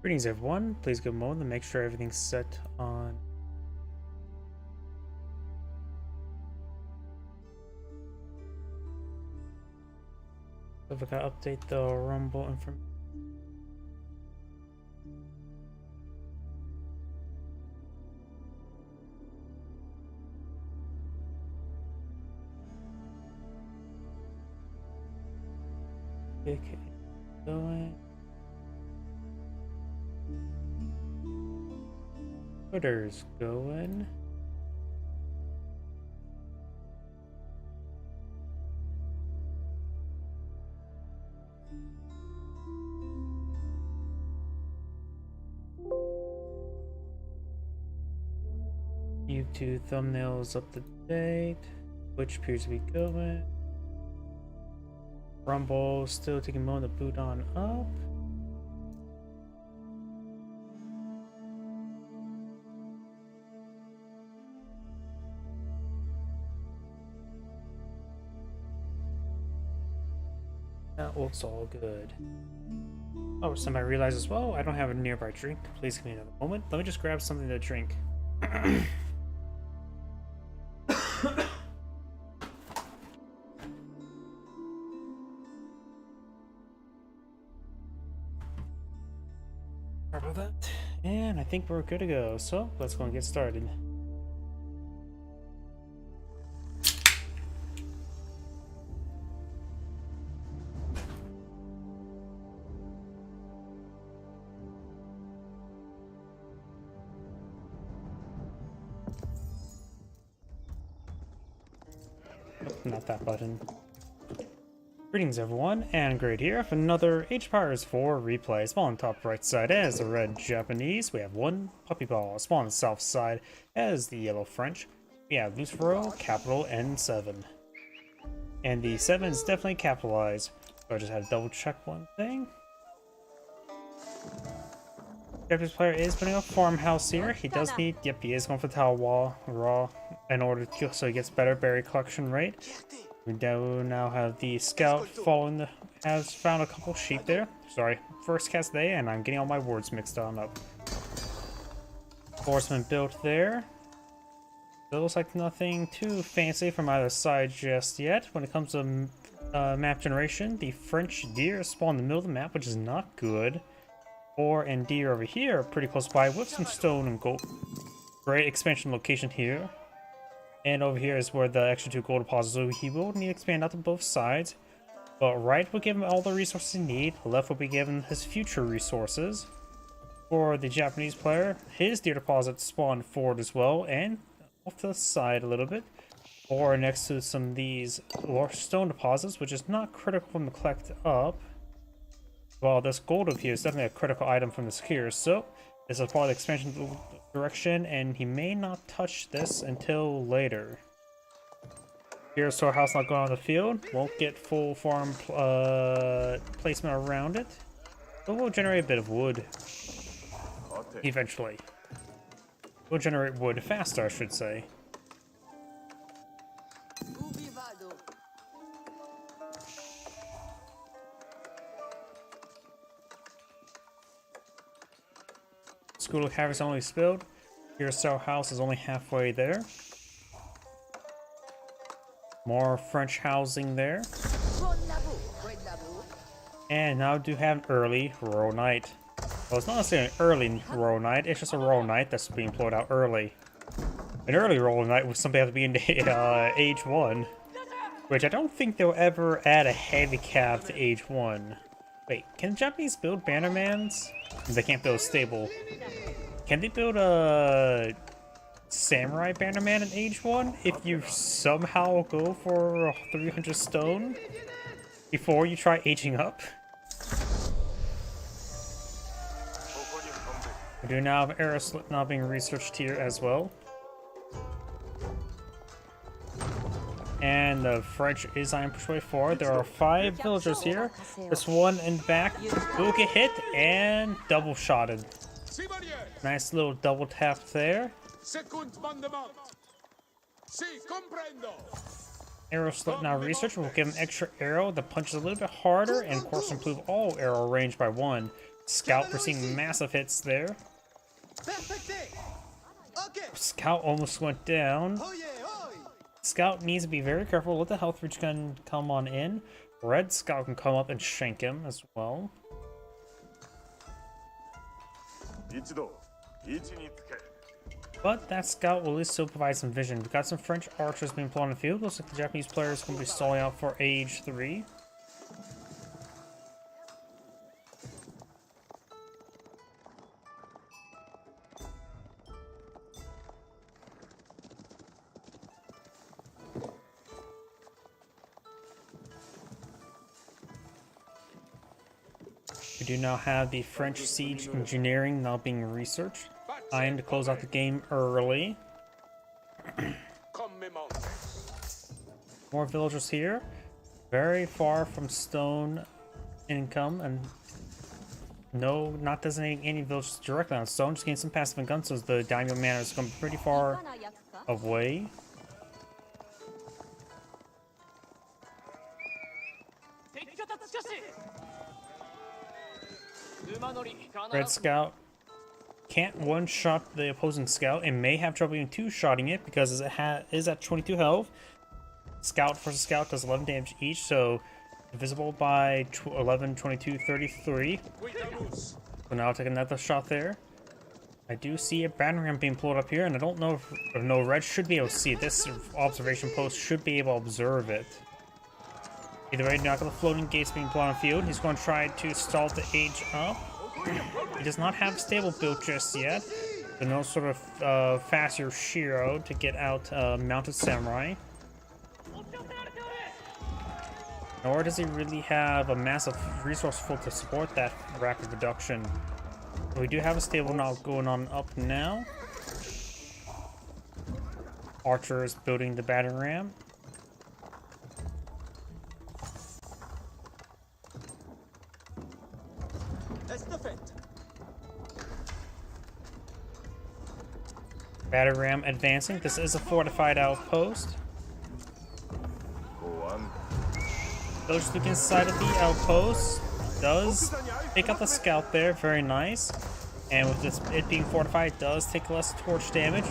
Greetings everyone, please go mode and make sure everything's set on. If I gotta update the Rumble information. Okay, going. Twitter's going. YouTube thumbnails up to date. Twitch appears to be going. Rumble still taking a moment to boot on up. That looks all good. Oh, somebody realized as well, I don't have a nearby drink. Please give me another moment. Let me just grab something to drink. Sorry about that. And I think we're good to go. So let's go and get started. Not that button. Greetings everyone, and Great here for another Age of Empires 4 replay. Spawn on the top right side as the red Japanese. We have one Puppy Ball. Spawn on the south side as the yellow French. We have Lucifero, capital N7. And the 7 is definitely capitalized. So I just had to double check one thing. Japanese player is putting a farmhouse here. He does need, yep, he is going for the Tower Wall Raw in order to, so he gets better berry collection rate. We do now have the scout following the, has found a couple sheep there. Sorry, first cast day, and I'm getting all my words mixed on up. Horseman built there. It looks like nothing too fancy from either side just yet. When it comes to map generation, the French deer spawn in the middle of the map, which is not good. Boar and deer over here, pretty close by with some stone and gold. Great expansion location here. And over here is where the extra 2 gold deposits, so he will need to expand out to both sides. But right will give him all the resources he needs, left will be given his future resources. For the Japanese player, his deer deposits spawn forward as well, and off to the side a little bit. Or next to some of these stone deposits, which is not critical from the collect up. Well, this gold over here is definitely a critical item from this here, so this is part of the expansion direction, and he may not touch this until later. Here's storehouse not going on the field, won't get full farm placement around it, but we'll generate a bit of wood eventually. We'll generate wood faster, I should say. School of Harvest only spilled. Here's Cell House is only halfway there. More French housing there. And now do have an early Royal Knight. Well, it's not necessarily an early Royal Knight, it's just a Royal Knight that's being pulled out early. An early Royal Knight was something that have to be in Age 1. Which I don't think they'll ever add a handicap to Age 1. Wait, can the Japanese build Bannermans? They can't build a stable. Can they build a Samurai Bannerman in Age 1 if you somehow go for 300 stone before you try aging up? We do now have Aeroslit now being researched here as well. And the French is on push forward. There are 5 villagers here. This one in back will get hit and double shotted. Nice little double tap there. Arrow slit now research will give him extra arrow that punches a little bit harder and of course improve all arrow range by 1. Scout receiving massive hits there. Scout almost went down. Scout needs to be very careful. Let the health reach gun come on in. Red Scout can come up and shank him as well. But that Scout will at least still provide some vision. We've got some French archers being put on the field. Looks like the Japanese players are going to be stalling out for age 3. We do now have the French siege engineering now being researched. Trying to close out the game early. More villagers here. Very far from stone income, and no, not designating any villagers directly on stone. Just getting some passive and guns, so the daimyo manor is going pretty far away. Red Scout can't one-shot the opposing Scout and may have trouble even two-shotting it because it is at 22 health. Scout versus Scout does 11 damage each, so divisible by 11, 22, 33. So now I'll take another shot there. I do see a battering ram being pulled up here, and I don't know if no, Red should be able to see it. This observation post should be able to observe it. Either way, now got the floating gates being put on the field. He's going to try to stall the age up. He does not have stable built just yet. There's no sort of faster Shiro to get out Mounted Samurai. Nor does he really have a massive resource pool to support that rapid reduction. But we do have a stable now going on up now. Archer is building the battering ram. Battering ram advancing. This is a fortified outpost. Village look inside of the outpost. Does pick up the Scout there. Very nice. And with this, it being fortified, does take less torch damage.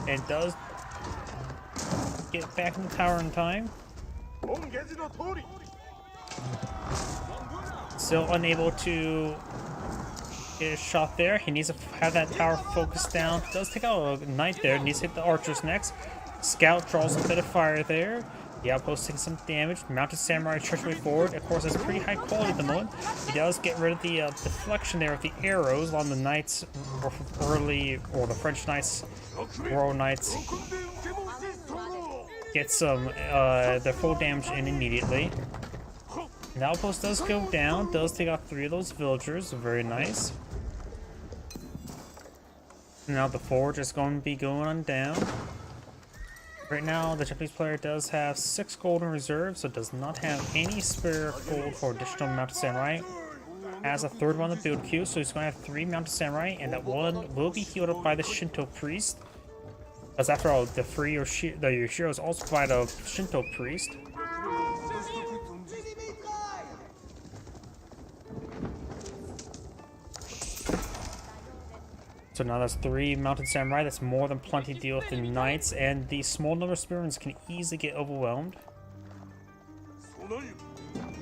And does get back in the tower in time. Still unable to get a shot there. He needs to have that tower focused down. Does take out a knight there. Needs to hit the archers next. Scout draws a bit of fire there. The outpost taking some damage. Mounted Samurai treks way forward. Of course, it's pretty high quality at the moment. He does get rid of the deflection there with the arrows along the knights early, or the French knights, Royal Knights. Get some their full damage in immediately. The outpost does go down. Does take out 3 of those villagers. Very nice. Now the forge is going to be going on down. Right now, the Japanese player does have 6 gold in reserve, so does not have any spare gold for additional Mounted Samurai. Has a 3rd one on the build queue, so he's going to have 3 Mounted Samurai, and that one will be healed up by the Shinto priest. Because after all, the Yoshiros also provide a Shinto priest. So now that's 3 Mounted Samurai. That's more than plenty to deal with the Knights, and the small number of Spearmen can easily get overwhelmed.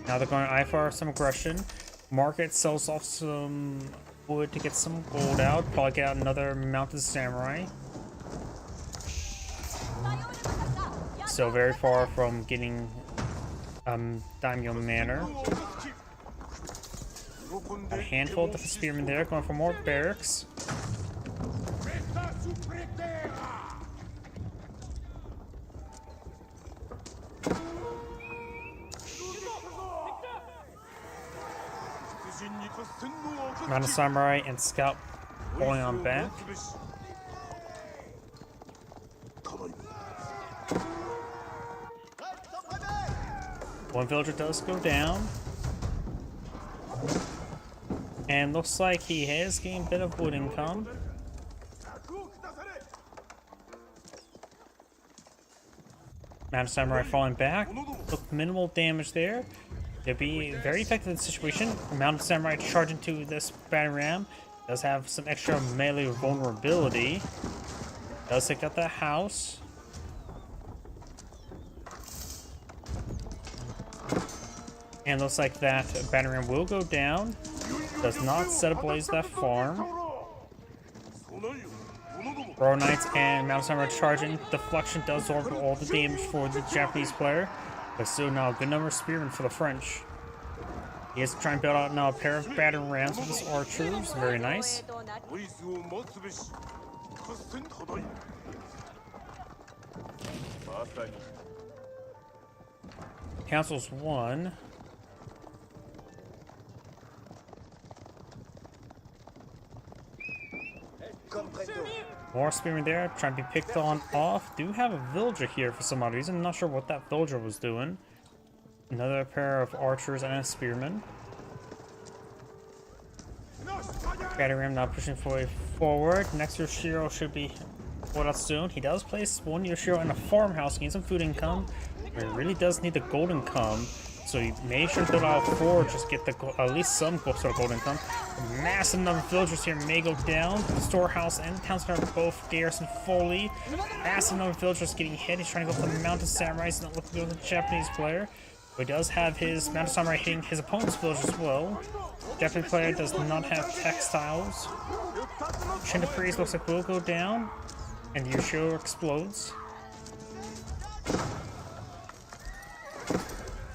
Now they're going to eye for some aggression. Market sells off some wood to get some gold out. Probably get out another Mounted Samurai. So very far from getting Daimyo Manor. A handful of the Spearmen there, going for more barracks. Mounted Samurai and Scout pulling on back. One villager does go down. And looks like he has gained a bit of wood income. Mounted Samurai falling back. Look, minimal damage there. It'd be very effective in this situation. Mounted Samurai charge into this battering ram. Does have some extra melee vulnerability. Does take out the house. And looks like that battering ram will go down. Does not set ablaze that farm. Royal Knights and Mounted Samurai charging. Deflection does absorb all the damage for the Japanese player. But still now a good number of spearmen for the French. He is trying to build out now a pair of battering rams with his archers. Very nice. Council's 1. More spearmen there, trying to be picked on off. Do have a villager here for some odd reason. I'm not sure what that villager was doing. Another pair of archers and a spearman. Battering ram now pushing forward. Next Yoshiro should be pulled out soon. He does place one Yoshiro in a farmhouse, needs some food income. He really does need the gold income. So he may sure to build out 4, just get the at least some sort of gold income. A massive number of villagers here may go down. The storehouse and the town center are both garrisoned fully. Massive number of villagers getting hit. He's trying to go for the Mounted Samurai. He's not looking to go with the Japanese player. But he does have his Mounted Samurai hitting his opponent's village as well. Japanese player does not have textiles. Shinda Priest looks like will go down. And the Yoshiro explodes.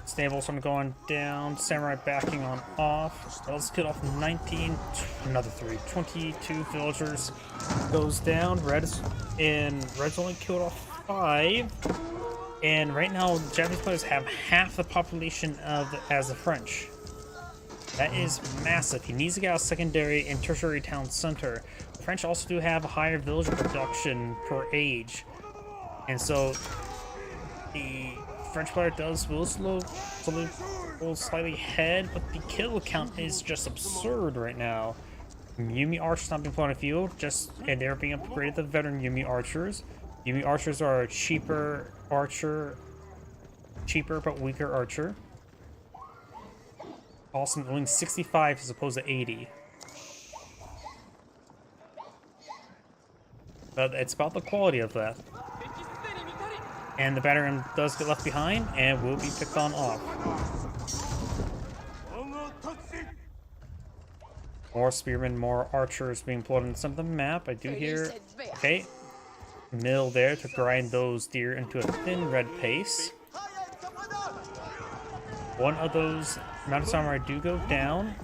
Stables from going down, Samurai backing on off. Let's get off 19, another 3, 22 villagers goes down. Red's only killed off 5, and right now the Japanese players have half the population as the French. That is massive. He needs to get out secondary and tertiary town center. The French also do have a higher villager production per age, and so the French player will slightly ahead, but the kill count is just absurd right now. Yumi archers not being put on the field, and they're being upgraded to veteran Yumi archers. Yumi archers are a cheaper but weaker archer. Also only 65 as opposed to 80. But it's about the quality of that. And the battering ram does get left behind and will be picked on off. More spearmen, more archers being pulled on some of the map. I do hear, okay, mill there to grind those deer into a thin red paste. One of those Mounted Samurai do go down.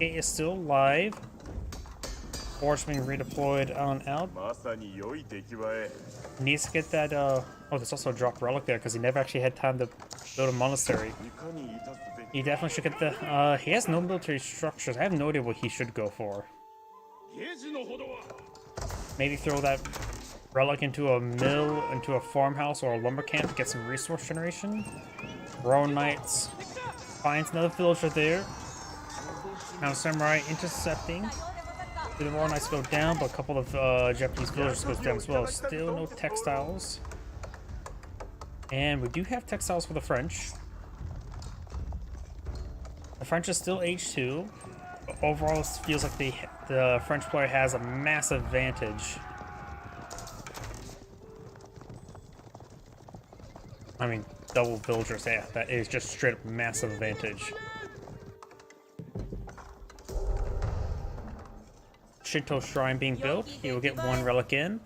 It is still alive. Force being redeployed on out. Needs to get that, oh, there's also a drop relic there because he never actually had time to build a monastery. He definitely should get the, he has no military structures. I have no idea what he should go for. Maybe throw that relic into a mill, into a farmhouse or a lumber camp to get some resource generation. Royal Knights finds another villager there. Now Samurai intercepting. The Royal Knights go down, but a couple of Japanese villagers goes down as well. Still no textiles. And we do have textiles for the French. The French is still H2, but overall it feels like the French player has a massive advantage. I mean, double villagers, yeah, that is just straight up massive advantage. Shinto Shrine being built, he will get 1 relic in.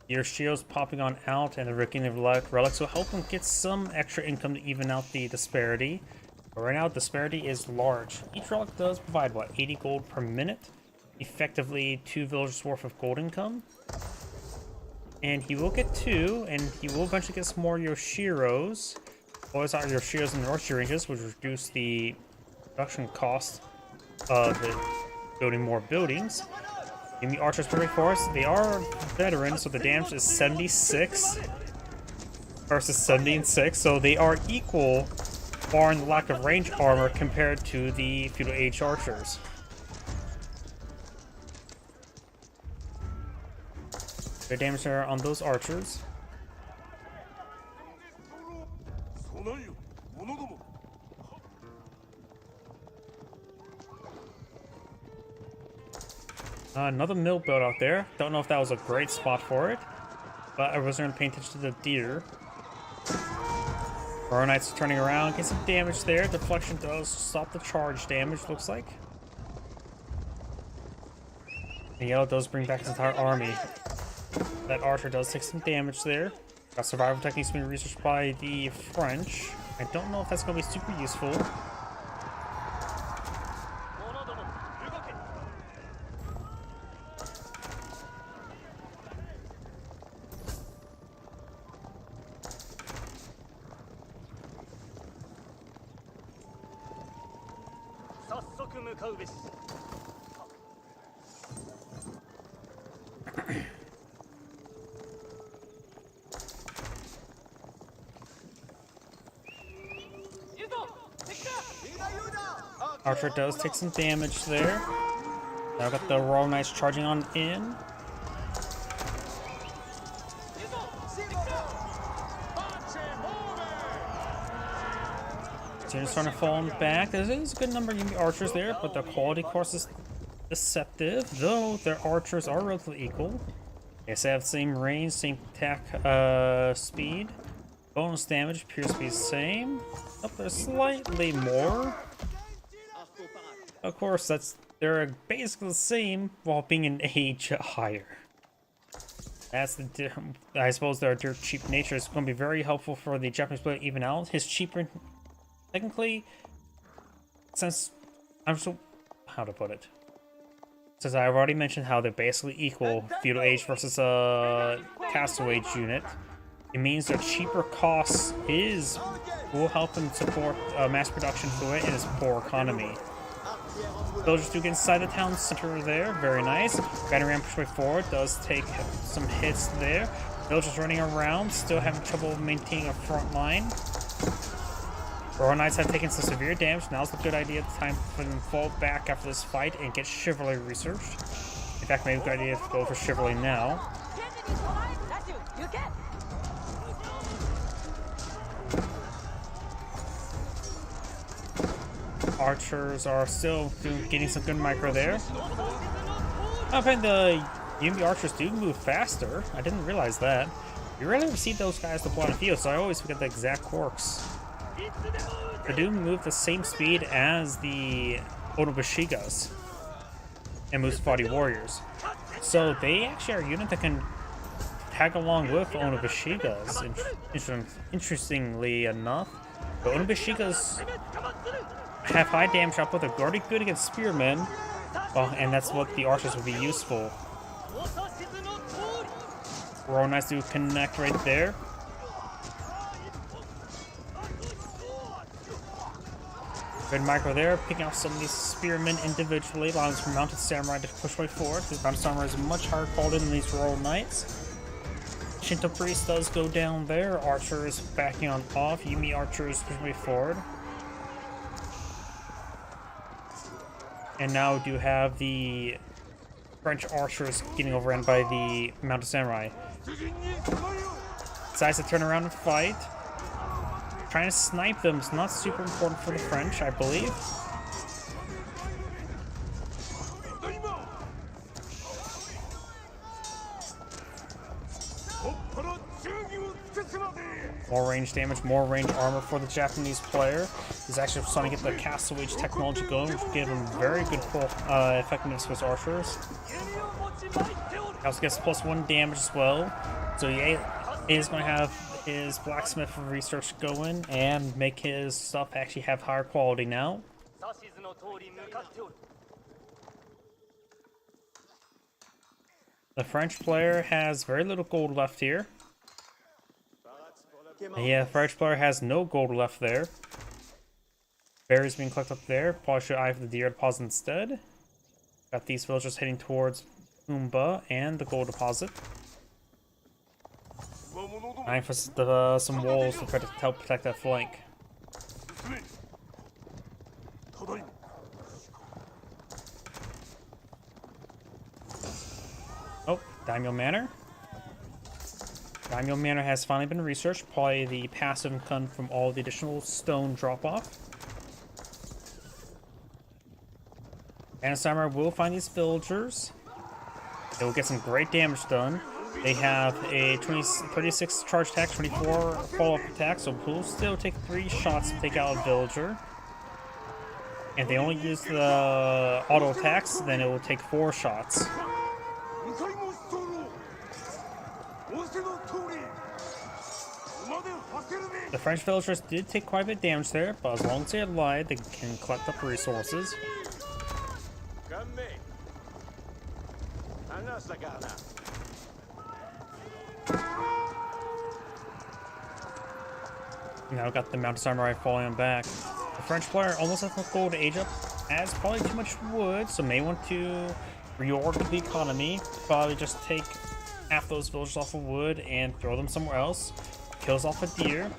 Your shields popping on out and the Ricking of relics will help him get some extra income to even out the disparity. But right now, disparity is large. Each relic does provide, what, 80 gold per minute? Effectively 2 villagers worth of gold income. And he will get 2, and he will eventually get some more Yoshiros. Always are Yoshiros in the archery ranges, which reduce the production cost of building more buildings. Yumi archers perfect for us. They are veterans, so the damage is 76 versus 76, so they are equal, barring the lack of range armor compared to the feudal age archers. The damage there on those archers. Another mill build out there. Don't know if that was a great spot for it, but I wasn't paying attention to the deer. Royal Knights turning around, get some damage there. Deflection does stop the charge damage, looks like. And yellow does bring back his entire army. That archer does take some damage there. Got survival techniques being researched by the French. I don't know if that's going to be super useful. Archer does take some damage there. Now got the Royal Knights charging on in. Students starting to fall back. There is a good number of archers there, but the quality, of course, is deceptive. Though their archers are relatively equal. Yes, they have the same range, same attack speed. Bonus damage appears to be the same. Oh, they're slightly more. Of course, they're basically the same while being an age higher. That's the I suppose their dirt cheap nature is going to be very helpful for the Japanese player to even out. His cheaper, technically, since I'm so how to put it. Since I've already mentioned how they're basically equal, feudal age versus a castle age unit, it means their cheaper costs will help them support mass production for it in its poor economy. Villagers do get inside the town center there, very nice. Banner Ram push way forward, does take some hits there. Villagers running around, still having trouble maintaining a front line. Royal Knights have taken some severe damage. Now's a good idea, time for them to fall back after this fight and get chivalry researched. In fact, maybe a good idea to go for chivalry now. Archers are still getting some good micro there. I find the Yumi archers do move faster. I didn't realize that. You rarely see those guys deploy on the field, so I always forget the exact quirks. They do move the same speed as the Onobushigas and Musafati warriors. So they actually are a unit that can tag along with Onobushigas. Interestingly enough, the Onobushigas have high damage output. They're already good against spearmen. Oh, and that's what the archers would be useful. Royal Knights do connect right there. Good micro there, picking off some of these spearmen individually, allowing this mounted samurai to push way forward. This mounted samurai is much higher quality than these Royal Knights. Shinto priest does go down there. Archers backing on off. Yumi archers push way forward. And now we do have the French archers getting overrun by the mounted samurai. Decides to turn around and fight. Trying to snipe them is not super important for the French, I believe. More range damage, more range armor for the Japanese player. He's actually starting to get the castle age technology going, which will give him very good effectiveness with archers. He also gets +1 damage as well. So he is going to have his blacksmith research going and make his stuff actually have higher quality now. The French player has very little gold left here. Yeah, the French player has no gold left there. Berries being collected up there. Probably should eye for the deer deposit instead. Got these villagers heading towards Umba and the gold deposit. Eyeing for some walls to try to help protect that flank. Oh, Daimyo Manor. Daimyo Manor has finally been researched. Probably the passive come from all the additional stone drop-off. And Samurai will find these villagers. It will get some great damage done. They have a 36 charge attack, 24 follow-up attack, so we'll still take 3 shots to take out a villager. And if they only use the auto attacks, then it will take 4 shots. The French villagers did take quite a bit of damage there, but as long as they're alive, they can collect up resources. Now we've got the Mountain Samurai falling on back. The French player almost has enough gold to age up, has probably too much wood, so may want to reorg the economy. Probably just take half those villagers off of wood and throw them somewhere else. Kills off a deer.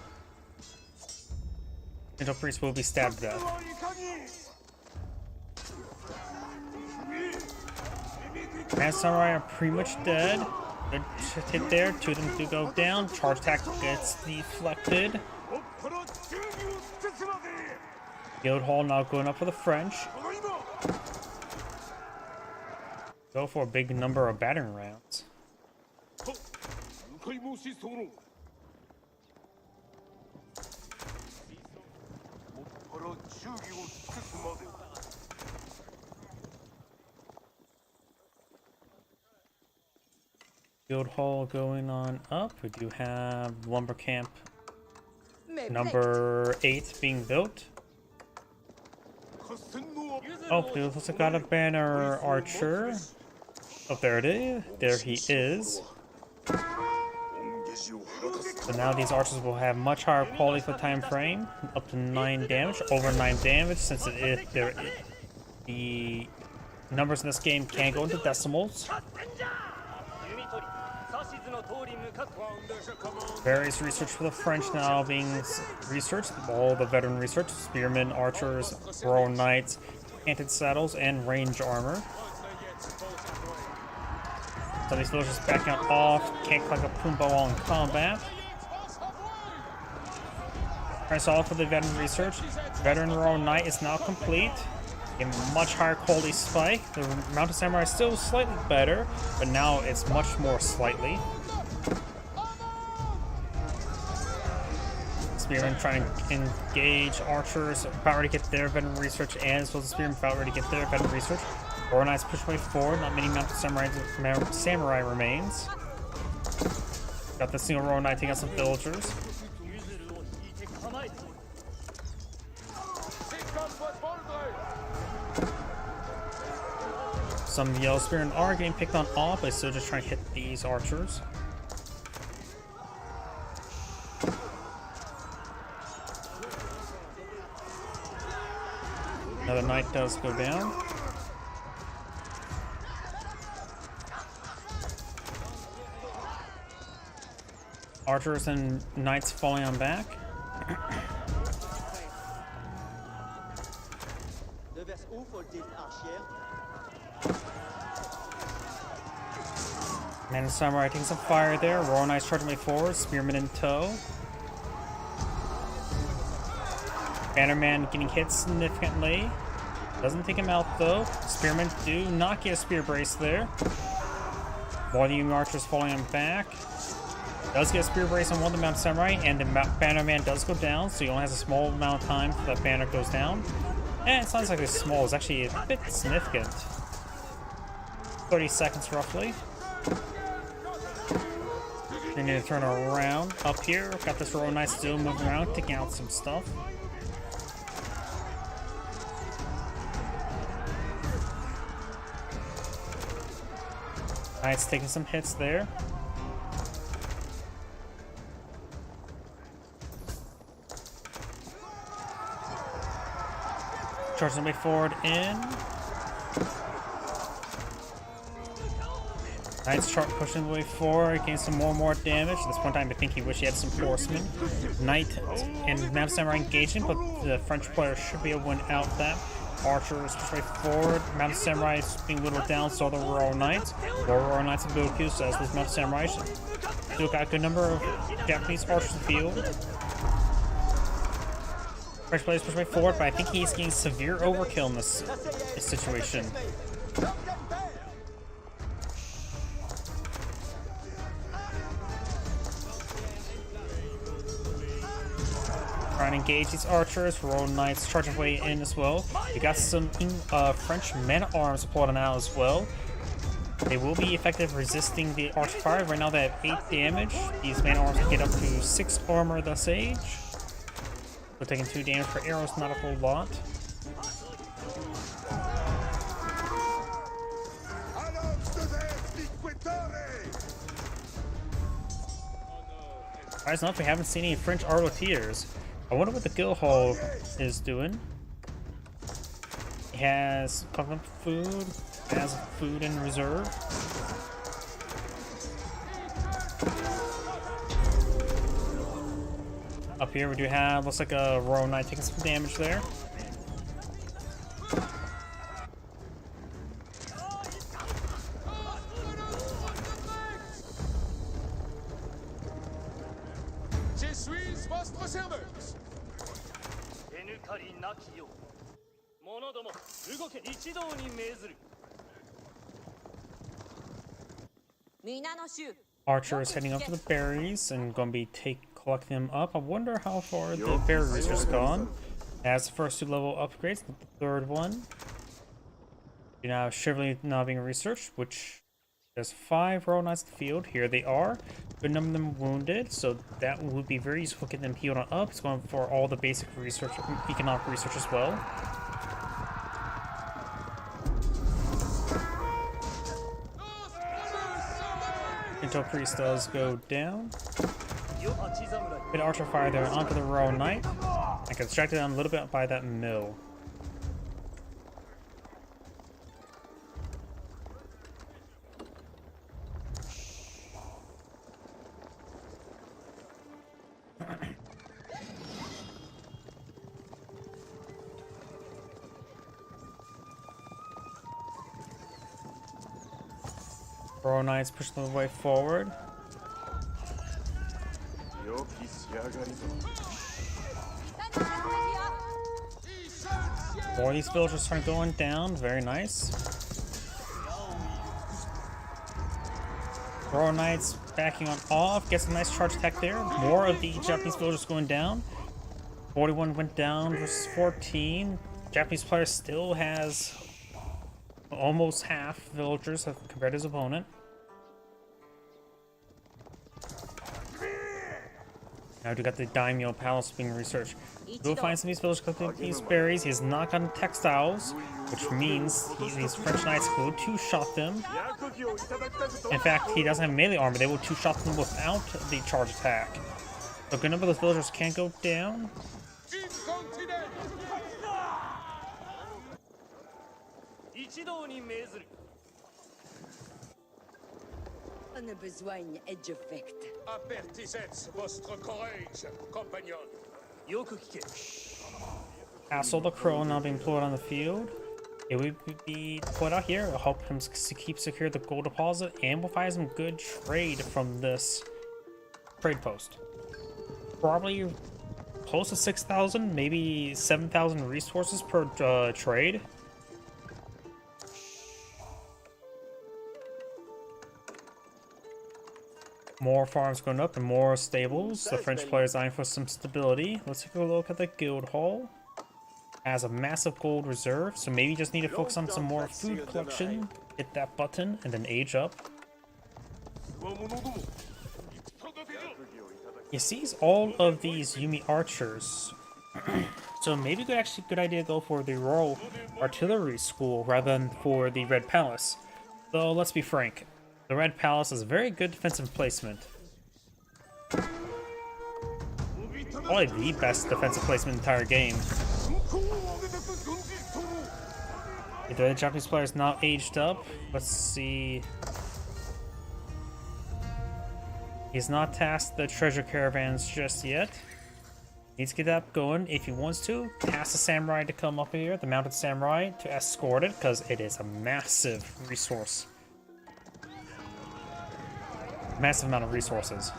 Shinto priest will be stabbed to death. And Samurai are pretty much dead. Good hit there. 2 of them do go down. Charge attack gets deflected. Guild Hall now going up for the French. Go for a big number of battering rounds. Guild Hall going on up. We do have Lumber Camp number 8 being built. Oh, it looks like I got a banner archer. Oh, there it is. There he is. So now these archers will have much higher quality for the time frame. Up to 9 damage, over 9 damage, since the numbers in this game can go into decimals. Various research for the French now being researched. All the veteran research: spearmen, archers, royal knights, canted saddles, and range armor. So these villagers backing out off. Can't collect a Pumbaa while in combat. Press off for the veteran research. Veteran royal knight is now complete. A much higher quality spike. The Mountain Samurai is still slightly better, but now it's much more slightly. Spearmen trying to engage archers, about ready to get their veteran research, and as well as the spearmen about ready to get their veteran research. Royal Knights push way forward, not many Mountain Samurai remains. Got the single Royal Knight taking out some villagers. Some Yellow Spearmen are getting picked on off, but still just trying to hit these archers. Another knight does go down. Archers and knights falling on back. Man and Samurai taking some fire there. Royal Knights charging way forward. Spearman in tow. Bannerman getting hit significantly. Doesn't take him out though. Spearmen do not get a spear brace there. Volume archers falling on back. Does get a spear brace on one of the Mountain Samurai, and the Bannerman does go down, so he only has a small amount of time for that banner goes down. And it sounds like it's small. It's actually a bit significant. 30 seconds roughly. They need to turn around. Up here, got this Royal Knight still moving around, taking out some stuff. Knights taking some hits there. Charging way forward in. Knights chart pushing the way forward, getting some more and more damage. At this point in time, I think he wished he had some horsemen. Knight and Mountain Samurai engaging, but the French player should be able to win out that. Archers push way forward. Mountain Samurai is being whittled down, so the Royal Knights. Royal Knights have built queues, as with Mountain Samurai. Still got a good number of Japanese archers in the field. French players push way forward, but I think he's getting severe overkill in this situation. trying to engage these archers. Royal Knights charging way in as well. We got some French men-at-arms applauding out as well. They will be effective resisting the archer fire. Right now they have 8 damage. These men-at-arms can get up to 6 armor the Sage. We're taking 2 damage per arrows, not a whole lot. Surprised enough, we haven't seen any French Arlotiers. I wonder what the Guildhall is doing. He has covered food, has food in reserve. Up here we do have, looks like a Royal Knight taking some damage there. Archer is heading up to the berries and going to be collecting them up. I wonder how far the berry research gone. As the first 2 level upgrades, the third one. You now have Chivalry now being researched, which there's 5 Royal Knights in the field. Here they are. Good number of them wounded, so that would be very useful to get them healed on up. It's going for all the basic research, economic research as well. Until Priest does go down. Bit archer fire there onto the Royal Knight. I got distracted down a little bit by that mill. Royal Knights pushing their way forward. More of these villagers start going down. Very nice. Royal Knights backing on off. Gets a nice charge attack there. More of the Japanese villagers going down. 41 went down versus 14. Japanese player still has almost half villagers compared to his opponent. Now we got the Daimyo Palace being researched. We'll find some of these villagers collecting these berries. He has not gotten textiles, which means these French Knights will two-shot them. In fact, he doesn't have melee armor. They will two-shot them without the charge attack. So a good number of those villagers can go down. On a besoin de effect. Avertissez votre courage, compagnon. Castle the Crow now being deployed on the field. It would be deployed out here. It'll help him keep secure the gold deposit, and we'll find some good trade from this trade post. Probably close to 6,000, maybe 7,000 resources per trade. More farms going up and more stables. The French player is eyeing for some stability. Let's take a look at the Guildhall. Has a massive gold reserve, so maybe just need to focus on some more food collection. Hit that button and then age up. He sees all of these Yumi archers. So maybe good idea to go for the Royal Artillery School rather than for the Red Palace. Though let's be frank, the Red Palace is a very good defensive placement. Probably the best defensive placement in the entire game. The Japanese player is now aged up. Let's see. He's not tasked the treasure caravans just yet. Needs to get that going if he wants to. Task the samurai to come up here, the mounted samurai, to escort it, because it is a massive resource. Massive amount of resources.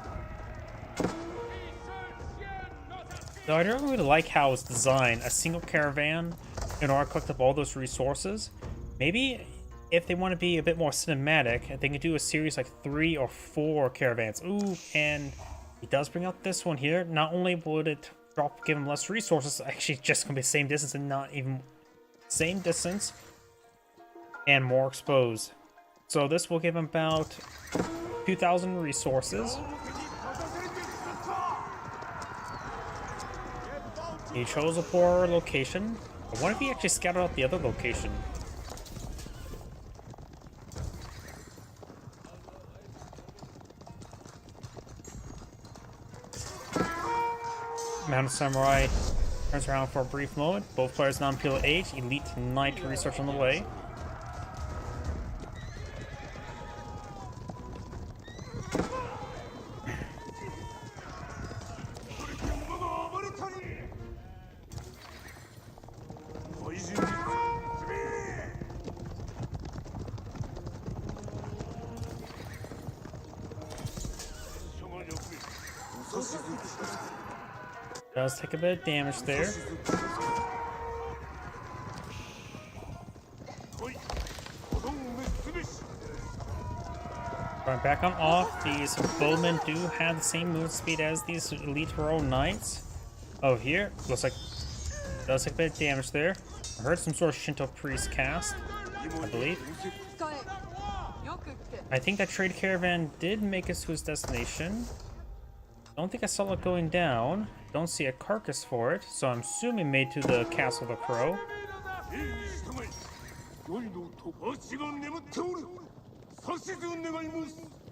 Though I don't really like how it's designed. A single caravan in order to collect up all those resources. Maybe if they want to be a bit more cinematic, they can do a series like 3 or 4 caravans. Ooh, and he does bring out this one here. Not only would it give him less resources. Actually, just gonna be the same distance and not even same distance and more exposed. So this will give him about 2,000 resources. He chose a poor location. I wonder if he actually scouted out the other location. Mountain Samurai turns around for a brief moment. Both players non-peel age. Elite Knight research on the way. Does take a bit of damage there. Going back on off, these bowmen do have the same move speed as these elite hero knights. Oh, here looks like does take a bit of damage there. I heard some sort of Shinto priest cast, I believe. I think that trade caravan did make us to its destination. Don't think I saw it going down. Don't see a carcass for it, so I'm assuming made to the Castle of the Crow.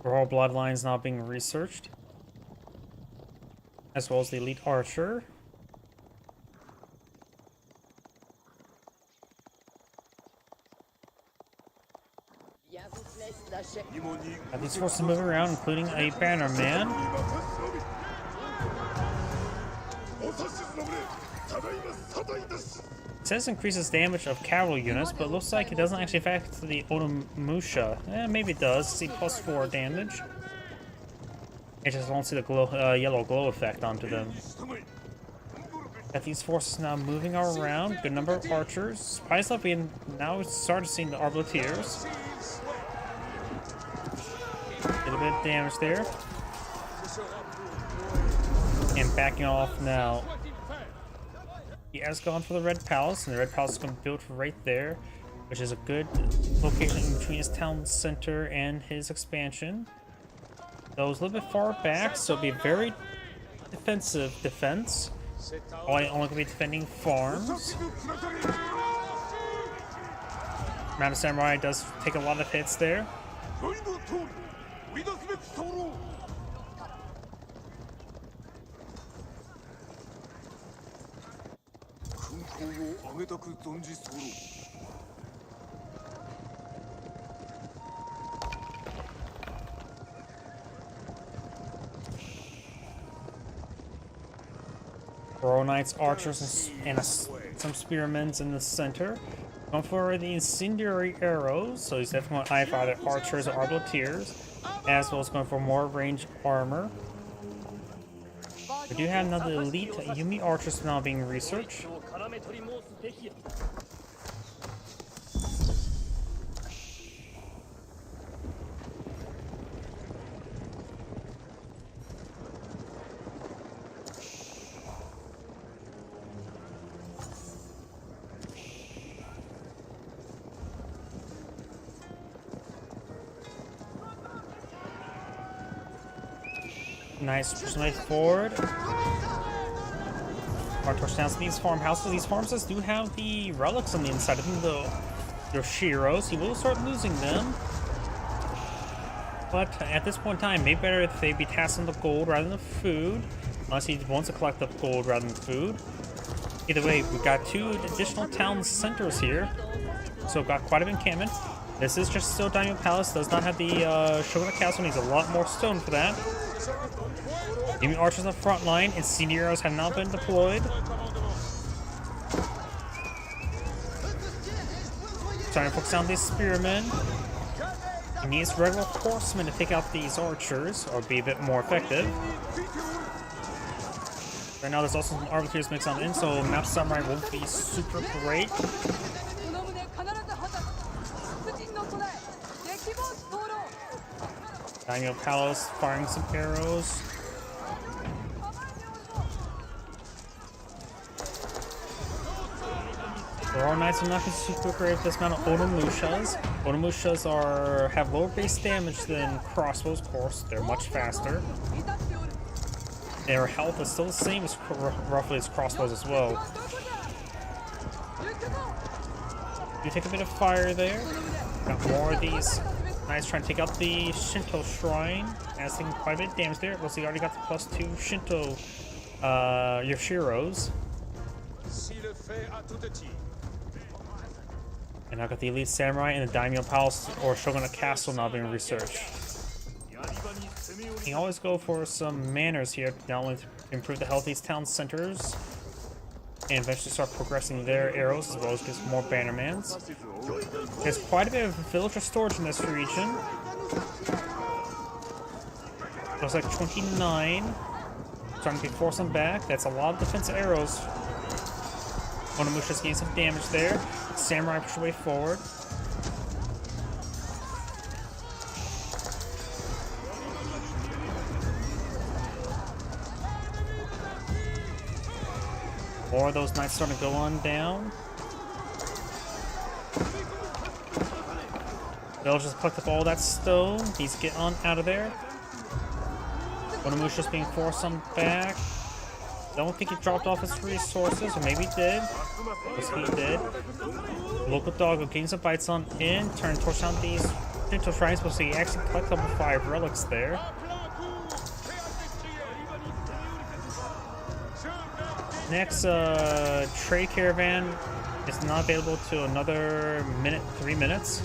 Royal bloodlines now being researched, as well as the elite archer. These forces moving around, including a banner man. It says increases damage of cavalry units, but it looks like it doesn't actually affect the Onimusha. Maybe it does. See +4 damage. I just don't see the glow, yellow glow effect onto them. Got these forces now moving around. Good number of archers. Surprisingly, we now started seeing the arbaletiers. Get a bit of damage there. And backing off now. He has gone for the Red Palace, and the Red Palace is going to be built right there, which is a good location in between his town center and his expansion. Though it's a little bit far back, so it'll be a very defensive defense. Only going to be defending farms. Mountain Samurai does take a lot of hits there. Royal Knights, archers, and some spearmen in the center. Going for the incendiary arrows, so he's definitely going to eye for either archers or arbaletiers, as well as going for more range armor. We do have another elite Yumi archers now being researched. Nice pushing forward. Our touchdowns to these farmhouses. These farmhouses do have the relics on the inside. I think they're Shiros. He will start losing them. But at this point in time, maybe better if they be tasking the gold rather than the food. Unless he wants to collect the gold rather than food. Either way, we've got 2 additional town centers here. So we've got quite a bit of encampment. This is just still Daimyo Palace. Does not have the Shogunate Castle. Needs a lot more stone for that. Enemy archers on the front line. Incendiaries have not been deployed. Trying to focus on these spearmen. He needs regular horsemen to take out these archers, or be a bit more effective. Right now there's also some arbaletiers mixed on in, so Map Samurai won't be super great. Daimyo Palace firing some arrows. War Knights are not going to be super great with this amount of Onimushas. Onimushas have lower base damage than crossbows, of course. They're much faster. Their health is still the same as roughly as crossbows as well. You take a bit of fire there. Got more of these. Nice, trying to take out the Shinto Shrine. That's taking quite a bit of damage there. Looks like you already got the +2 Shinto Yoshiros. And I got the Elite Samurai and the Daimyo Palace or Shogunate Castle now being researched. You can always go for some manners here, not only to improve the health of these town centers, and eventually start progressing their arrows, as well as get some more Bannermans. There's quite a bit of villager storage in this region. Looks like 29. Trying to force them back. That's a lot of defensive arrows. Onimusha's getting some damage there. Samurai push their way forward. More of those knights starting to go on down. They'll just collect up all that stone. Needs to get on out of there. Onimusha's being forced on back. Don't think he dropped off his resources, or maybe he did. Yes, he did. Local dog getting some bites on in. Turn torch on these Shinto shrines, but he actually collect level 5 relics there. Next, trade caravan is not available to another 3 minutes.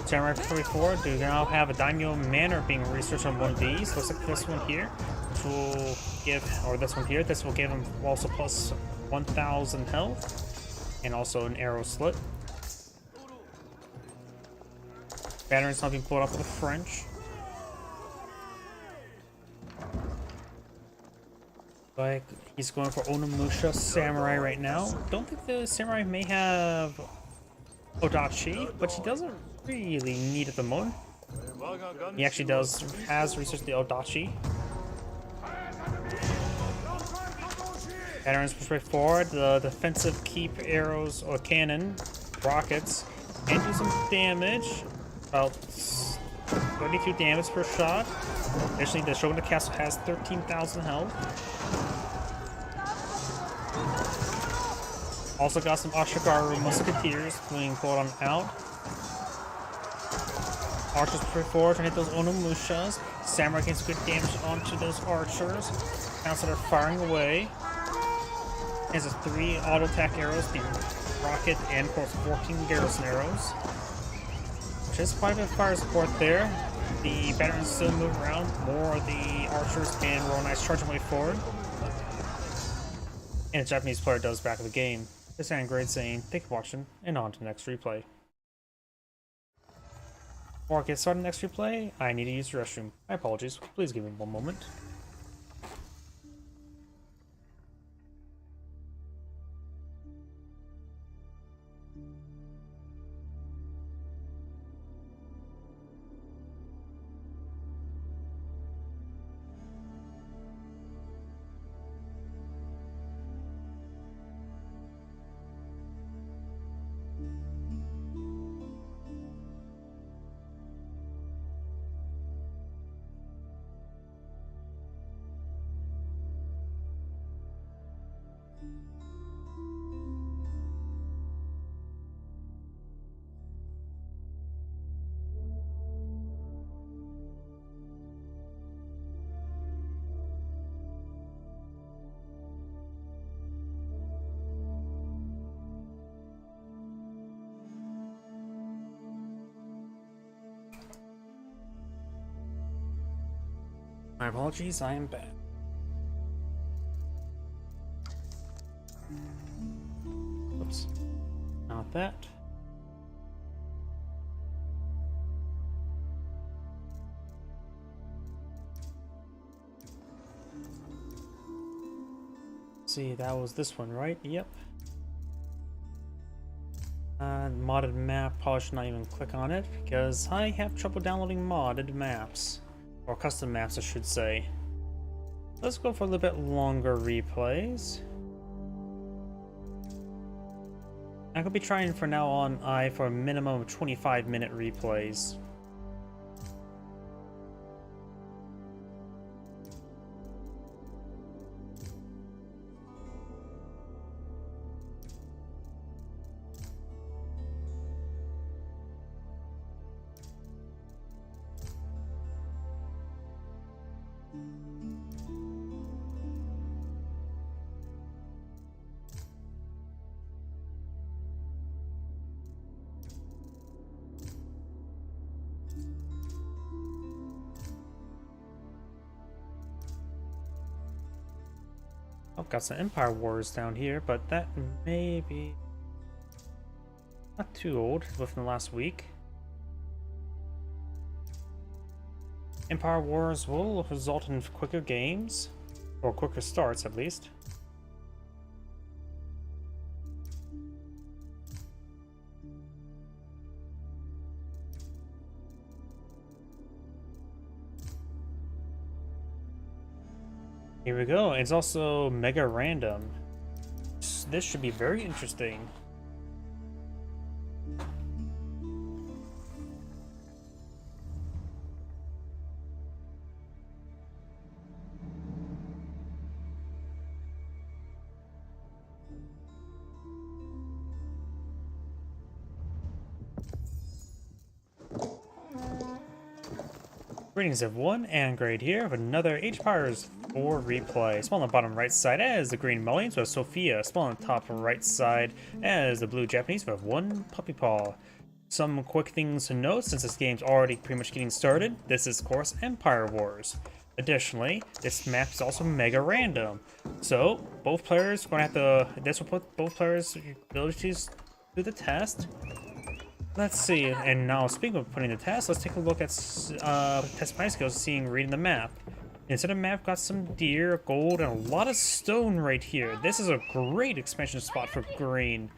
Samurai 44 do now have a Daimyo Manor being researched on one of these. Looks like this one here, which will give, or this one here, this will give him also plus 1,000 health, and also an arrow slit. Battery's not being pulled up with the French. Like, he's going for Onimusha Samurai right now. Don't think the Samurai may have Odachi, but he doesn't really need it at the moment. He actually has researched the Odachi. Veterans push right forward. The defensive keep arrows or cannon, rockets, and do some damage. About 32 damage per shot. Additionally, the Shogunate Castle has 13,000 health. Also got some Ashigaru Musketeers being pulled on out. Archers push forward to hit those Onimushas. Samurai gets good damage onto those archers. Now so they're firing away. Has 3 auto attack arrows, the rocket, and of course 14 garrison arrows. Which is quite a bit of fire support there. The veterans still move around. More of the archers and Royal Knights charging way forward. And the Japanese player does back of the game. This is Angrade saying, thank you for watching, and on to the next replay. Before I get started on the next replay, I need to use the restroom. My apologies. Please give me one moment. My apologies, I am back. Oops. Not that. See, that was this one, right? Yep. Modded map, probably should not even click on it because I have trouble downloading modded maps. Or custom maps, I should say. Let's go for a little bit longer replays. I could be trying for now on for a minimum of 25-minute replays. I've got some Empire Wars down here, but that may be not too old within the last week. Empire Wars will result in quicker games, or quicker starts at least. Here we go. It's also mega random. This should be very interesting. Greetings everyone, and Grade here with another Age of Empires 4 replay. Small on the bottom right side as the green Mullions with Sophia. Small on the top right side as the blue Japanese with one Puppy Paw. Some quick things to note since this game's already pretty much getting started. This is of course Empire Wars. Additionally, this map is also mega random. So both players are going to have to, this will put both players' abilities to the test. Let's see, and now speaking of putting the test, let's take a look at test my skills, reading the map. Instead of map, got some deer, gold, and a lot of stone right here. This is a great expansion spot for green.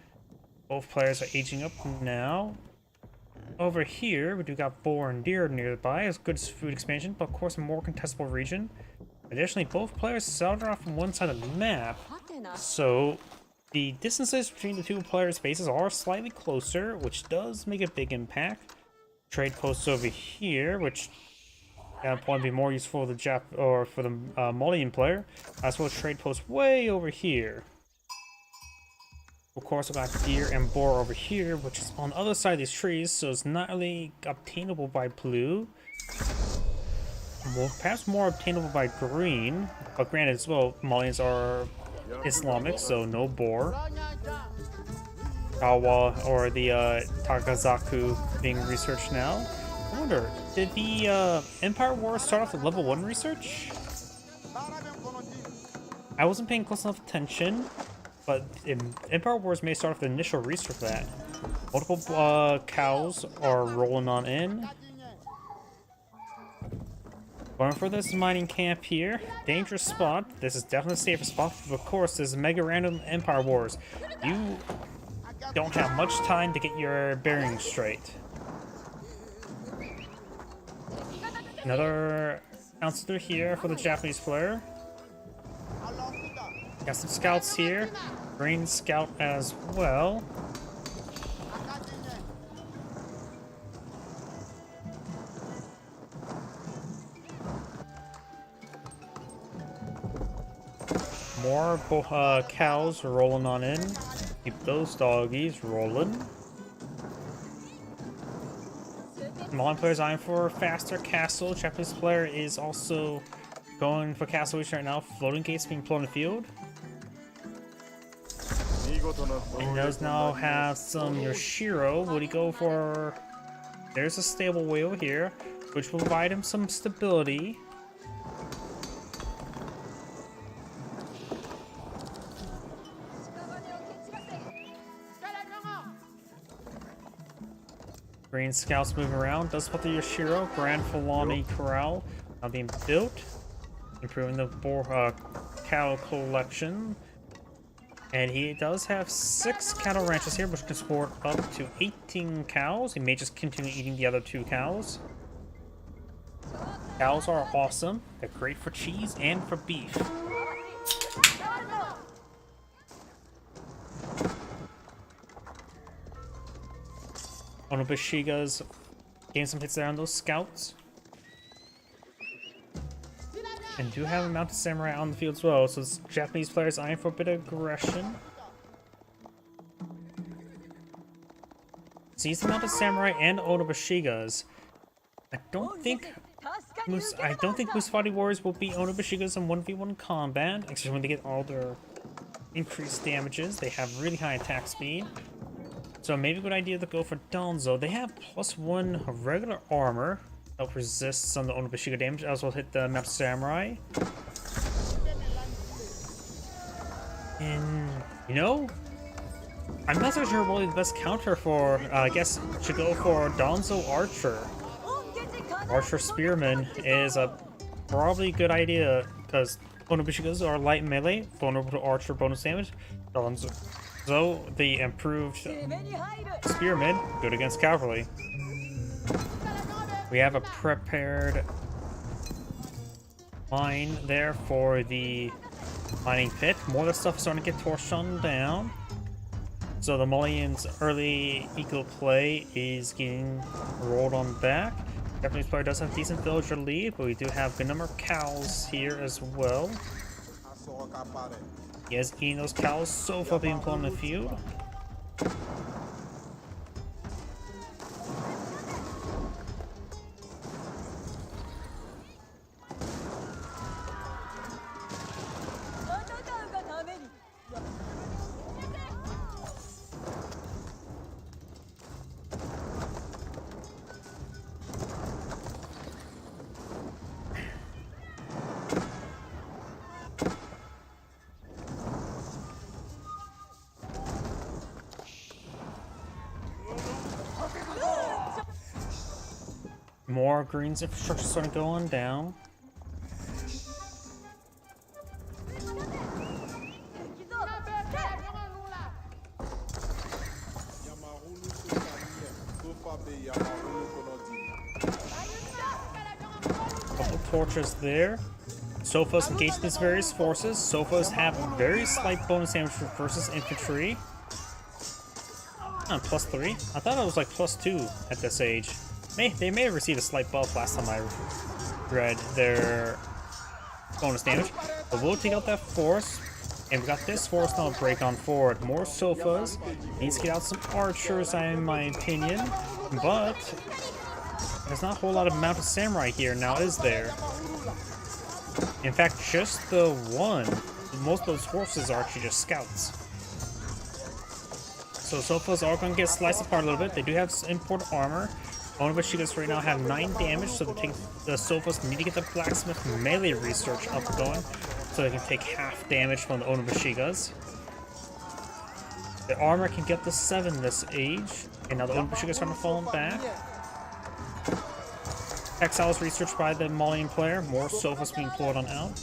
Both players are aging up now. Over here, we do got boar and deer nearby. It's good food expansion, but of course a more contestable region. Additionally, both players started off from one side of the map, so the distances between the two players' bases are slightly closer, which does make a big impact. Trade posts over here, which will probably be more useful for the Mullion player, as well as trade posts way over here. Of course, we got deer and boar over here, which is on the other side of these trees, so it's not really obtainable by blue. Well, perhaps more obtainable by green, but granted as well, Mullions are Islamic, so no boar. Awa or the Takazaku being researched now. I wonder, did the Empire Wars start off with level 1 research? I wasn't paying close enough attention, but Empire Wars may start off the initial research for that. Multiple cows are rolling on in. Going for this mining camp here. Dangerous spot. This is definitely a safer spot. But of course, this is mega random Empire Wars. You don't have much time to get your bearings straight. Another counselor here for the Japanese player. Got some scouts here. Green scout as well. More cows rolling on in. Keep those doggies rolling. Mullion player's eyeing for faster castle. Japanese player is also going for castle right now. Floating gates being put on the field. And does now have some Yoshiro. Would he go for... There's a stable way over here, which will provide him some stability. Green scouts moving around. Does put the Yoshiro. Grand Fulani Corral now being built. Improving the cow collection. And he does have 6 cattle ranches here, which can support up to 18 cows. He may just continue eating the other 2 cows. Cows are awesome. They're great for cheese and for beef. Onobushiga's getting some hits there on those scouts. And do have a mounted samurai on the field as well, so it's Japanese players eyeing for a bit of aggression. Sees the mounted samurai and Onobushigas. I don't think Musfati warriors will beat Onobushigas in 1v1 combat, especially when they get all their increased damages. They have really high attack speed. So maybe a good idea to go for Danzo. They have +1 regular armor that resists some of the Onobushiga damage, as well hit the mounted samurai. And, you know, I'm not so sure really the best counter for, I guess, should go for Danzo Archer. Archer Spearman is a probably good idea, because Onobushigas are light melee, vulnerable to Archer bonus damage. Danzo, the improved Spearman, good against cavalry. We have a prepared mine there for the mining pit. More of the stuff is starting to get torched down. So the Malian's early eco play is getting rolled on back. Japanese player does have decent villager lead, but we do have a good number of cows here as well. He is eating those cows so far being put on the field. More greens infrastructure starting to go on down. Couple torches there. Sofas engaged these various forces. Sofas have very slight bonus damage versus infantry. +3. I thought it was like +2 at this age. They may have received a slight buff last time I read their bonus damage. But we'll take out that force. And we got this force now to break on forward. More sofas. Needs to get out some archers, in my opinion. But there's not a whole lot of mounted samurai here now, is there? In fact, just the one. Most of those forces are actually just scouts. So sofas are going to get sliced apart a little bit. They do have import armor. Onobushigas right now have 9 damage, so the sofas need to get the blacksmith melee research up and going, so they can take half damage from the Onobushigas. The armor can get to 7 this age, and now the Onobushigas are starting to fall back. Exiles researched by the Malian player, more sofas being pulled on out.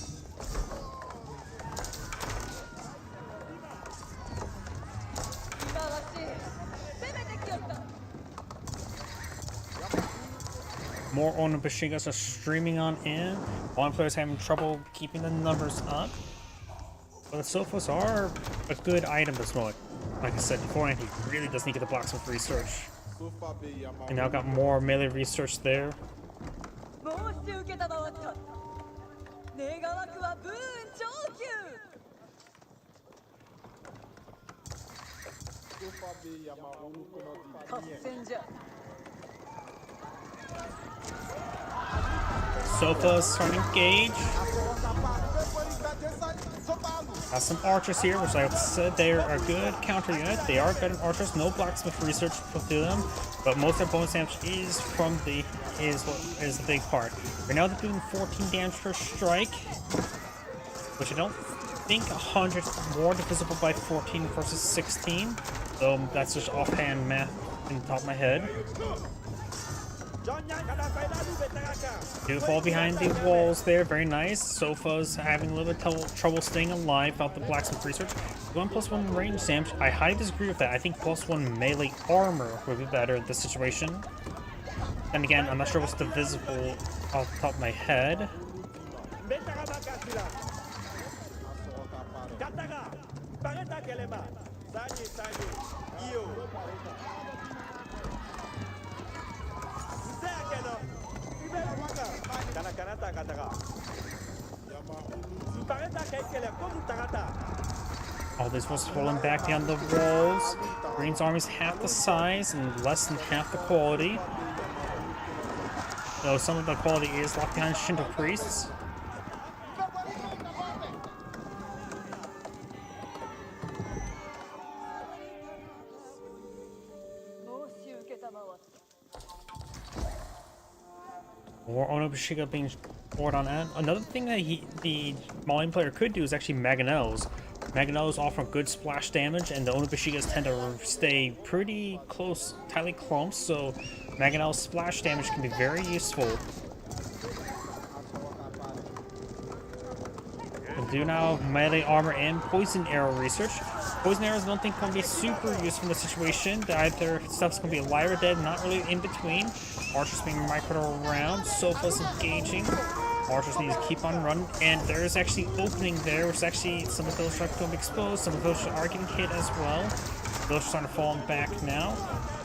More Onobushigas are streaming on in. One player's having trouble keeping the numbers up. But the sofas are a good item this moment. Like I said beforehand, he really does need to get the blacksmith research. And now got more melee research there. Sofas starting to engage. Got some archers here, which like I said, they are a good counter unit. They are good archers, no blacksmith research put through them, but most of their bonus damage is from the is the big part. Right now they're doing 14 damage per strike, which I don't think 100 more divisible by 14 versus 16. So that's just offhand math in the top of my head. Do fall behind the walls there, very nice. Sofas having a little bit of trouble staying alive without the blacksmith research. 1+1 range damage. I highly disagree with that. I think +1 melee armor would be better in this situation. And again, I'm not sure what's divisible off the top of my head. All these was falling back down the walls. Green's army's half the size and less than half the quality. Though some of the quality is locked behind Shinto priests. More Onobushiga being poured on that. Another thing that the Malian player could do is actually Mangonels. Mangonels offer good splash damage, and the Onobushigas tend to stay pretty close, tightly clumped, so Mangonel's splash damage can be very useful. We'll do now melee armor and poison arrow research. Poison arrows I don't think can be super useful in this situation. Either stuff's gonna be alive or dead, not really in between. Archers being microed around, Sofas engaging. Archers need to keep on running, and there's actually opening there, which is actually some of those are going to be exposed, some of those are getting hit as well. Those are starting to fall back now.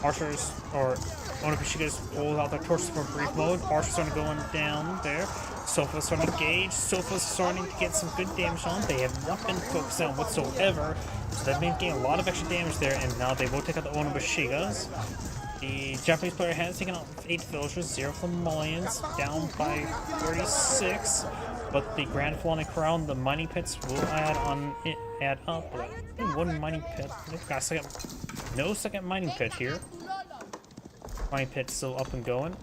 Archers, or Onobushigas, pull out their torches for brief mode. Archers starting going down there. Sofa's starting to engage. Sofa's starting to get some good damage on. They have not been focused on whatsoever, so they've been getting a lot of extra damage there, and now they will take out the Onobushigas. The Japanese player has taken out 8 villagers, 0 for Malians, down by 36. But the Grand Philonic Crown, the mining pits will add up. But one mining pit. Got a second, no second mining pit here. Mining pit still up and going.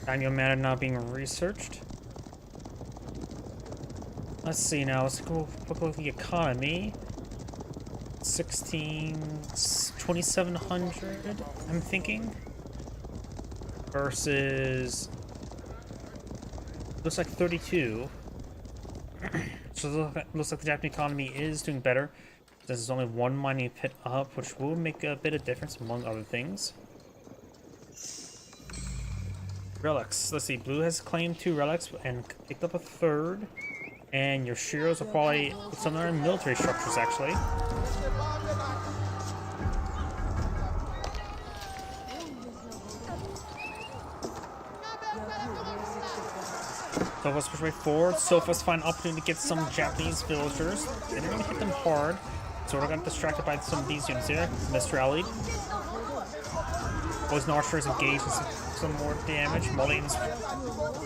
Daniel Manor now being researched. Let's see now. Let's go look at the economy. 2,700, I'm thinking, versus looks like 32. So it looks like the Japanese economy is doing better. There's only one mining pit up, which will make a bit of difference among other things. Relics. Let's see. Blue has claimed 2 relics and picked up a 3rd. And your Shiros are probably some of their military structures, actually. Sofa's push way forward. Sofa's find an opportunity to get some Japanese villagers. They didn't really hit them hard. Sort of got distracted by some of these units here. Misrallied. Poison Archers engaged in some more damage. Malian's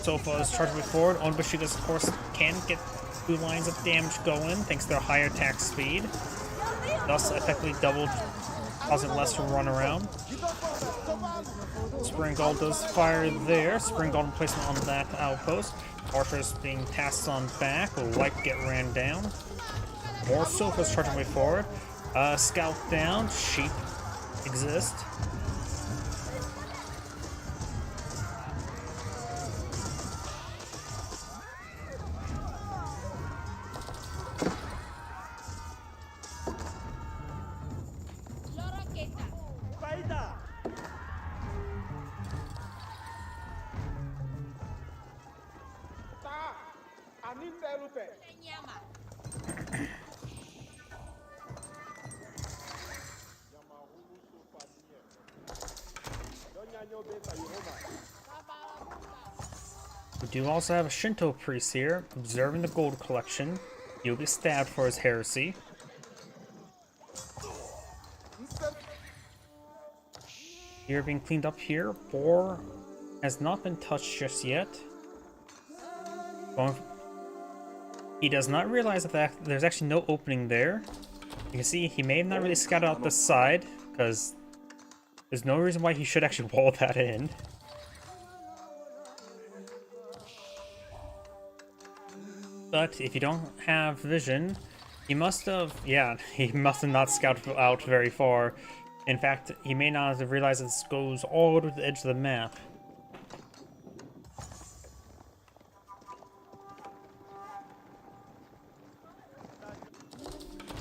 Sofa is charging way forward. Onobushigas, of course, can get 2 lines of damage going thanks to their higher attack speed. Thus, effectively doubled, causing less to run around. Springald does fire there. Springald placement on that outpost. Archers being tasked on back. Light get ran down. More Sofas charging way forward. Scout down. Sheep exist. We do also have a Shinto priest here, observing the gold collection. He'll be stabbed for his heresy. Here being cleaned up here. Boar has not been touched just yet. He does not realize that there's actually no opening there. You can see he may have not really scouted out this side, because there's no reason why he should actually wall that in. But if you don't have vision, he must have, he must have not scouted out very far. In fact, he may not have realized this goes all over the edge of the map.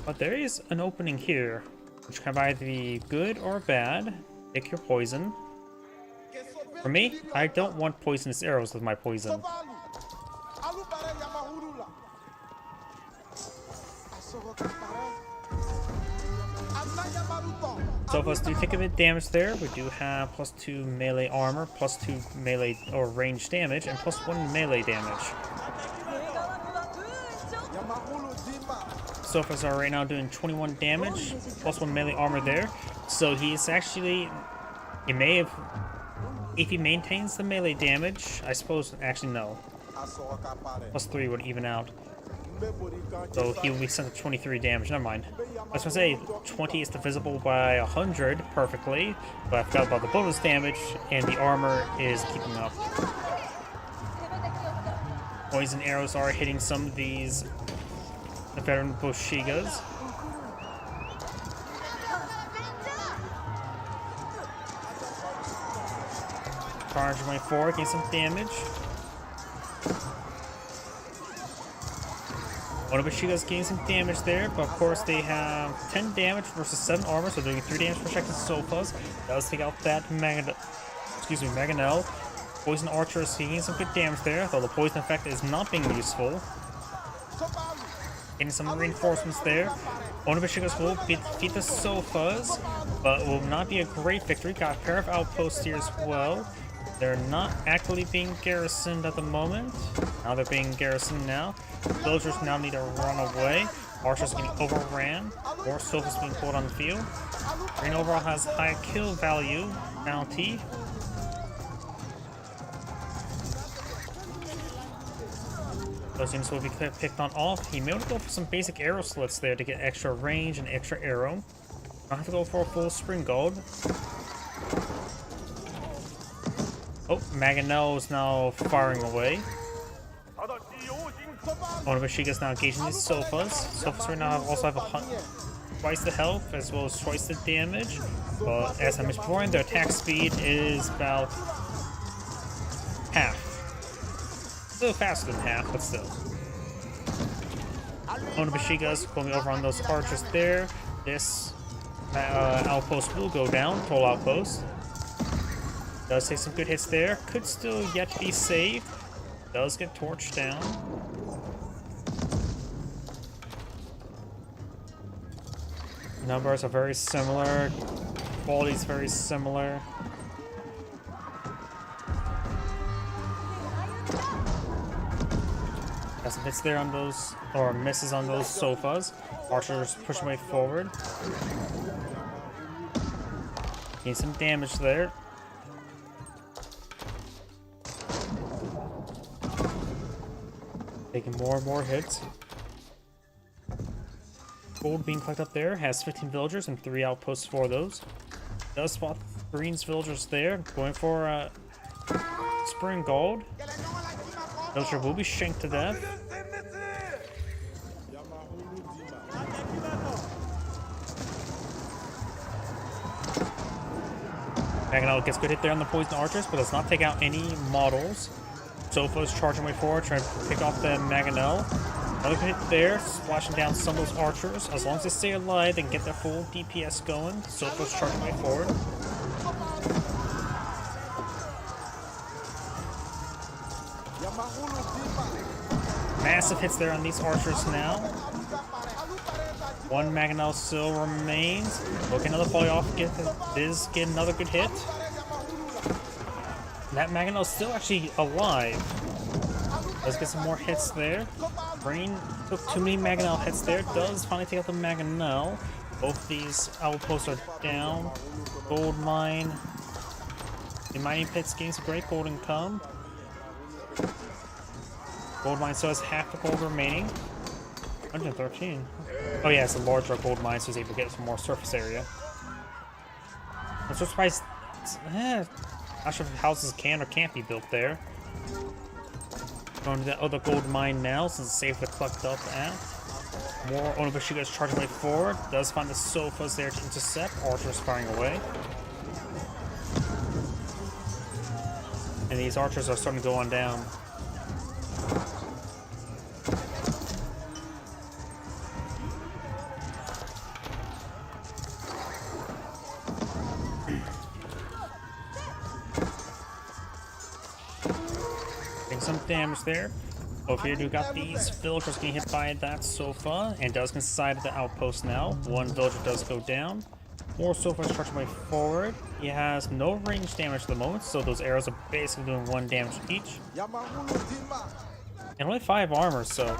But there is an opening here, which can either be good or bad. Pick your poison. For me, I don't want poisonous arrows with my poison. So if us do take a bit of damage there, we do have +2 melee armor, +2 melee or range damage, and +1 melee damage. sofas are right now doing 21 damage, plus 1 melee armor there. So he's actually, he may have, if he maintains the melee damage, I suppose, actually no. Plus 3 would even out. So he will be sent to 23 damage, never mind. I was gonna say, 20 is divisible by 100 perfectly, but I forgot about the bonus damage, and the armor is keeping up. Poison arrows are hitting some of these veteran Boshigas. Charge 24, getting some damage. One of Boshiga's getting some damage there, but of course they have 10 damage versus 7 armor, so they're doing 3 damage per second sofas. Does take out that Mangonel. Poison Archer is taking some good damage there, though the poison effect is not being useful. Getting some reinforcements there. Onabashigas will defeat the sofas, but will not be a great victory. Got a pair of outposts here as well. They're not actively being garrisoned at the moment. Now they're being garrisoned now. Villagers now need to run away. Archers getting overran. More sofas being pulled on the field. Green overall has high kill value bounty. Those units will be picked on off. He may want to go for some basic arrow slits there to get extra range and extra arrow. I'll have to go for a full spring gold. Oh, Mangonel is now firing away. Onabashiga's now engaging these sofas. Sofas right now also have twice the health as well as twice the damage. But as I mentioned before, their attack speed is about half. Still faster than half, but still. Onabashiga's going over on those archers there. This outpost will go down, toll outpost. Does take some good hits there. Could still yet be saved. Does get torched down. Numbers are very similar. Quality is very similar. Got some hits there on those, or misses on those sofas. Archers push way forward. Need some damage there. Taking more and more hits. Gold being collected up there has 15 villagers and 3 outposts for those. Does spot Green's villagers there, going for spring gold. Villager will be shanked to death. Mangonel gets good hit there on the poison archers, but does not take out any models. Sofa's charging way forward, trying to pick off the Mangonel. Another good hit there, splashing down some of those archers. As long as they stay alive, they can get their full DPS going. Sofa's charging way forward. Massive hits there on these archers now. One Mangonel still remains. Look, another volley off. Get another good hit. That Mangonel's still actually alive. Let's get some more hits there. Green took too many Mangonel hits there. Does finally take out the Mangonel. Both these outposts are down. Gold mine. The mining pits getting some great gold income. Gold mine still has half the gold remaining. 113. Oh yeah, it's a larger gold mine, so he's able to get some more surface area. I'm so surprised. Not sure if houses can or can't be built there. Going to that other gold mine now, since it's safe to collect up at. More Onabashiga's charging way forward. Does find the sofas there to intercept. Archers firing away. And these archers are starting to go on down. Some damage there. Over here, we got these villagers getting hit by that sofa, and does inside the outpost now. One villager does go down. More sofas charging way forward. He has no range damage at the moment, so those arrows are basically doing 1 damage each. And only 5 armor, so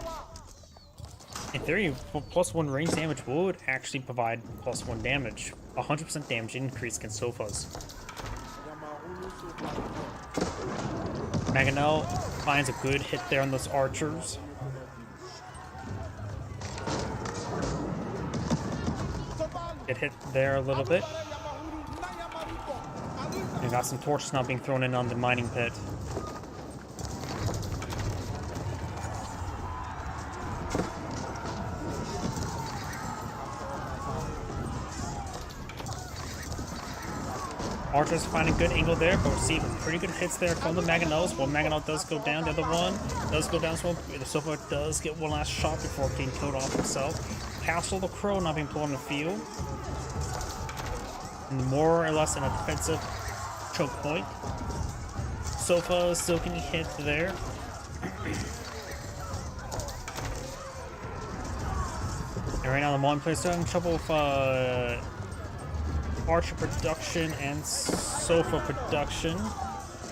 In theory, +1 range damage would actually provide +1 damage. 100% damage increase against Sofas. Mangonel finds a good hit there on those archers. Get hit there a little bit. And got some torches now being thrown in on the mining pit. Archers find a good angle there, but receiving pretty good hits there from the Mangonels. One Mangonel does go down, the other one does go down, so the Sofa does get one last shot before getting killed off himself. Castle the Crow not being pulled on the field. More or less in a defensive choke point. Sofa still getting hit there. And right now the Mon player's having trouble with Archer production and Sofa production.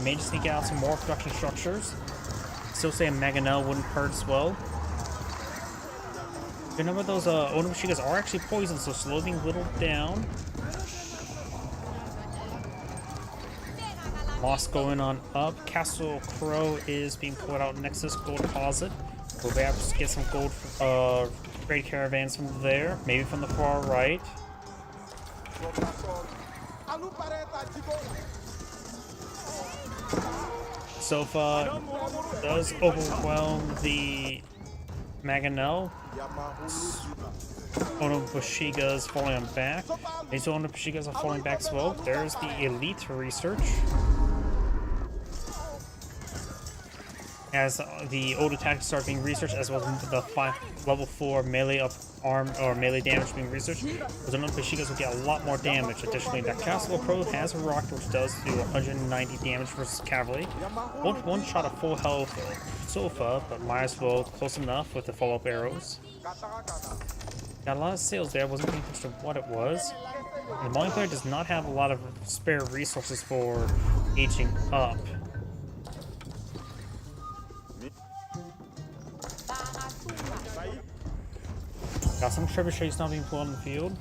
May just need to get out some more production structures. Still say a Mangonel wouldn't hurt as well. A number of those Onabashigas are actually poisoned, so slowly being whittled down. Moss going on up. Castle Crow is being pulled out next to this gold deposit. We'll be able to get some gold trade caravans from there, maybe from the far right. Sofa does overwhelm the Mangonel. Onabashigas falling on back. These Onabashigas are falling back as well. There's the elite research. As the old attacks start being researched, as well as the level 4 melee up arm or melee damage being researched, the Onabashigas will get a lot more damage. Additionally, that Castle Pro has a rocket which does do 190 damage versus cavalry. Won't one shot at full health Sofa, but might as well close enough with the follow-up arrows. Got a lot of sales there, wasn't paying attention to what it was. And the Mauling player does not have a lot of spare resources for aging up. Got some trebuchets now being pulled on the field.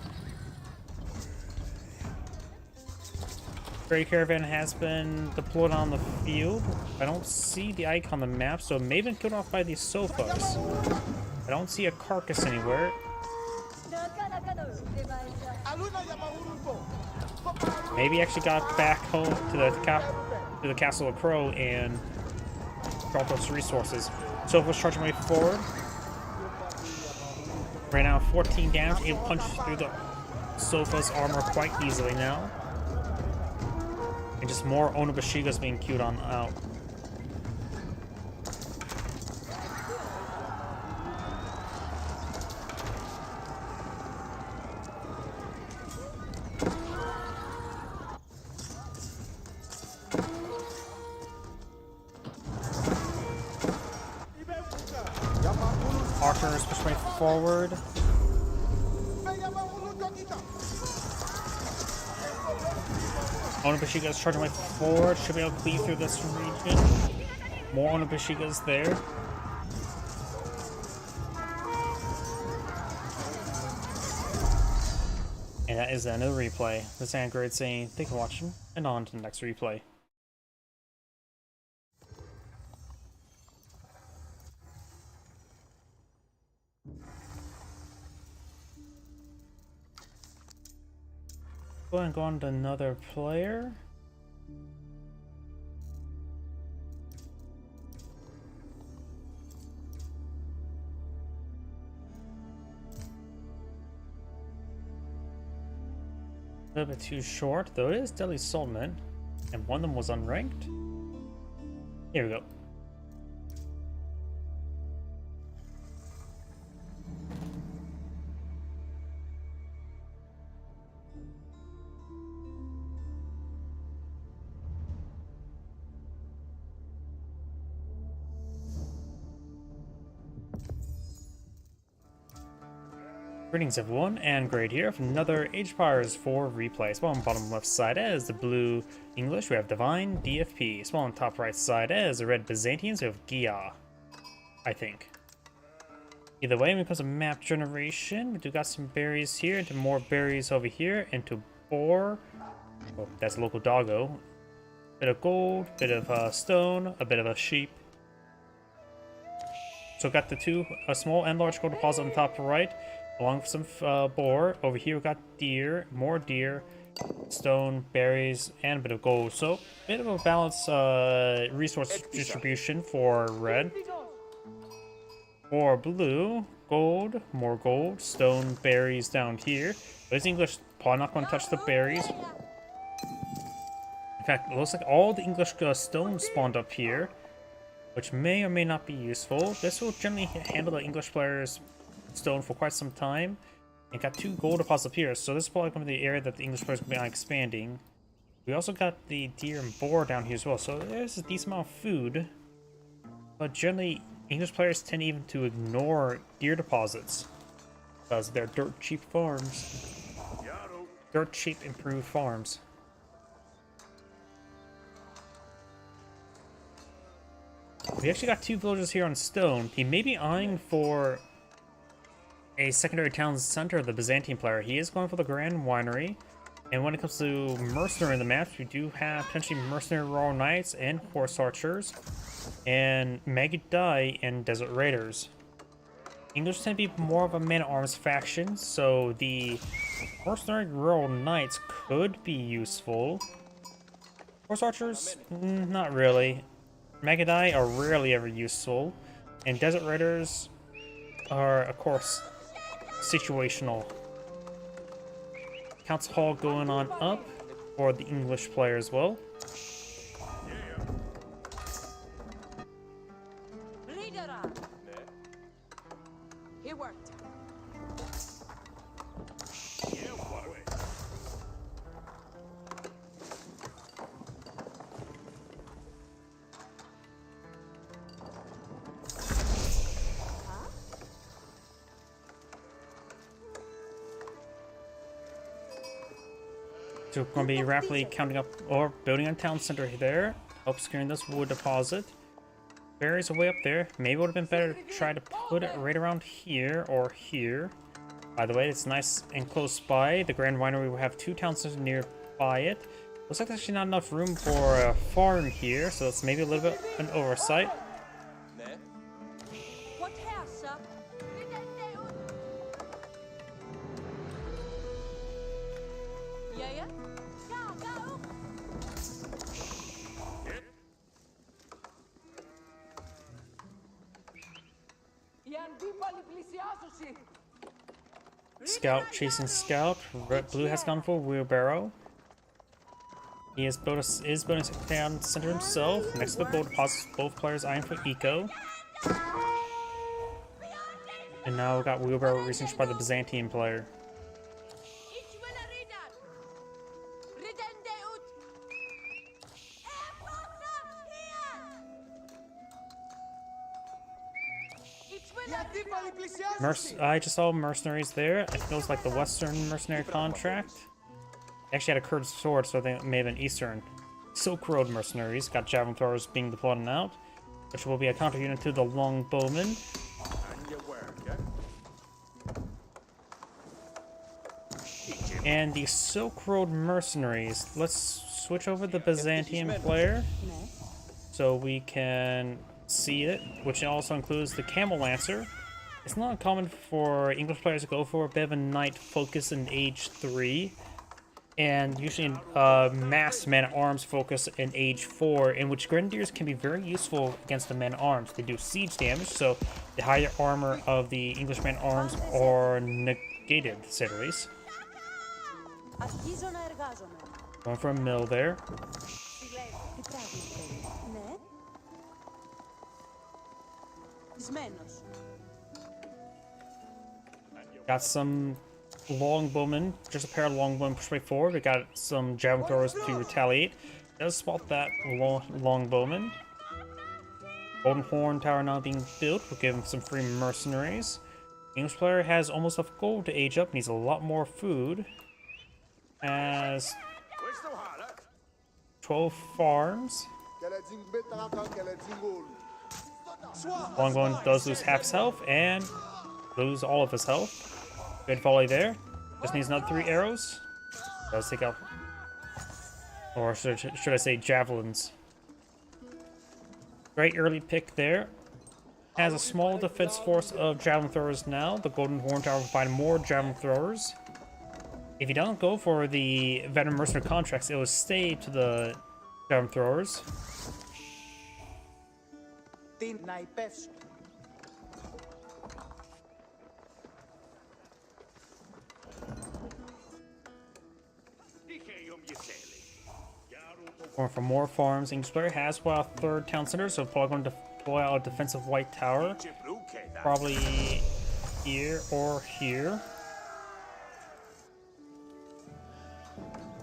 Trade caravan has been deployed on the field. I don't see the icon on the map, so it may have been killed off by these Sofas. I don't see a carcass anywhere. Maybe actually got back home to the Castle of Crow and dropped those resources. Sofa's charging way forward. Right now, 14 damage, able to punch through the Sofa's armor quite easily now. And just more Onabashigas being queued on out. Archers push way forward. Onabashigas charging way forward. Should be able to cleave through this region. More Onabashigas there. And that is the end of the replay. This is Android saying thank you for watching, and on to the next replay. Go ahead and go on to another player. A little bit too short, though it is Deadly Sultan, and one of them was unranked. Here we go. Greetings everyone, and Great here for another Age of Empires 4 replay. Small on the bottom left side as the blue English, we have Divine DFP. Small on the top right side as the red Byzantines, we have Gia, I think. Either way, when it comes to map generation, we do got some berries here, into more berries over here, into boar. Oh, that's a local doggo. Bit of gold, bit of stone, a bit of a sheep. So got the two, a small and large gold deposit on the top right, along with some boar. Over here we got deer, more deer, stone, berries, and a bit of gold. So bit of a balanced resource distribution for red. For blue, gold, more gold, stone, berries down here. But it's English, probably not going to touch the berries. In fact, it looks like all the English stones spawned up here, which may or may not be useful. This will generally handle the English players' stone for quite some time. And got two gold deposits up here, so this is probably going to be the area that the English players will be on expanding. We also got the deer and boar down here as well, so there's a decent amount of food. But generally, English players tend even to ignore deer deposits because they're dirt cheap farms. Dirt cheap improved farms. We actually got two villagers here on stone. He may be eyeing for a secondary town center, the Byzantine player. He is going for the Grand Winery. And when it comes to mercenary in the maps, we do have potentially mercenary Royal Knights and Horse Archers, and Magidai and Desert Raiders. English tend to be more of a man-at-arms faction, so the mercenary Royal Knights could be useful. Horse Archers, not really. Magidai are rarely ever useful, and Desert Raiders are, of course, situational. Council Hall going on up for the English player as well. He worked. So we're going to be rapidly counting up or building a town center there. Help securing this wood deposit. Berries are way up there. Maybe it would have been better to try to put it right around here or here. By the way, it's nice and close by. The Grand Winery will have two town centers nearby it. Looks like there's actually not enough room for a farm here, so that's maybe a little bit an oversight. What house, sir? Yeah, yeah? Go, go! Scout chasing Scout. Blue has gone for Wheelbarrow. He is building a town center himself. Next to the gold deposits, both players eyeing for Eco. And now we got Wheelbarrow researched by the Byzantine player. I just saw mercenaries there. I think it was like the Western mercenary contract. They actually had a curved sword, so they may have been Eastern. Silk Road mercenaries got javelin throwers being deployed and out, which will be a counter unit to the longbowmen. And the Silk Road mercenaries. Let's switch over the Byzantine player so we can see it, which also includes the Camel Lancer. It's not uncommon for English players to go for a bit of a knight focus in Age 3, and usually mass man-at-arms focus in Age 4, in which Grenadiers can be very useful against the men-at-arms. They do siege damage, so the higher armor of the English men-at-arms are negated, to say the least. Going for a mill there. Got some longbowmen, just a pair of longbowmen push right forward. We got some javelin throwers to retaliate. Does spot that longbowman. Golden Horn Tower now being built. We'll give him some free mercenaries. English player has almost enough gold to age up, needs a lot more food. Has 12 farms. Longbowman does lose half his health, and lose all of his health. Good volley there. Just needs another 3 arrows. Does take out, or should I say javelins. Great early pick there. Has a small defense force of javelin throwers now. The Golden Horn Tower will provide more javelin throwers. If you don't go for the veteran mercenary contracts, it will stay to the javelin throwers. Going for more farms. English player has a 3rd town center, so probably going to deploy out a defensive white tower. Probably here or here.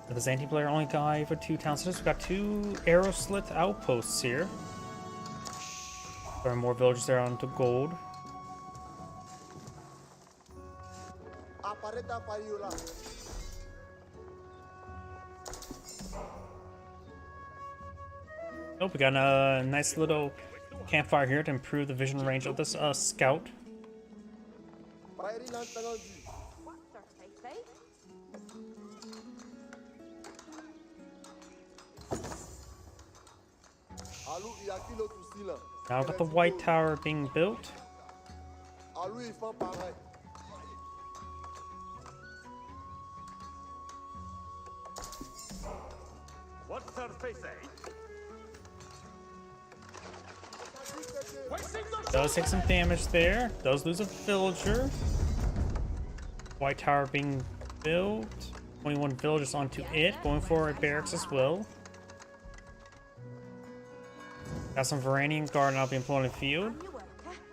The Byzantine player only got for 2 town centers. We've got 2 arrow slit outposts here. There are more villagers there onto gold. Oh, we got a nice little campfire here to improve the vision range of this scout. Now we've got the white tower being built. Does take some damage there. Does lose a villager. White tower being built. 21 villagers onto it. Going for a barracks as well. Got some Varanian guard now being put on the field.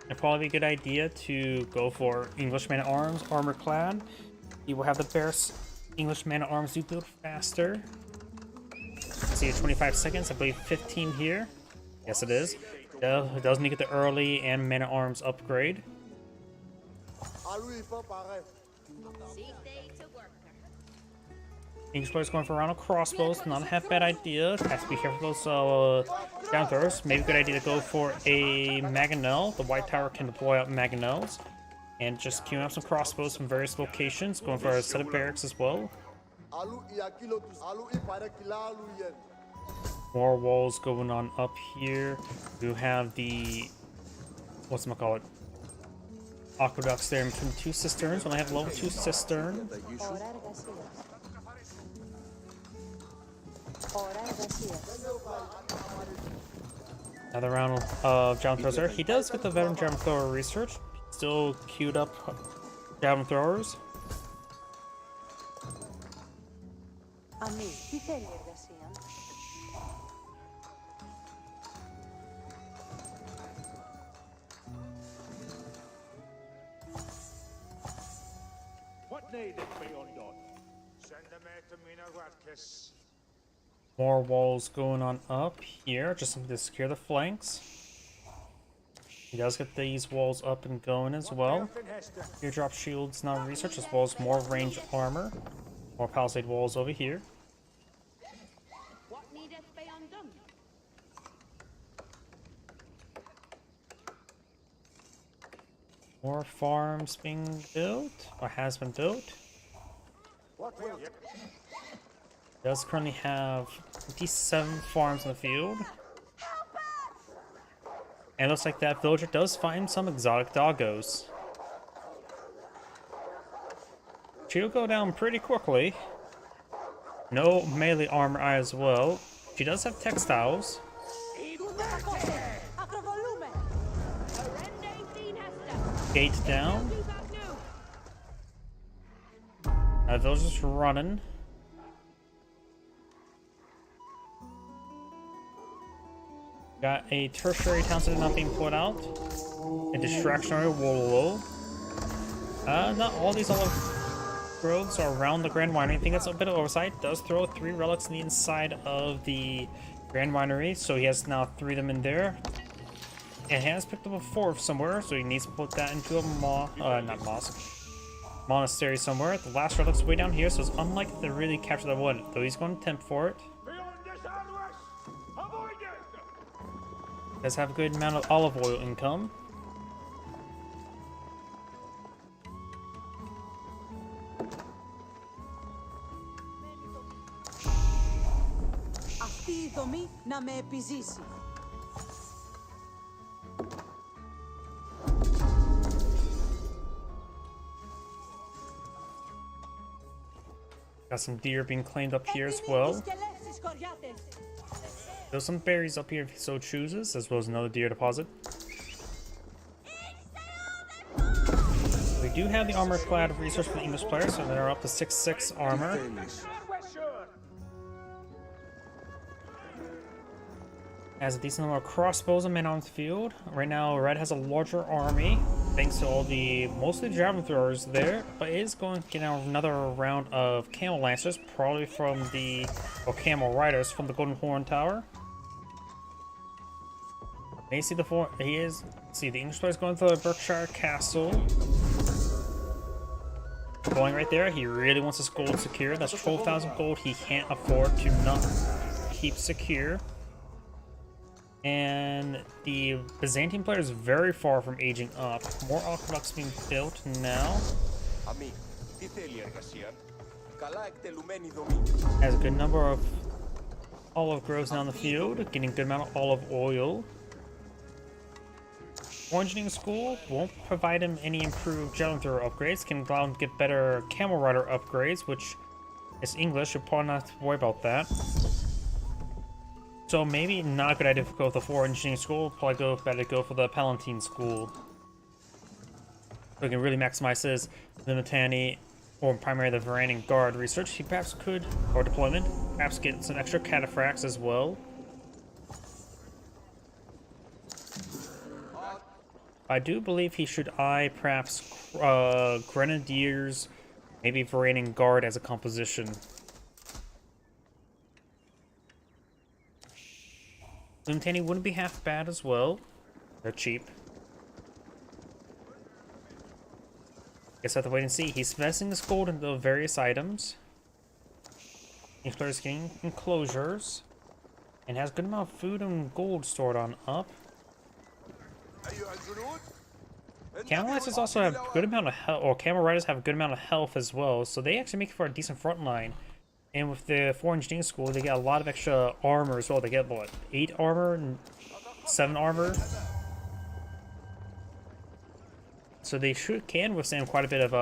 It'd probably be a good idea to go for English man-at-arms, armor-clad. You will have the Bears English man-at-arms do build faster. See, 25 seconds. I believe 15 here. Yes, it is. It does need to get the early and man-at-arms upgrade. English players going for a round of crossbows. Not a half bad idea. Has to be careful with those down throwers. Maybe a good idea to go for a Mangonel. The white tower can deploy out Mangonels. And just queuing up some crossbows from various locations. Going for a set of barracks as well. More walls going on up here. You have the whatchamacallit, aqueducts there between 2 cisterns. When I have level 2 cistern. Another round of javelin throwers there. He does get the veteran javelin thrower research. Still queued up javelin throwers. More walls going on up here, just to secure the flanks. He does get these walls up and going as well. Teardrop shields now research, as well as more range armor. More palisade walls over here. More farms being built, or has been built. Does currently have 57 farms in the field. And it looks like that villager does find some exotic doggos. She'll go down pretty quickly. No melee armor as well. She does have textiles. Gate down. Villager's running. Got a tertiary town center not being put out. A distractionary Wololo. Not all these olive groves are around the Grand Winery. I think that's a bit of oversight. Does throw 3 relics in the inside of the Grand Winery, so he has now 3 of them in there. And he has picked up a 4th somewhere, so he needs to put that into a monastery somewhere. The last relic's way down here, so it's unlikely to really capture that wood, though he's going to attempt for it. Does have a good amount of olive oil income. αυτή η δομή να με επιζήσει. Got some deer being claimed up here as well. There's some berries up here if he so chooses, as well as another deer deposit. We do have the armor clad resource for the English players, so they're up to 6/6 armor. Has a decent number of crossbows and men on the field. Right now, Red has a larger army, thanks to all the mostly javelin throwers there, but is going to get another round of camel lancers, probably from the camel riders from the Golden Horn Tower. May see the see the English players going to the Berkshire Castle. Going right there, he really wants his gold secure. That's 12,000 gold he can't afford to not keep secure. And the Byzantine player is very far from aging up. More aqueducts being built now. Has a good number of olive groves down the field, getting a good amount of olive oil. Engineering School won't provide him any improved javelin thrower upgrades, can allow him to get better camel rider upgrades, which is English, you'll probably not have to worry about that. So maybe not a good idea to go with the 4 Engineering School, probably better to go for the Palatine School. So he can really maximize his Limitani, or primarily the Varangian Guard research. He perhaps could, or deployment, perhaps get some extra cataphracts as well. I do believe he should eye perhaps Grenadiers, maybe Varangian Guard as a composition. Limitani wouldn't be half bad as well. They're cheap. Guess I have to wait and see. He's investing his gold into various items. Each player is getting enclosures. And has a good amount of food and gold stored on up. Camel Riders also have a good amount of health, or Camel Riders have a good amount of health as well, so they actually make for a decent front line. And with the 4 Engineering School, they get a lot of extra armor as well. They get, what, 8 armor and 7 armor? So they can withstand quite a bit of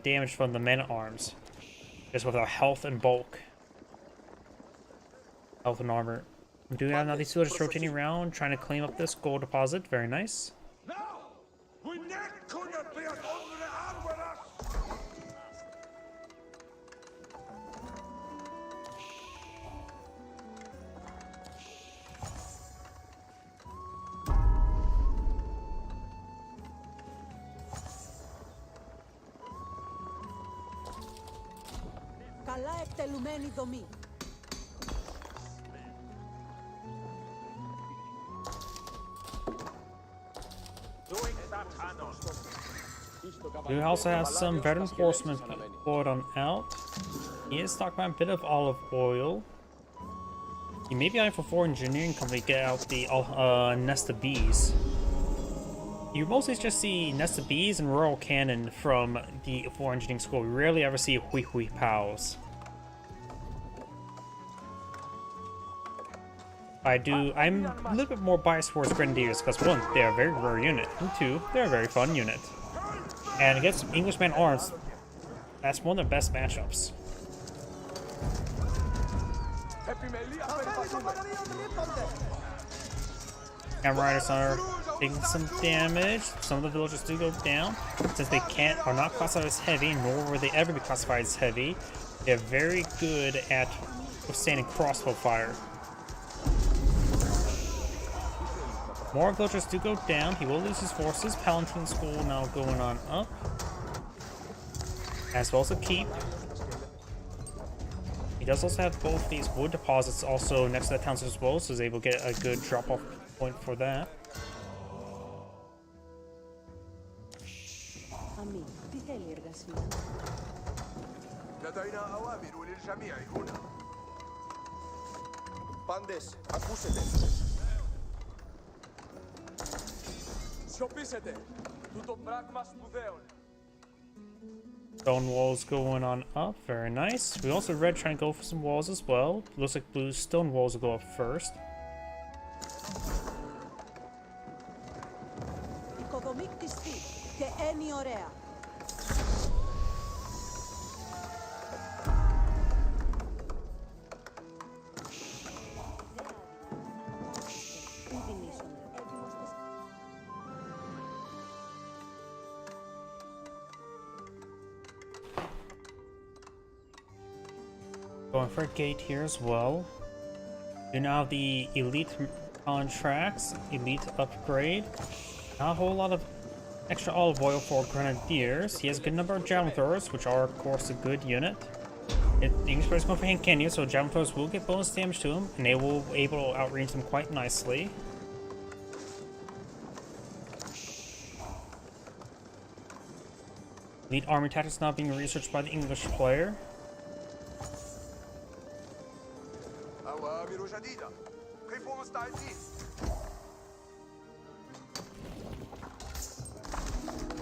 damage from the men-at-arms. Just with our health and bulk. Health and armor. We do have now these two just rotating around, trying to claim up this gold deposit. Very nice. Καλά εκτελουμένη δομή. We also have some veteran horsemen poured on out. He is stockpiling a bit of olive oil. He may be eyeing for 4 Engineering Company to get out the Nest of Bees. You mostly just see Nest of Bees and Royal Cannon from the 4 Engineering School. We rarely ever see Hui Hui Pows. I'm a little bit more biased towards Grenadiers because 1, they're a very rare unit, and 2, they're a very fun unit. And against Englishman arms, that's one of the best matchups. Camel Riders are taking some damage. Some of the villagers do go down. Since they are not classified as heavy, nor will they ever be classified as heavy, they're very good at withstanding crossbow fire. More villagers do go down. He will lose his forces. Palatine School now going on up. As well as a keep. He does also have both these wood deposits also next to the towns as well, so he's able to get a good drop-off point for that. Αμή, τι θέλει η εργασία. لدينا أوامر للجميع هنا. Πάντες, ακούσετε. Σιωπήσετε! Τούτο πράγμα σπουδαίων. Stone walls going on up, very nice. We also red trying to go for some walls as well. Looks like blue stone walls will go up first. Οικοδομή κτιστή και ένι ωραία. Going for a gate here as well. You now have the elite contracts, elite upgrade. Not a whole lot of extra olive oil for grenadiers. He has a good number of javelin throwers, which are of course a good unit. The English players going for hand cannon, so javelin throwers will get bonus damage to him, and they will be able to outrange them quite nicely. Elite army tactics now being researched by the English player. أوامر جديدة. كيف مستعدين؟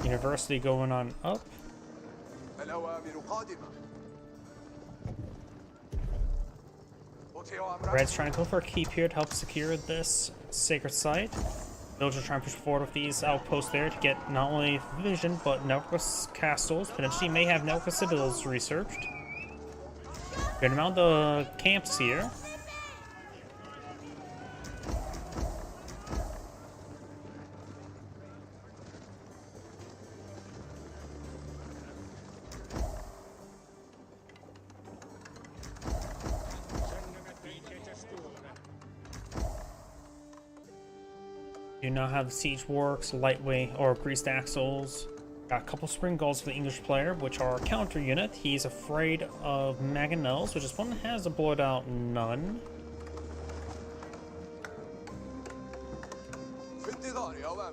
University going on up. الأوامر قادمة. أطيع أمرك. Red's trying to go for a keep here to help secure this sacred site. Villagers are trying to push forward with these outposts there to get not only vision but Nelcus castles. Potentially may have Nelcus citadels researched. Good amount of camps here. You now have siege works, lightweight or greased axles. Got a couple spring gulls for the English player, which are a counter unit. He's afraid of mangonels, which is one that has a blowed out none. في انتظار أوامري.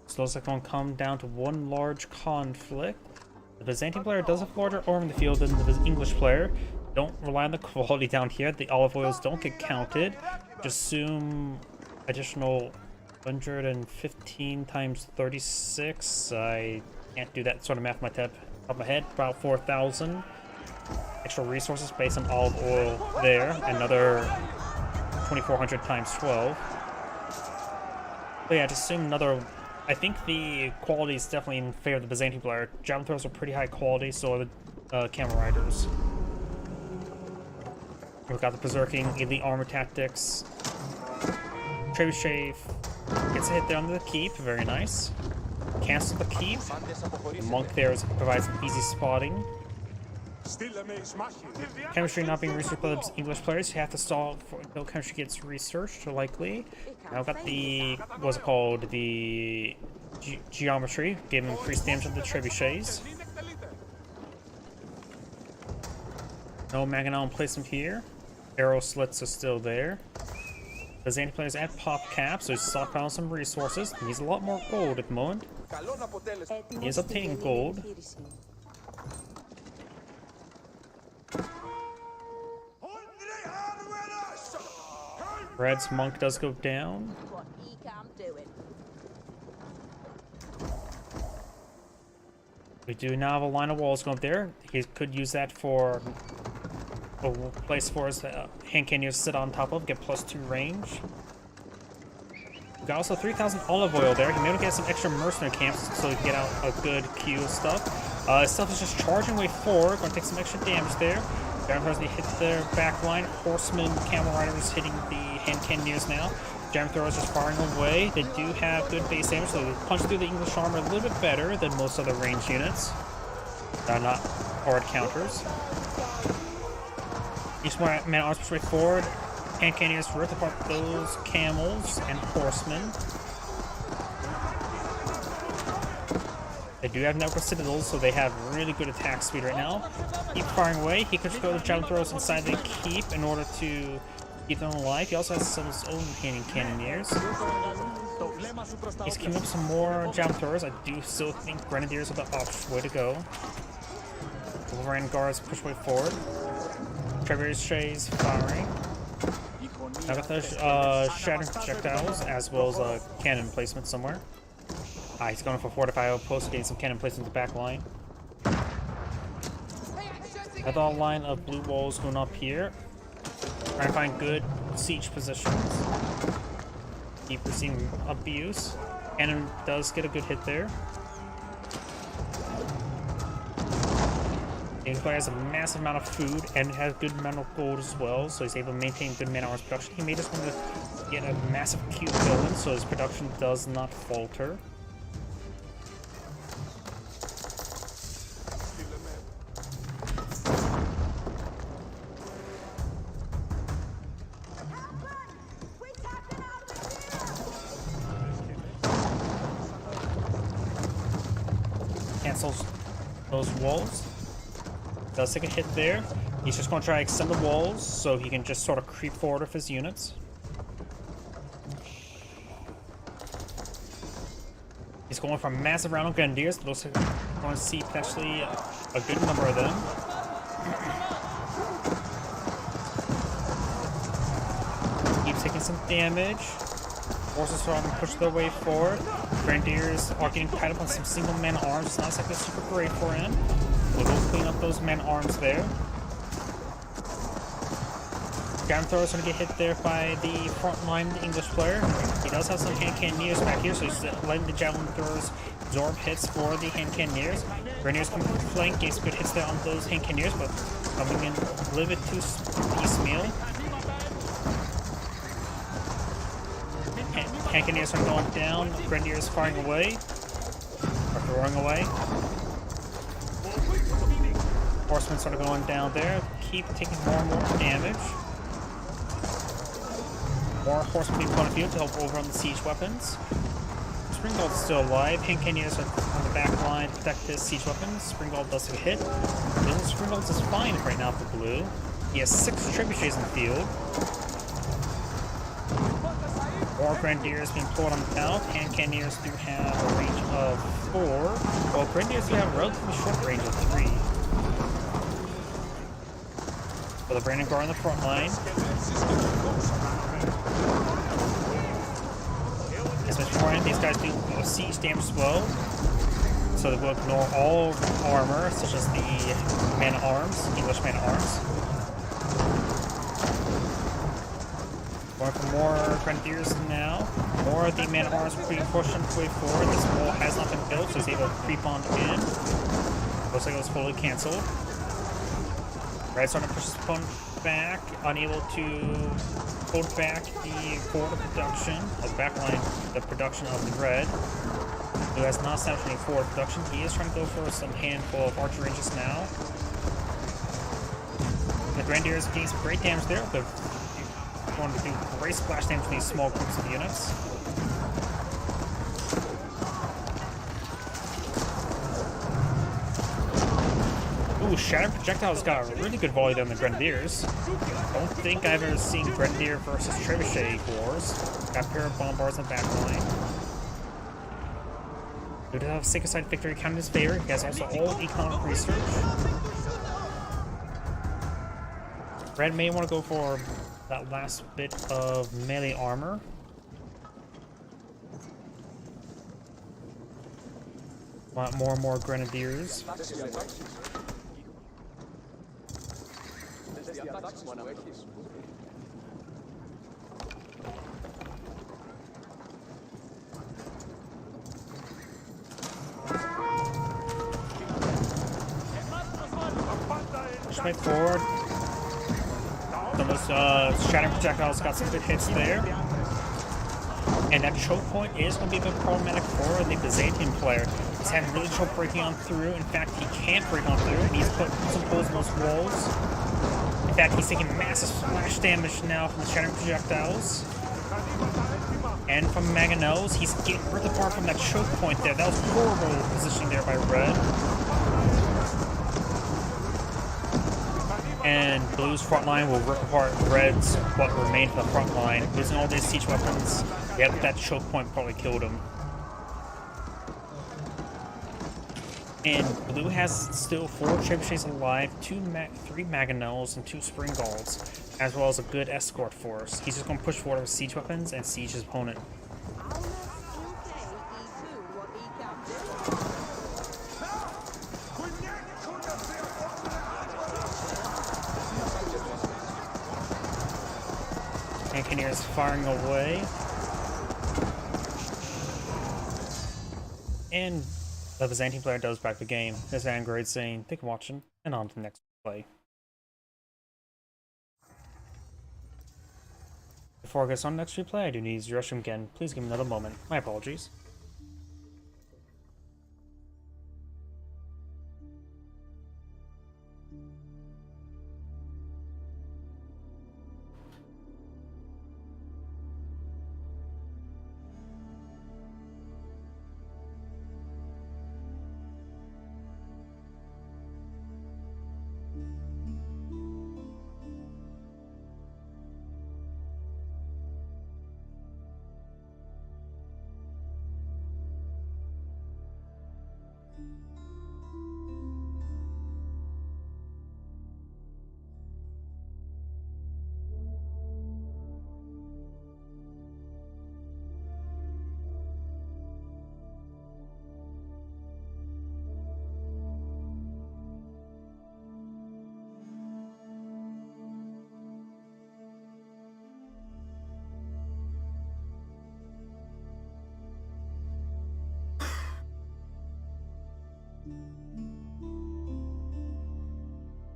So looks like going to come down to one large conflict. The Byzantine player does have a larger arm in the field than the English player. Don't rely on the quality down here. The olive oils don't get counted. Just assume additional 115 times 36. I can't do that sort of math on my top of my head. About 4,000 extra resources based on olive oil there. Another 2,400 times 12. But yeah, just assume another. I think the quality is definitely in favor of the Byzantine player. Javelin throwers are pretty high quality, so are the camel riders. We've got the Berserking, elite armor tactics. Trebuchet gets a hit there under the keep, very nice. Cancel the keep. The monk there provides some easy spotting. Chemistry not being researched by the English players. You have to stall until chemistry gets researched, likely. Now I've got the, what's it called, the geometry, giving increased damage to the trebuchets. No mangonel emplacement here. Arrow slits are still there. Byzantine players at pop cap, so he's stockpiling some resources. He needs a lot more gold at the moment. He is obtaining gold. Red's monk does go down. We do now have a line of walls going up there. He could use that for a place for his hand cannon to sit on top of, get +2 range. We got also 3,000 olive oil there. He may be get some extra mercenary camps so he can get out a good queue of stuff. His stuff is just charging way forward. Going to take some extra damage there. Vampires, they hit their back line. Horsemen, camel riders hitting the hand cannoneers now. Javelin throwers just firing away. They do have good base damage, so they punch through the English armor a little bit better than most other ranged units. They're not hard counters. Each man arms push way forward. Hand cannoneers rip apart those camels and horsemen. They do have network citadels, so they have really good attack speed right now. Keep firing away. He could just go to javelin throwers inside the keep in order to keep them alive. He also has some of his own hand cannoneers. He's keeping up some more javelin throwers. I do still think grenadiers are the option way to go. Wolverine guards push way forward. Trebuchets firing. Now got the shattering projectiles as well as a cannon placement somewhere. He's going for fortify outpost, getting some cannon placed in the back line. Another line of blue walls going up here. Trying to find good siege positions. Keep receiving abuse. Cannon does get a good hit there. He has a massive amount of food and has a good amount of gold as well, so he's able to maintain good man-at-arms production. He may just want to get a massive queue going so his production does not falter. Cancels those walls. Does take a hit there. He's just going to try to extend the walls so he can just sort of creep forward with his units. He's going for a massive round of Grenadiers. Looks like we're going to see potentially a good number of them. Keeps taking some damage. Forces are to push their way forward. Grenadiers are getting tied up on some single man arms. It's not exactly super great for him. We'll go clean up those men arms there. Ground throwers going to get hit there by the front line English player. He does have some hand cannoneers back here, so he's letting the javelin throwers absorb hits for the hand cannoneers. Grenadiers come from flank, gets good hits there on those hand cannoneers, but coming in a little bit too piecemeal. Hand cannoneers are going down, Grenadiers firing away, or throwing away. Horsemen sort of going down there, keep taking more and more damage. More horsemen being put on the field to help overrun the siege weapons. Springald's still alive. Hand cannoneers are on the back line to protect his siege weapons. Springald does a hit. Springald is fine right now for blue. He has 6 trebuchets in the field. More Grenadiers being pulled on the south. Hand cannoneers do have a range of 4. While Grenadiers do have a relatively short range of 3. For the Brandon Guard on the front line. As much beforehand, these guys do siege damage as well. So they will ignore all armor, such as the man-at-arms, English man-at-arms. Going for more Grenadiers now. More of the man-at-arms being pushed on the way forward. This wall has not been built, so he's able to creep on in. Looks like it was fully cancelled. Red starting to push his opponent back, unable to hold back the forward production of the backline, the production of the red, who has not established any forward production. He is trying to go for some handful of archer ranges now. The Grenadiers are getting some great damage there. They're going to do great splash damage to these small groups of units. Ooh, Shattering Projectiles got a really good volley down the Grenadiers. Don't think I've ever seen Grenadier versus Trebuchet wars. Got a pair of bombards in the back line. He does have a single side victory count in his favor. He has also all economic research. Red may want to go for that last bit of melee armor. Want more and more Grenadiers. Push right forward. Those Shattering Projectiles got some good hits there. And that choke point is going to be a bit problematic for the Byzantine player. He's having really trouble breaking on through. In fact, he can't break on through, and he's put some holes in those walls. In fact, he's taking massive splash damage now from the Shattering Projectiles. And from Mangonels, he's getting ripped apart from that choke point there. That was horrible positioning there by Red. And Blue's front line will rip apart Red's what remained from the front line. Losing all these siege weapons. Yep, that choke point probably killed him. And Blue has still 4 trebuchets alive, 3 Mangonels, and 2 Springalds, as well as a good escort force. He's just going to push forward with siege weapons and siege his opponent. Cannoneers firing away. And the Byzantine player does back the game. There's Angrade saying, "Thank you for watching," and on to the next play. Before I get on the next replay, I do need to use the restroom again. Please give me another moment. My apologies.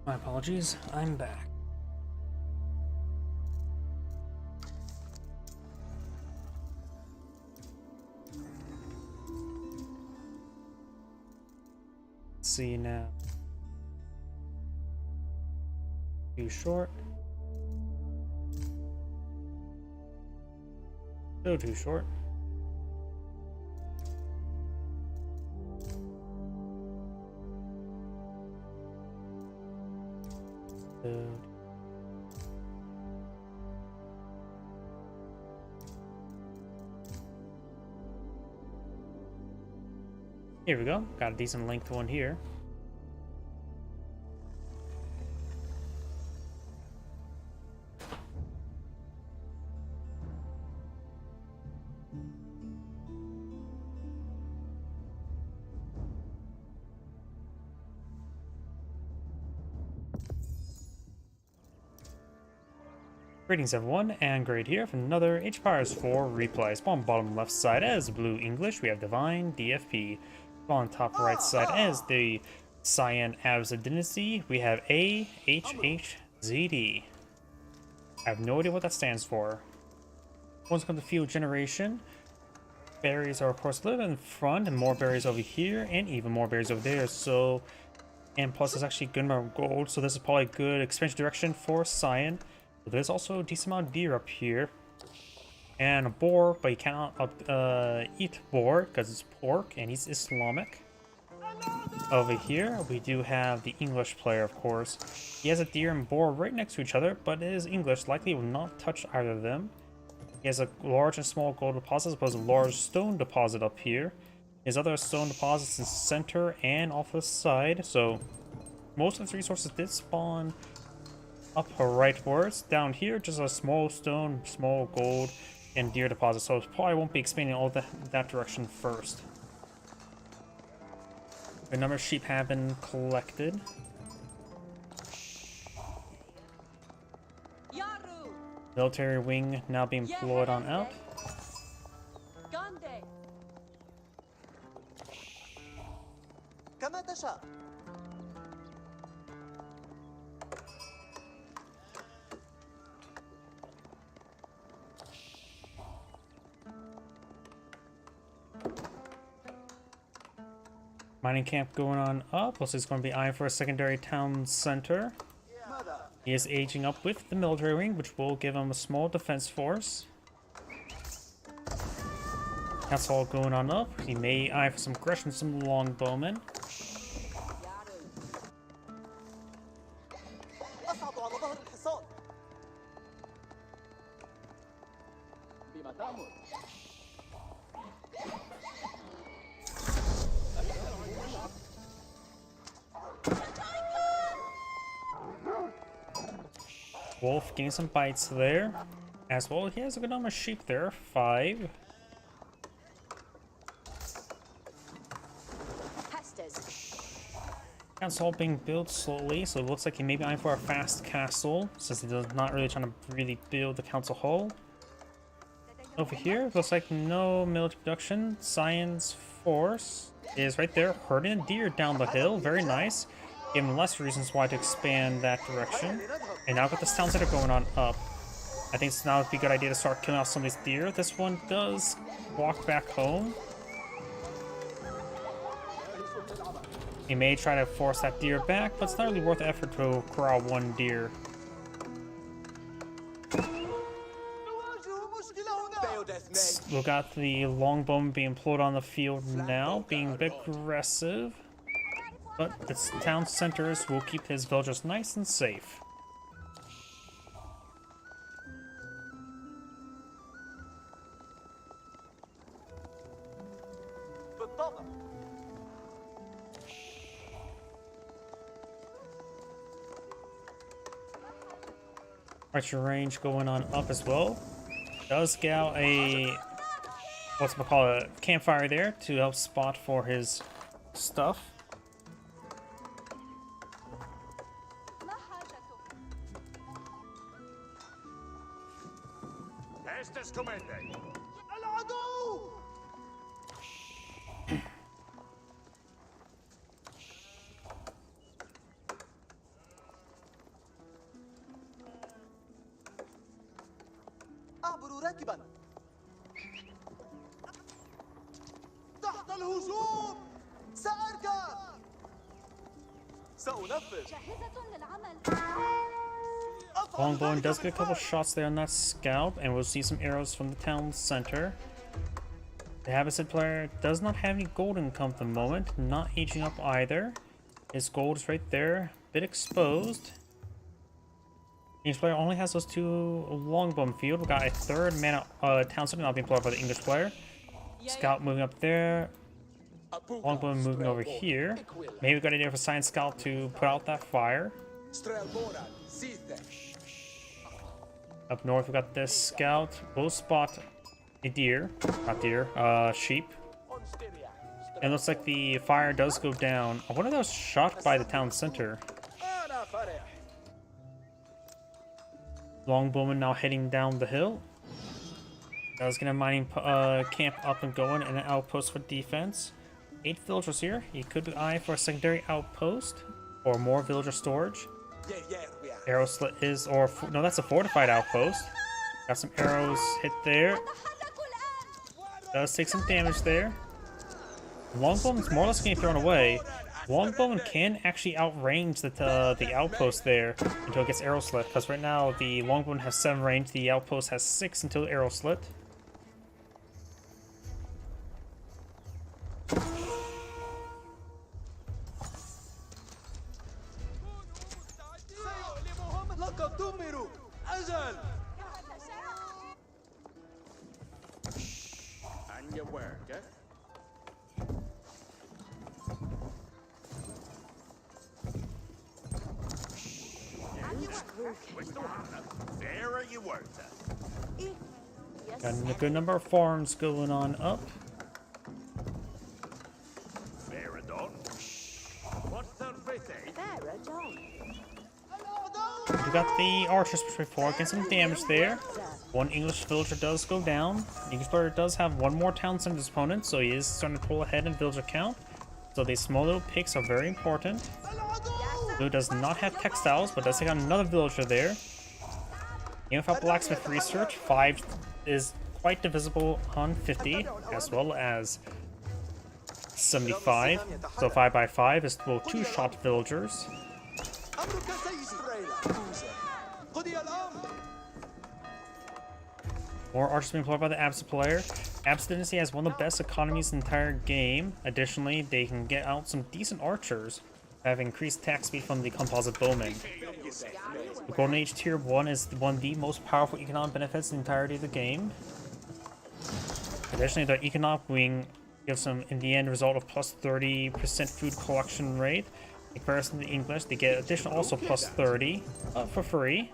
My apologies, I'm back. Let's see now. Too short. Still too short. Here we go. Got a decent length one here. Greetings everyone, and Grade here for another Age of Empires 4 replay. Spawn bottom left side as Blue English, we have Divine DFP. Spawn top right side as the Cyan Absa Dynasty, we have AHHZD. I have no idea what that stands for. Once it comes to field generation, berries are of course a little bit in front, and more berries over here, and even more berries over there, so... And plus there's actually a good amount of gold, so this is probably a good expansion direction for Cyan. There's also a decent amount of deer up here, and a boar, but you cannot eat boar because it's pork and he's Islamic. Over here we do have the English player, of course. He has a deer and boar right next to each other, but it is English, likely will not touch either of them. He has a large and small gold deposit as opposed to a large stone deposit up here. His other stone deposits in the center and off the side, so most of his resources did spawn up rightwards. Down here, just a small stone, small gold, and deer deposit, so it probably won't be expanding all that direction first. A number of sheep have been collected. Military wing now being deployed on out. Mining camp going on up. Also, he's going to be eyeing for a secondary town center. He is aging up with the military wing, which will give him a small defense force. That's all going on up. He may eye for some aggression, some longbowmen. Wolf getting some bites there. As well, he has a good number of sheep there. 5. Council hall being built slowly, so it looks like he may be eyeing for a fast castle, since he does not really trying to really build the council hall. Over here, looks like no military production. Science force is right there, herding a deer down the hill. Very nice. Giving less reasons why to expand that direction. And now got this town center going on up. I think now would be a good idea to start killing off some of these deer. This one does walk back home. He may try to force that deer back, but it's not really worth the effort to corral one deer. We got the longbowman being employed on the field now, being a bit aggressive. But its town centers will keep his villagers nice and safe. Archer range going on up as well. Does scout a what's it called, a campfire there to help spot for his stuff. Estes comende. أعبر راكبا تحت الهجوم سأركب سأنفذ جاهزة للعمل. Longbowman does get a couple shots there on that scalp, and we'll see some arrows from the town center. The Habited player does not have any gold income at the moment, not aging up either. His gold is right there, a bit exposed. English player only has those two longbowman field. We got a third mana town center now being employed by the English player. Scout moving up there. Longbowman moving over here. Maybe we got an idea for Science Scout to put out that fire. Up north we got this scout. We'll spot a deer. Not deer, sheep. And it looks like the fire does go down. One of those shot by the town center. Longbowman now heading down the hill. Does get a mining camp up and going and an outpost for defense. 8 villagers here. He could be eyeing for a secondary outpost or more villager storage. Arrow slit is, or no, that's a fortified outpost. Got some arrows hit there. Does take some damage there. Longbowman's more or less getting thrown away. Longbowman can actually outrange the outpost there until it gets arrow slit, because right now the longbowman has 7 range, the outpost has 6 until arrow slit. And your work, eh? There are you worked. Got a good number of farms going on up. Veradon. What's the fitting? We got the archers before, getting some damage there. One English villager does go down. The English player does have one more town center his opponent, so he is starting to pull ahead in villager count. So these small little picks are very important. Who does not have textiles, but does take on another villager there. Even without blacksmith research, 5 is quite divisible on 50, as well as 75. So 5 by 5 is well 2-shot villagers. More archers being employed by the Absent player. Absent Dynasty has one of the best economies in the entire game. Additionally, they can get out some decent archers, have increased attack speed from the composite bowman. The Golden Age Tier 1 is one of the most powerful economic benefits in the entirety of the game. Additionally, the economic wing gives them, in the end, result of plus 30% food collection rate. In comparison to the English, they get additional also plus 30 for free.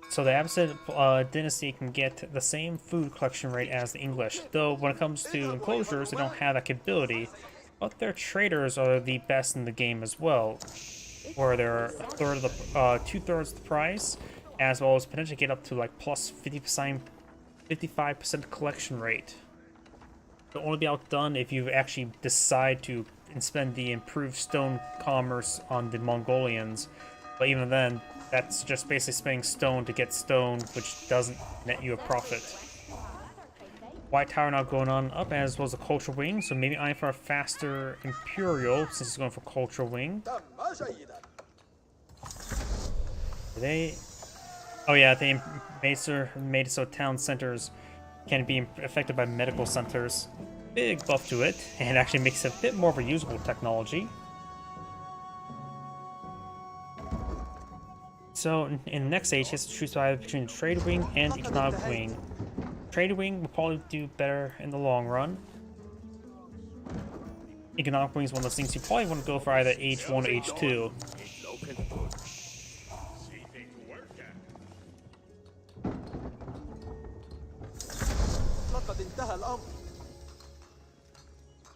So the Absent Dynasty can get the same food collection rate as the English, though when it comes to enclosures, they don't have that capability. But their traders are the best in the game as well, where they're a third of the 2/3 the price, as well as potentially get up to like plus 55% collection rate. They'll only be outdone if you actually decide to spend the improved stone commerce on the Mongolians. But even then, that's just basically spending stone to get stone, which doesn't net you a profit. White Tower now going on up, as well as a Culture Wing, so maybe eyeing for a faster Imperial since he's going for Culture Wing. تم جيدا. They... Oh yeah, they made it so town centers can be affected by medical centers. Big buff to it, and actually makes it a bit more of a usable technology. So in the next stage, he has to choose either between the Trade Wing and Economic Wing. Trade Wing will probably do better in the long run. Economic Wing is one of those things you probably want to go for either H1 or H2. Looking good. See things working. لقد انتهى الأمر.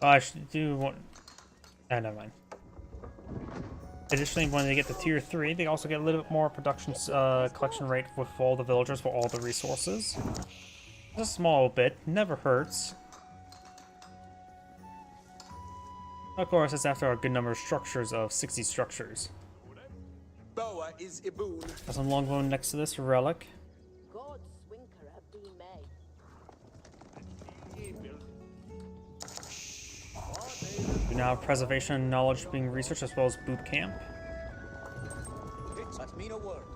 I should do one. Never mind. Additionally, when they get to tier 3, they also get a little bit more production collection rate with all the villagers for all the resources. Just a small bit, never hurts. Of course, it's after a good number of structures of 60 structures. Boa is Ibun. There's some long bone next to this relic. God's swinker have been made. We now have preservation and knowledge being researched, as well as boot camp. But mean a word.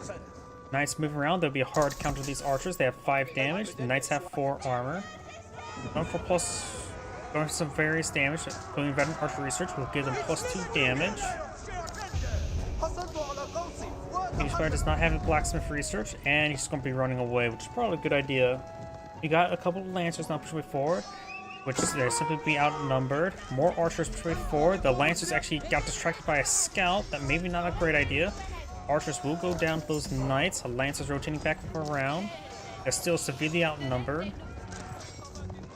Send. Knights move around, there'll be a hard counter to these archers. They have 5 damage, the knights have 4 armor. Going for some various damage, including veteran archer research will give them +2 damage. حصلت على قوسي. Mage Player does not have a blacksmith research, and he's going to be running away, which is probably a good idea. You got a couple of lancers now pushing forward, which they're simply be outnumbered. More archers pushing forward. The lancers actually got distracted by a scout. That may be not a great idea. Archers will go down to those knights. The lancers rotating back around. They're still severely outnumbered.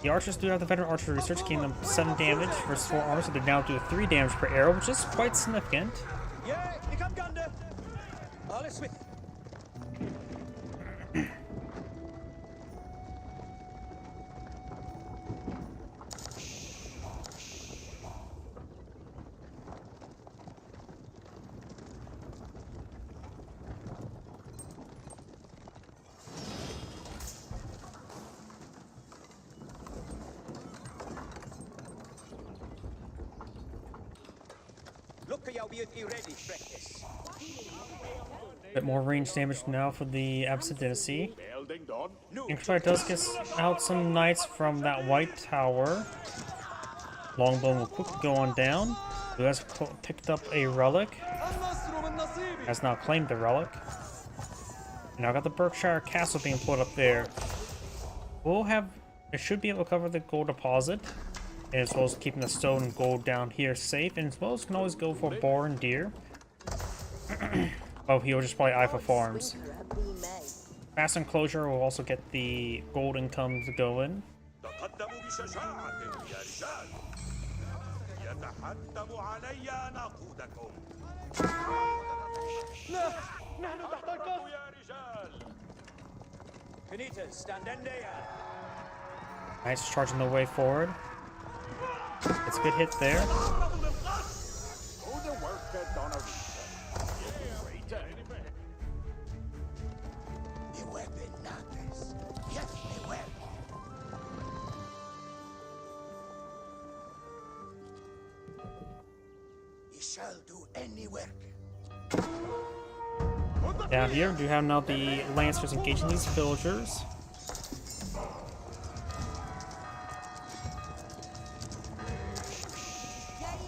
The archers do have the veteran archer research, giving them 7 damage versus 4 armor, so they now do 3 damage per arrow, which is quite significant. Yeah, you come Gunda. All is with. Look, you'll be ready, practice. Bit more range damage now for the Abyssal Dynasty. Building done. Inquisitor does get out some knights from that white tower. Longbone will quickly go on down. Who has picked up a relic. النصر من نصيبي. Has now claimed the relic. And now got the Berkshire Castle being put up there. We'll have... It should be able to cover the gold deposit. As well as keeping the stone and gold down here safe. And as well as can always go for boar and deer. Oh, he'll just probably eye for farms. Swinker have been made. Fast Enclosure will also get the gold income to go in. تقدموا بشجاعة يا رجال. يتحتم علي أن أقودكم. نحن تحت القصف. يا رجال. Benitez, stand in there. Knights charging the way forward. It's a good hit there. Oh, the work that done a The weapon matters. Yes, the weapon. He shall do any work. Down here, we do have now the Lancers engaging these villagers.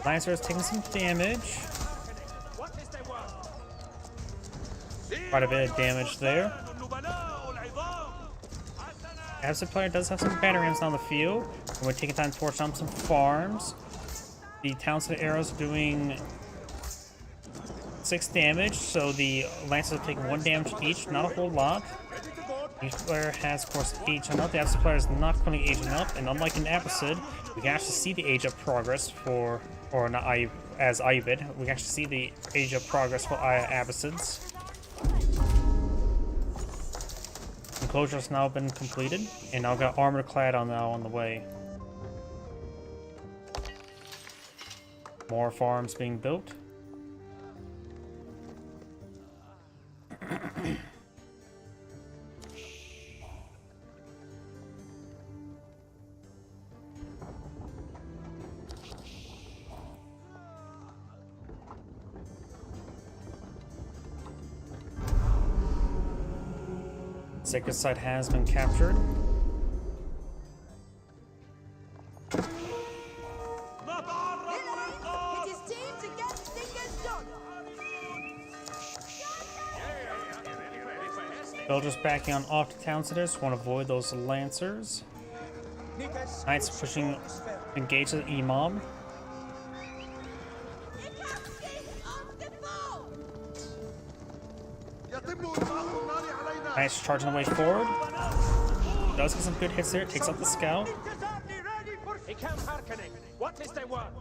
Lancers taking some damage. Quite a bit of damage there. Absent player does have some batter rams on the field, and we're taking time to torch down some farms. The Townsend arrows are doing 6 damage, so the Lancers are taking 1 damage each, not a whole lot. Each player has, of course, aging up. The Abacid player is not currently aging up, and unlike in Abacid, we can actually see the age up progress for, or not I as Ibid, we can actually see the age up progress for Abacids. Enclosure has now been completed, and now got armored clad now on the way. More farms being built. Sacred site has been captured. It is time to get things done. Villagers backing on off to town centers want to avoid those lancers. Knights pushing engage the Imam. Knights charging the way forward. Does get some good hits there, takes out the scout. What is they want?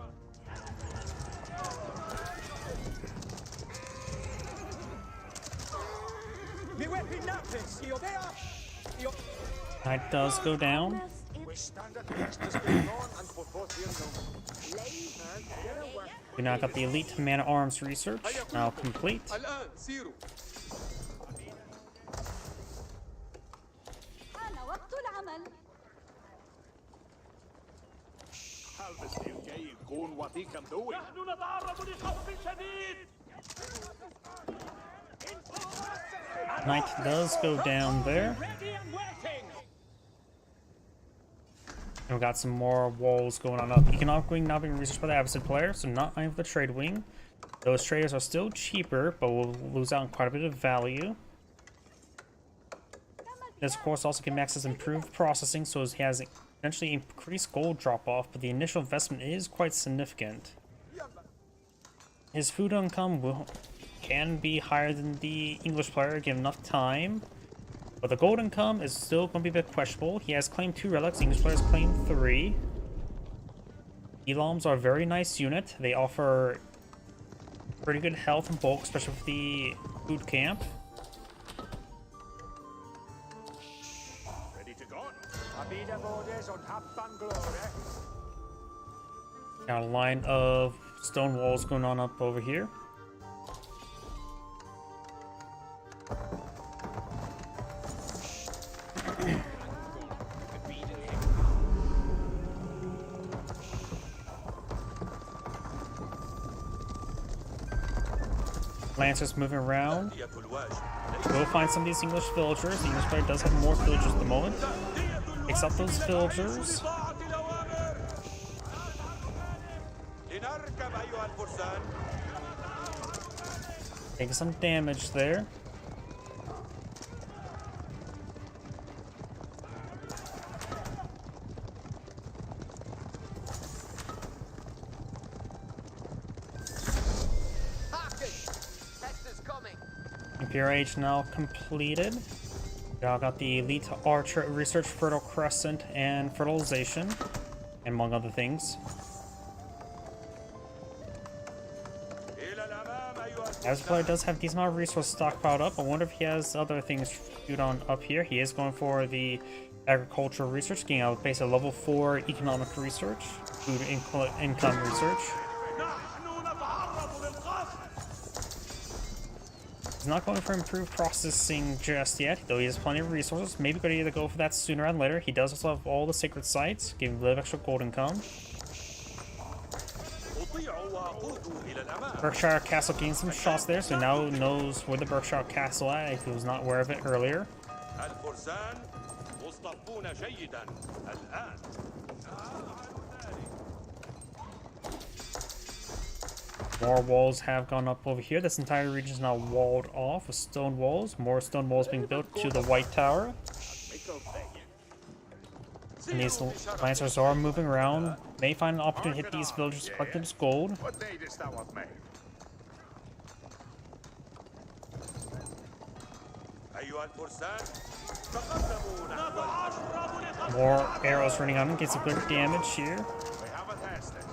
Knight does go down. We stand at rest as we on and for both your noble. We now got the elite man at arms research now complete. الآن سيروا. حان وقت العمل. Harvest الجاي يكون what he can do. نحن نتعرض لخوف شديد. Knight does go down there. Ready and waiting. And we got some more walls going on up. Economic wing now being researched by the Abacid player, so not any of the trade wing. Those traders are still cheaper, but will lose out on quite a bit of value. This, of course, also can access improved processing, so he has potentially increased gold drop-off, but the initial investment is quite significant. His food income can be higher than the English player, given enough time. But the gold income is still going to be a bit questionable. He has claimed 2 relics, the English player has claimed 3. Elams are a very nice unit. They offer pretty good health and bulk, especially for the food camp. Ready to go. Abida Bordes on Happan Glory. Got a line of stone walls going on up over here. Lancers moving around. We'll find some of these English villagers. The English player does have more villagers at the moment. Takes out those villagers. لنركب أيها الفرسان. Taking some damage there. Imperial Age now completed. Now got the Elite Archer Research, Fertile Crescent, and Fertilization, among other things. As the player does have decent amount of resources stockpiled up. I wonder if he has other things shoot on up here. He is going for the Agricultural Research, getting a base of level 4 Economic Research, Food Income Research. He's not going for improved processing just yet, though he has plenty of resources. Maybe going to either go for that sooner rather than later. He does also have all the sacred sites, giving a bit of extra gold income. Berkshire Castle gained some shots there, so now knows where the Berkshire Castle at if he was not aware of it earlier. More walls have gone up over here. This entire region is now walled off with stone walls. More stone walls being built to the White Tower. And these lancers are moving around. May find an opportunity to hit these villagers to collect this gold. What day dost thou of me? أيها الفرسان تقدموا نحو More arrows running on him, gets some good damage here. We have a task then.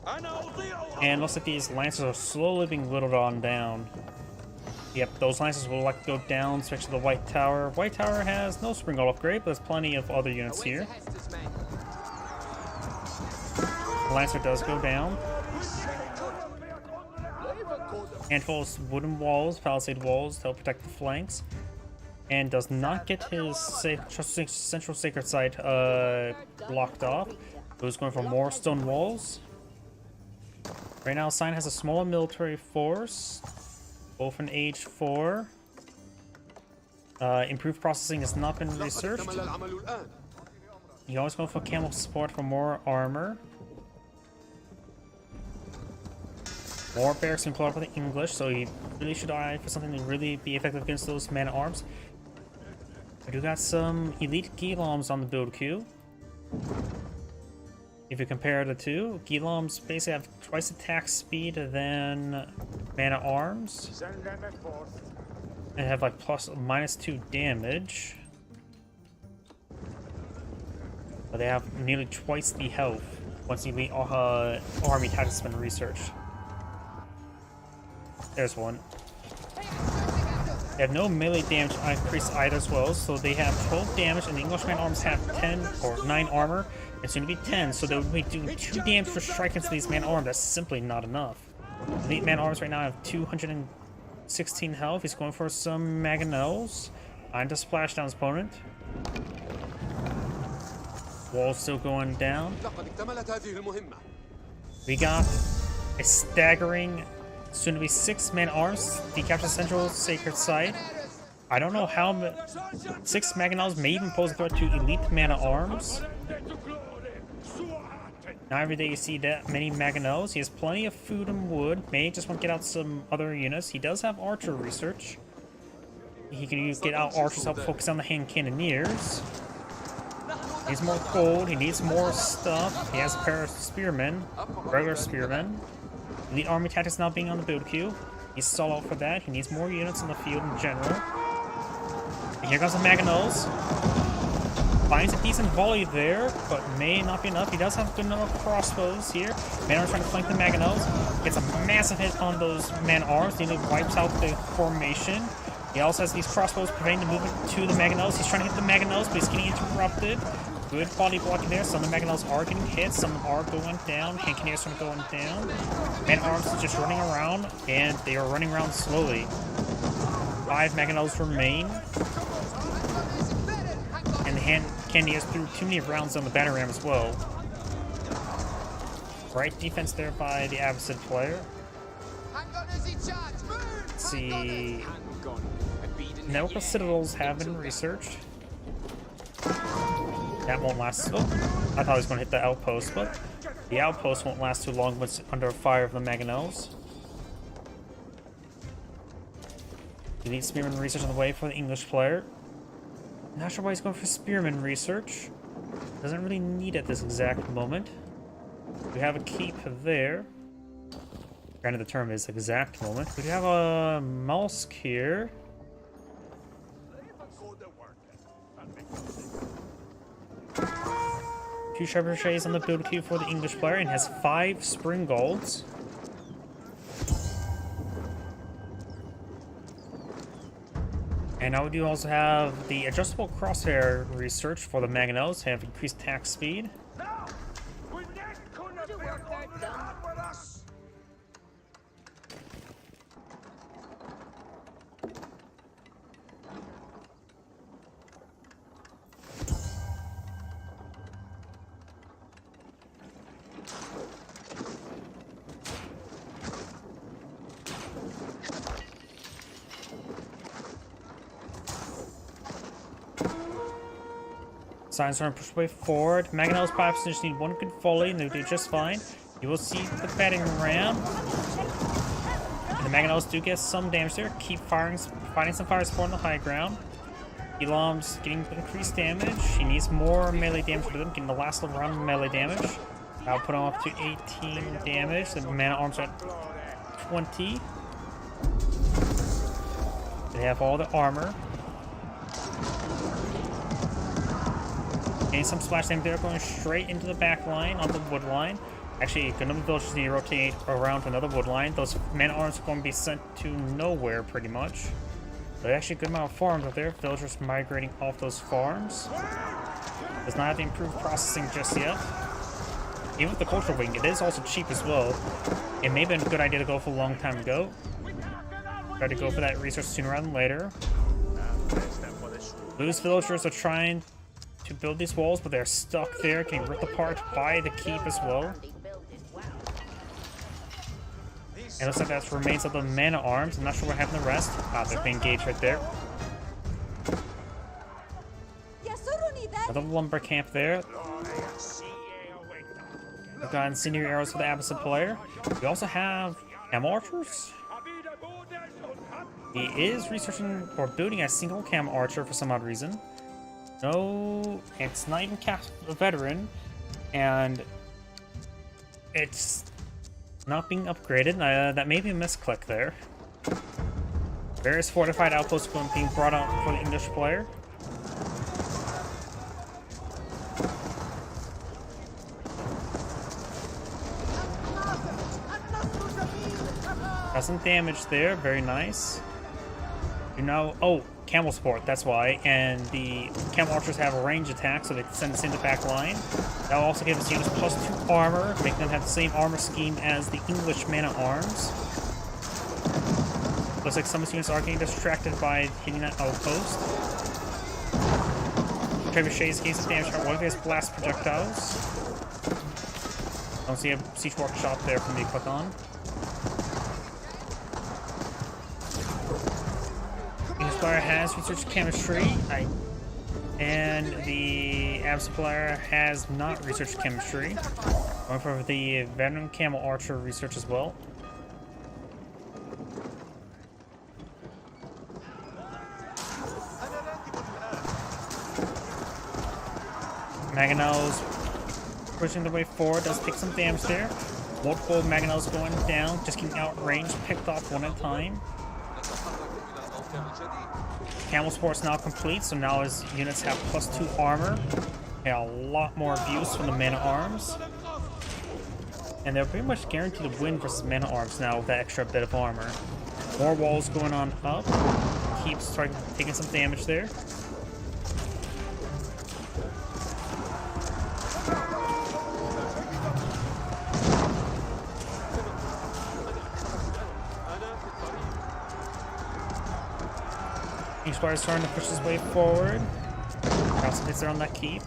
أنا أضيع. And looks like these lancers are slowly being whittled on down. Yep, those lancers will like to go down, especially the White Tower. White Tower has no Springald upgrade, but there's plenty of other units here. The Lancer does go down. Handful of wooden walls, palisade walls to help protect the flanks. And does not get his central sacred site blocked off. So he's going for more stone walls. Right now, Sign has a small military force, both in age 4. Improved processing has not been researched. You always go for camel support for more armor. More barracks employed for the English, so you really should eye for something to really be effective against those man-at-arms. We do got some elite Ghiloms on the build queue. If you compare the two, Ghiloms basically have twice attack speed than man-at-arms. Send them forth. And have like -2 damage. But they have nearly twice the health once the elite army attack has been researched. There's one. They have no melee damage increase either as well, so they have 12 damage, and the English man-at-arms have 10 or 9 armor, and soon to be 10, so they would be doing 2 damage per strike into these man-at-arms. That's simply not enough. Elite man-at-arms right now have 216 health. He's going for some mangonels. Trying to splash down his opponent. Wall's still going down. We got a staggering soon to be 6 man-at-arms. Decapture Central Sacred Site. I don't know how 6 mangonels may even pose a threat to elite man-at-arms. Not every day you see that many mangonels. He has plenty of food and wood. May just want to get out some other units. He does have archer research. He can get out archers, help focus on the hand cannoneers. He needs more gold. He needs more stuff. He has a pair of spearmen, regular spearmen. Elite army tactics not being on the build queue. He's stalled out for that. He needs more units in the field in general. And here comes the mangonels. Finds a decent volley there, but may not be enough. He does have good enough crossbows here. Man-at-arms trying to flank the mangonels. Gets a massive hit on those man-at-arms. Nearly wipes out the formation. He also has these crossbows preventing the movement to the mangonels. He's trying to hit the mangonels, but he's getting interrupted. Good body blocking there. Some of the mangonels are getting hit. Some are going down. Hand cannoneers are going down. Man-at-arms is just running around, and they are running around slowly. 5 mangonels remain. And the hand cannoneers threw too many rounds on the batter ram as well. Right defense there by the Abbasid player. Let's see. Network of citadels have been researched. That won't last. Oh, I thought I was going to hit the outpost, but the outpost won't last too long when it's under fire of the mangonels. Elite Spearman research on the way for the English player. Not sure why he's going for Spearman research. Doesn't really need it at this exact moment. We have a keep there. Granted, the term is exact moment. We have a Mollusk here. 2 trebuchets on the build queue for the English player, and has 5 Springalds. And now we do also have the adjustable crosshair research for the mangonels, have increased attack speed. Signs are push way forward. Mangonels perhaps just need 1 good volley and they'll do just fine. You will see the batting ram. And the mangonels do get some damage there. Keep fighting some fire support on the high ground. Elam's getting increased damage. He needs more melee damage for them, getting the last little round of melee damage. I'll put him up to 18 damage. The mana arms are at 20. They have all the armor. Getting some splash damage there, going straight into the back line on the wood line. Actually, Gundam villagers need to rotate around to another wood line. Those mana arms are going to be sent to nowhere pretty much. There's actually a good amount of farms out there. Villagers migrating off those farms. Does not have the improved processing just yet. Even with the cultural wing, it is also cheap as well. It may have been a good idea to go for a long time ago. Try to go for that resource sooner rather than later. Those villagers are trying to build these walls, but they're stuck there, getting ripped apart by the keep as well. It looks like that's remains of the mana arms. I'm not sure what happened to the rest. Ah, they're being engaged right there. Another lumber camp there. We've got incendiary arrows for the Abbasid player. We also have cam archers. He is researching or building a single cam archer for some odd reason. No, it's not even a veteran, and it's not being upgraded. That may be a misclick there. Various fortified outposts being brought out for the English player. Got some damage there, very nice. You know, oh, camel sport, that's why. And the camel archers have a range attack, so they can send us into back line. That will also give us units +2 armor, make them have the same armor scheme as the English mana arms. Looks like some of these units are getting distracted by hitting that outpost. Trebuchets gain some damage from one of his blast projectiles. Don't see a siege workshop there for me to click on. Player has researched chemistry, and the Abs player has not researched chemistry. Going for the veteran camel archer research as well. Mangonels pushing their way forward, does take some damage there. Multiple Mangonels going down, just getting outranged, picked off one at a time. Camel Sport's now complete, so now his units have +2 armor. They have a lot more abuse from the mana arms. And they're pretty much guaranteed to win versus mana arms now with that extra bit of armor. More walls going on up. Keeps taking some damage there. Each player is starting to push his way forward. Got some hits there on that keep.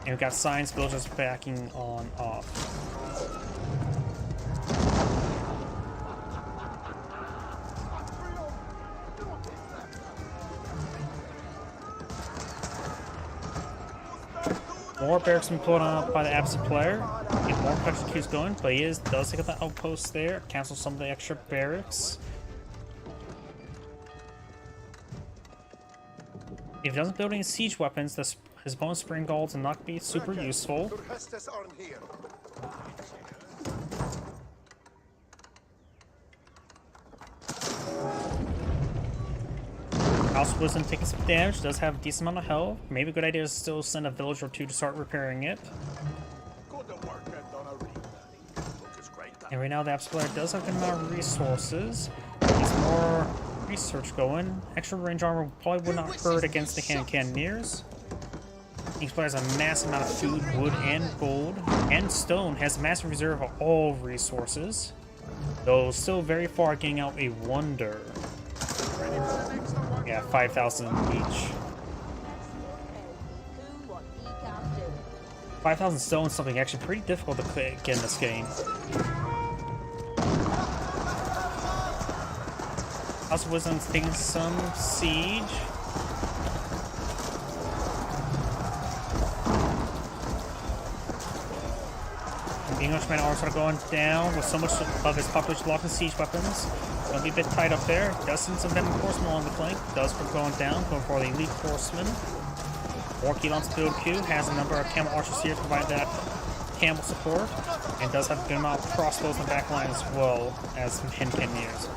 And we've got science villagers backing on off. More barracks been put up by the Abbasid player. Get more pressure queues going, but he does take out the outpost there, cancel some of the extra barracks. If he doesn't build any siege weapons, his bonus spring golds will not be super useful. House of Wisdom taking some damage, does have a decent amount of health. Maybe a good idea is still send a villager or two to start repairing it. And right now the Abs player does have a good amount of resources. Needs more research going. Extra range armor probably would not hurt against the hand cannoneers. Each player has a massive amount of food, wood, and gold. And stone has a massive reserve of all resources. Though still very far getting out a wonder. Yeah, 5,000 each. 5,000 stone is something actually pretty difficult to get in this game. House of Wisdom's taking some siege. Englishman are sort of going down with so much of his population locked in siege weapons. It's gonna be a bit tight up there. Does send some veteran horsemen along the flank. Does for going down, going for the elite horsemen. More Keylon's build queue, has a number of camel archers here to provide that camel support, and does have a good amount of crossbows in the back line as well as some hand cannoneers.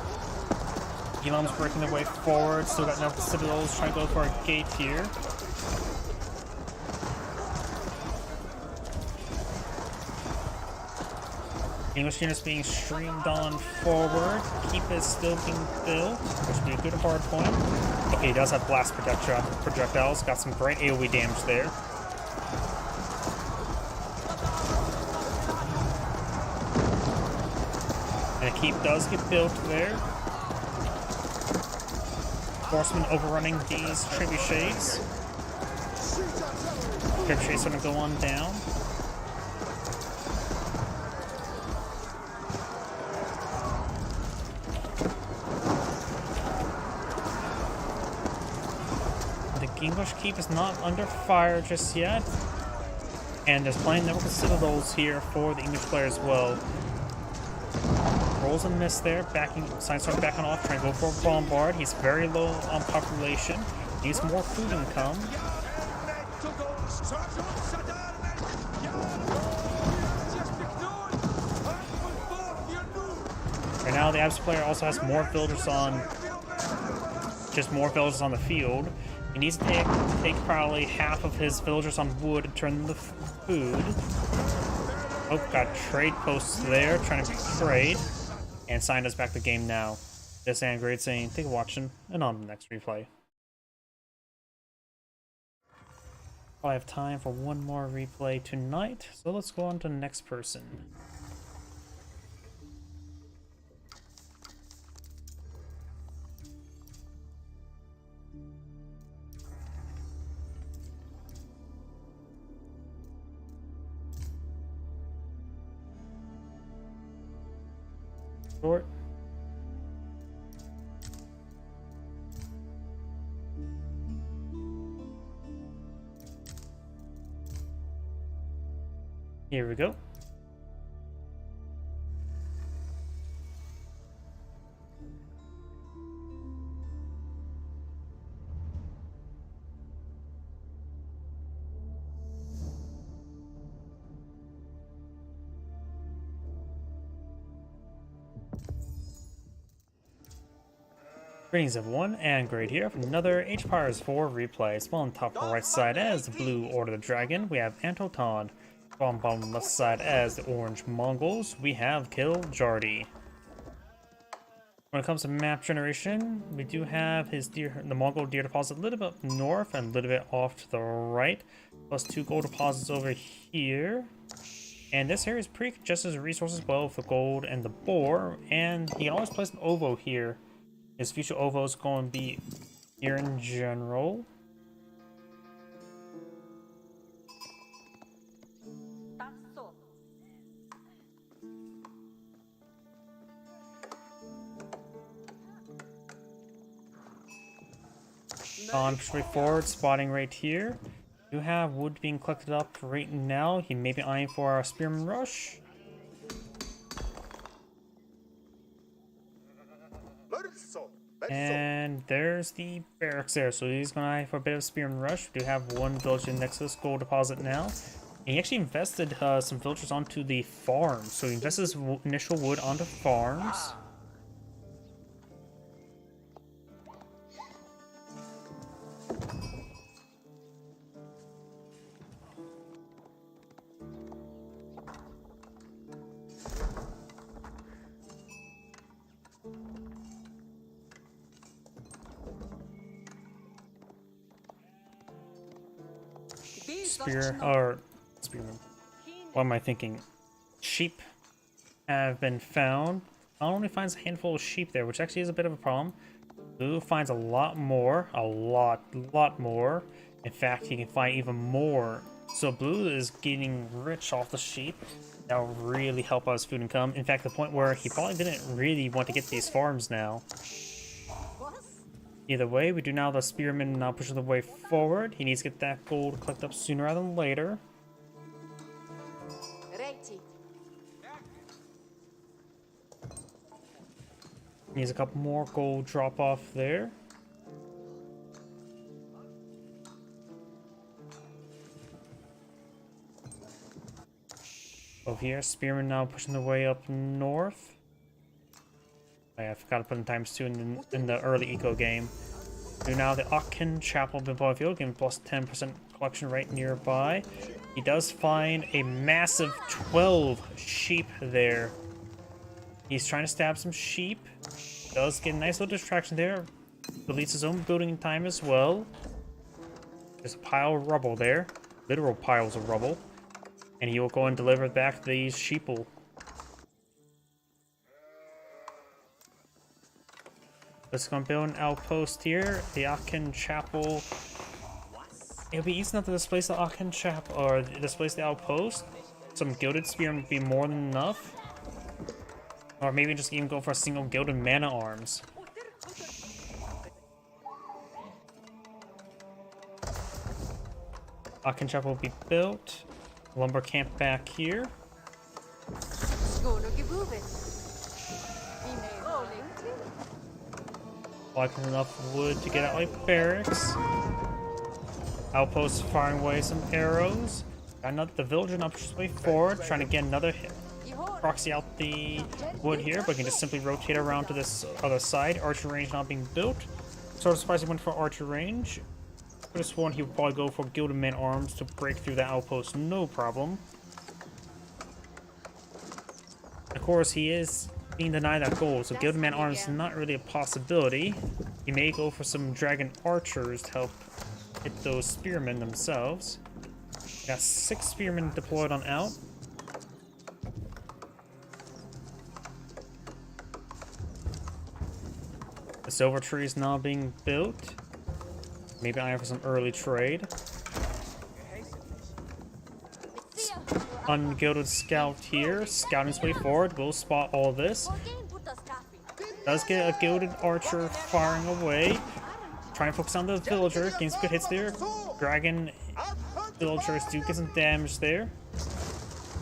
Keylon's breaking their way forward, still got enough citadels trying to go for a gate here. English units being streamed on forward. Keep is still being built, which would be a good hard point. Okay, he does have blast projectiles. Got some great AoE damage there. And a keep does get built there. Horsemen overrunning these trebuchets. Trebuchets gonna go on down. English keep is not under fire just yet, and there's plenty of network of citadels here for the English player as well. Rolls and miss there, Signstorm backing off, trying to go for a bombard. He's very low on population, needs more food income. Right now the Abs player also has more villagers on, the field. He needs to take probably half of his villagers on wood and turn them to food. Oh, got trade posts there, trying to trade. And signed us back the game now. This and great saying, thank you for watching, and on to the next replay. I have time for one more replay tonight, so let's go on to the next person. Short. Here we go. Greetings everyone, and Great here for another Age of Empires 4 replay. Spawn on top right side as the Blue Order of the Dragon, we have Antotond. Spawn bottom left side as the Orange Mongols, we have Kiljardi. When it comes to map generation, we do have the Mongol deer deposit a little bit up north and a little bit off to the right, plus 2 gold deposits over here. And this area is pretty just as a resource as well for gold and the boar, and he can always place an OVO here. His future OVO is going to be here in general. On straightforward, spotting right here. You have wood being collected up right now. He may be eyeing for a Spearman Rush. And there's the barracks there, so he's going to eye for a bit of Spearman Rush. We do have one village in next to this gold deposit now. And he actually invested some villagers onto the farm, so he invested his initial wood onto farms. Spearman. What am I thinking? Sheep have been found. Not only finds a handful of sheep there, which actually is a bit of a problem. Blue finds a lot more. A lot more. In fact, he can find even more. So Blue is getting rich off the sheep. That will really help out his food income. In fact, the point where he probably didn't really want to get these farms now. Either way, we do now the Spearman now pushing the way forward. He needs to get that gold collected up sooner rather than later. Needs a couple more gold drop off there. Over here, Spearmen now pushing their way up north. I forgot to put in ×2 in the early eco game. So now the Aachen Chapel Bimbo Field, giving plus 10% collection rate nearby. He does find a massive 12 sheep there. He's trying to stab some sheep. Does get a nice little distraction there. Deletes his own building time as well. There's a pile of rubble there. Literal piles of rubble. And he will go and deliver back these sheeple. Let's go and build an outpost here. The Aachen Chapel. It'll be easy enough to displace the Aachen Chapel, or displace the outpost. Some Gilded Spear would be more than enough. Or maybe just even go for a single Gilded Mana Arms. Aachen Chapel will be built. Lumber camp back here. Collecting enough wood to get out like barracks. Outpost firing away some arrows. Got another, the villager now pushes way forward, trying to get another hit. Proxy out the wood here, but can just simply rotate around to this other side. Archer range not being built. Sort of surprised he went for archer range. For this one, he would probably go for Gilded Man Arms to break through the outpost, no problem. Of course, he is being denied that gold, so Gilded Man Arms is not really a possibility. He may go for some Dragon Archers to help hit those Spearmen themselves. Got 6 Spearmen deployed on out. The Silver Tree is now being built. Maybe I have for some early trade. Ungilded Scout here, scouting his way forward, will spot all this. Does get a Gilded Archer firing away. Trying to focus on the Villager, gains good hits there. Dragon Villagers do get some damage there.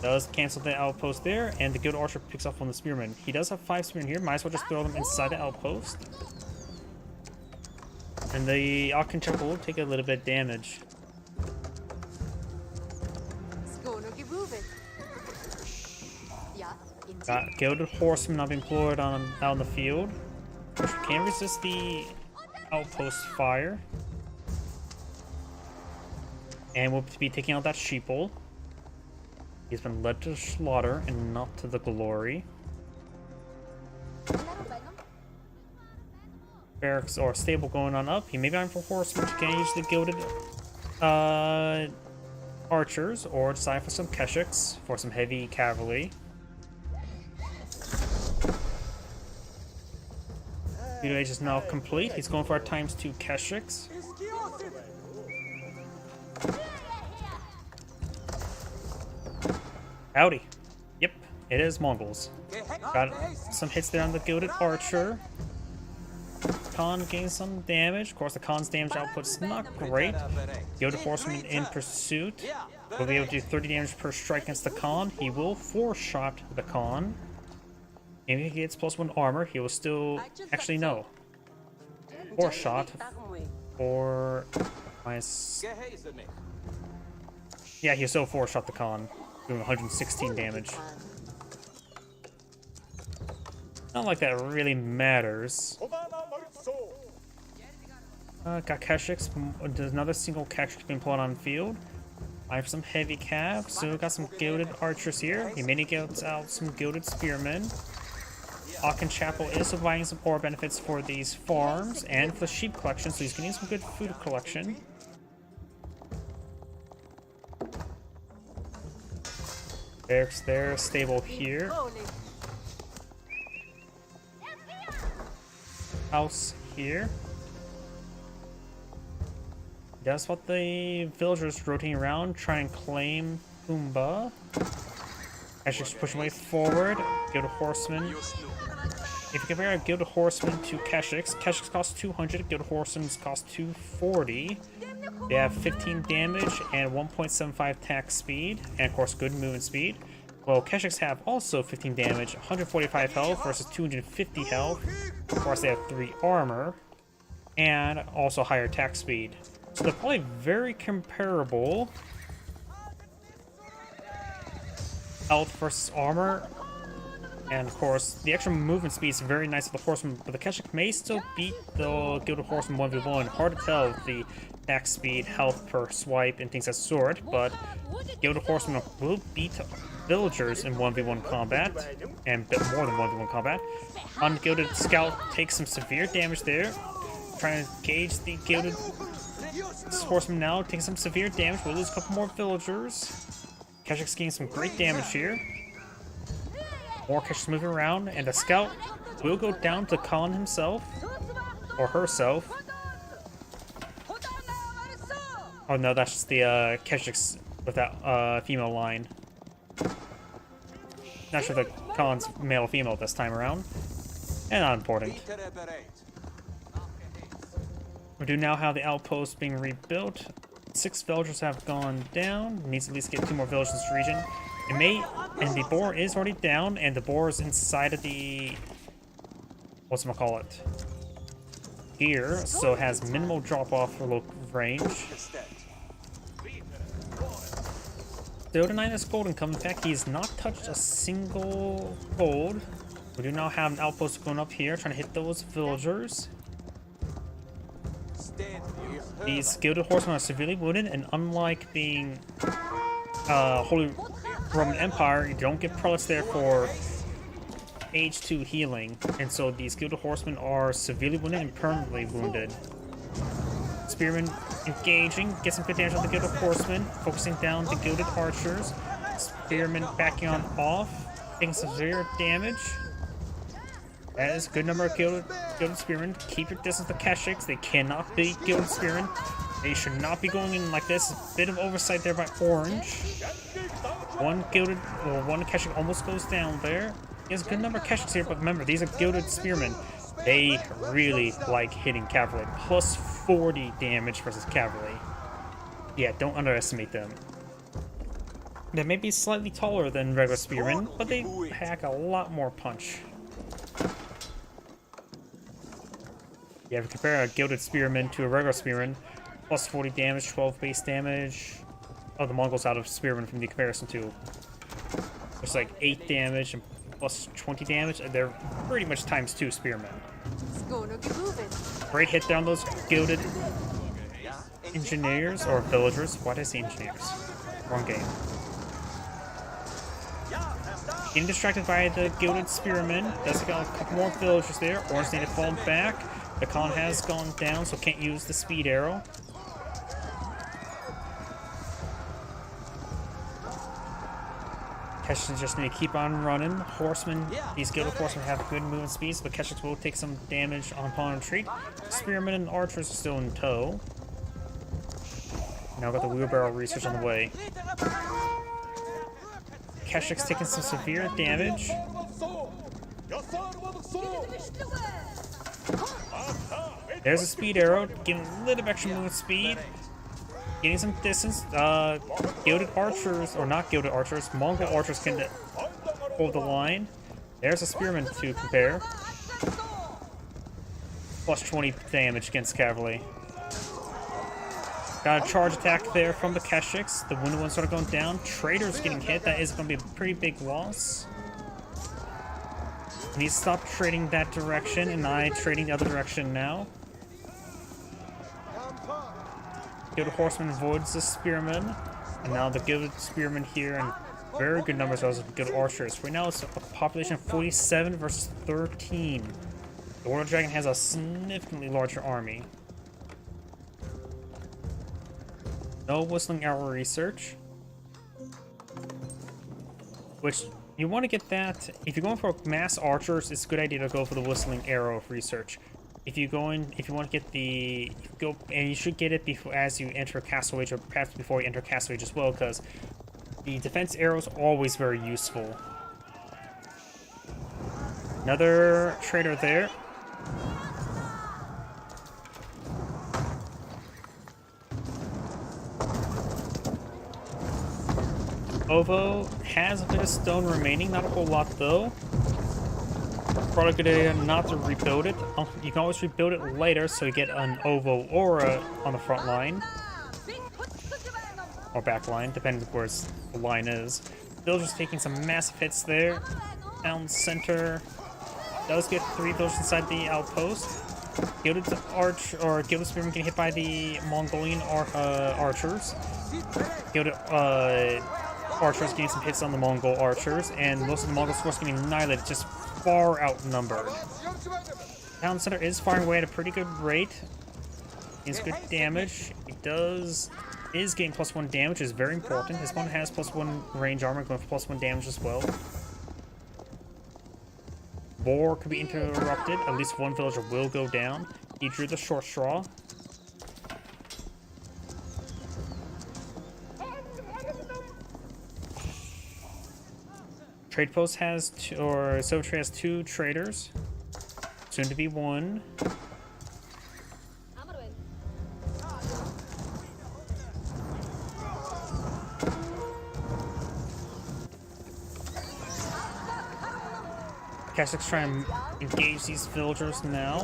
Does cancel the outpost there, and the Gilded Archer picks up on the Spearmen. He does have 5 Spearmen here, might as well just throw them inside the outpost. And the Aachen Chapel will take a little bit of damage. Got Gilded Horsemen now being employed out in the field. Can't resist the outpost fire. And we'll be taking out that sheeple. He's been led to slaughter and not to the glory. Barracks or stable going on up. He may be on for horsemen to engage the Gilded archers, or decide for some Keshiks for some heavy cavalry. Feudal Age is now complete. He's going for our ×2 Keshiks. Howdy. Yep, it is Mongols. Got some hits there on the Gilded Archer. Khan gains some damage. Of course, the Khan's damage output's not great. Gilded Horseman in pursuit. Will be able to do 30 damage per strike against the Khan. He will 4-shot the Khan. Maybe he gets +1 armor. He will still... Actually, no. 4-shot. For... Yeah, he'll still 4-shot the Khan. Doing 116 damage. Not like that really matters. Got Keshiks. There's another single Keshik being pulled on field. I have some heavy cav, so got some Gilded Archers here. He may get out some Gilded Spearmen. Aachen Chapel is providing some ore benefits for these farms and for the sheep collection, so he's getting some good food collection. Barracks there, stable here. House here. That's what the villagers rotating around, try and claim Pumbaa. Actually, push away forward. Gilded Horsemen. If you compare a Gilded Horseman to Keshiks, Keshiks cost 200, Gilded Horsemen cost 240. They have 15 damage and 1.75 attack speed, and of course good movement speed. Well, Keshiks have also 15 damage, 145 health versus 250 health. Of course, they have 3 armor, and also higher attack speed. So they're probably very comparable. Health versus armor. And of course, the extra movement speed is very nice for the Horseman, but the Keshik may still beat the Gilded Horseman 1v1. Hard to tell with the attack speed, health per swipe, and things of that sort, but Gilded Horseman will beat villagers in 1v1 combat, and a bit more than 1v1 combat. Ungilded Scout takes some severe damage there. Trying to gauge the Gilded Horseman now, taking some severe damage. We'll lose a couple more villagers. Keshik's getting some great damage here. More Keshiks moving around, and the Scout will go down to Khan himself, or herself. Oh no, that's just the Keshiks with that female line. Not sure if the Khan's male or female this time around. And not important. We do now have the outpost being rebuilt. 6 villagers have gone down. Needs to at least get 2 more villagers in this region. It may, and the boar is already down, and the boar is inside of the, whatchamacallit, here, so it has minimal drop-off for range. Still denying this gold income. In fact, he's not touched a single gold. We do now have an outpost going up here, trying to hit those villagers. These Gilded Horsemen are severely wounded, and unlike being Holy Roman Empire, you don't get prelates there for age 2 healing, and so these Gilded Horsemen are severely wounded and permanently wounded. Spearmen engaging, get some good damage on the Gilded Horsemen, focusing down the Gilded Archers. Spearmen backing on off, taking severe damage. That is a good number of Gilded Spearmen. Keep your distance to Keshiks. They cannot beat Gilded Spearmen. They should not be going in like this. A bit of oversight there by Orange. One Keshik almost goes down there. There's a good number of Keshiks here, but remember, these are Gilded Spearmen. They really like hitting cavalry. Plus 40 damage versus cavalry. Yeah, don't underestimate them. They may be slightly taller than regular spearmen, but they pack a lot more punch. Yeah, if you compare a Gilded Spearman to a regular Spearman, plus 40 damage, 12 base damage. Oh, the Mongols out of Spearman from the comparison to. It's like 8 damage and plus 20 damage, and they're pretty much times 2 Spearmen. Great hit down those Gilded Engineers, or Villagers. Why did I say Engineers? Wrong game. Getting distracted by the Gilded Spearmen. Does got a couple more villagers there. Orange need to fall back. The Khan has gone down, so can't use the speed arrow. Keshiks just need to keep on running. Horsemen, these Gilded Horsemen have good movement speeds, but Keshiks will take some damage upon retreat. Spearmen and archers are still in tow. Now got the wheelbarrow research on the way. Keshiks taking some severe damage. There's a speed arrow, getting a little bit extra movement speed. Getting some distance. Gilded Archers, or not Gilded Archers, Mongol Archers can hold the line. There's a Spearman to compare. Plus 20 damage against cavalry. Got a charge attack there from the Keshiks. The wounded ones started going down. Traitors getting hit. That is going to be a pretty big loss. Need to stop trading that direction, and I trading the other direction now. Gilded Horseman avoids the Spearman, and now the Gilded Spearman here, and very good numbers of Gilded Archers. Right now it's a population of 47 versus 13. The Warlord Dragon has a significantly larger army. No Whistling Arrow research. Which, you want to get that, if you're going for mass archers, it's a good idea to go for the Whistling Arrow research. If you want to get the, and you should get it before, as you enter Castle Age, or perhaps before you enter Castle Age as well, because the defense arrow is always very useful. Another traitor there. Ovo has a bit of stone remaining, not a whole lot though. Probably a good idea not to rebuild it. You can always rebuild it later so you get an Ovo aura on the front line. Or back line, depending where the line is. Villagers taking some massive hits there. Town center does get 3 villagers inside the outpost. Gilded Arch or Gilded Spearmen getting hit by the Mongolian archers. Gilded archers getting some hits on the Mongol archers, and most of the Mongol force getting annihilated, just far outnumbered. Town center is firing away at a pretty good rate. It's good damage. It is getting +1 damage, which is very important. His opponent has +1 range armor, going for +1 damage as well. War could be interrupted. At least one villager will go down. He drew the short straw. Trade post has Silver has 2 traders. Soon to be 1. Kashik's trying to engage these villagers now.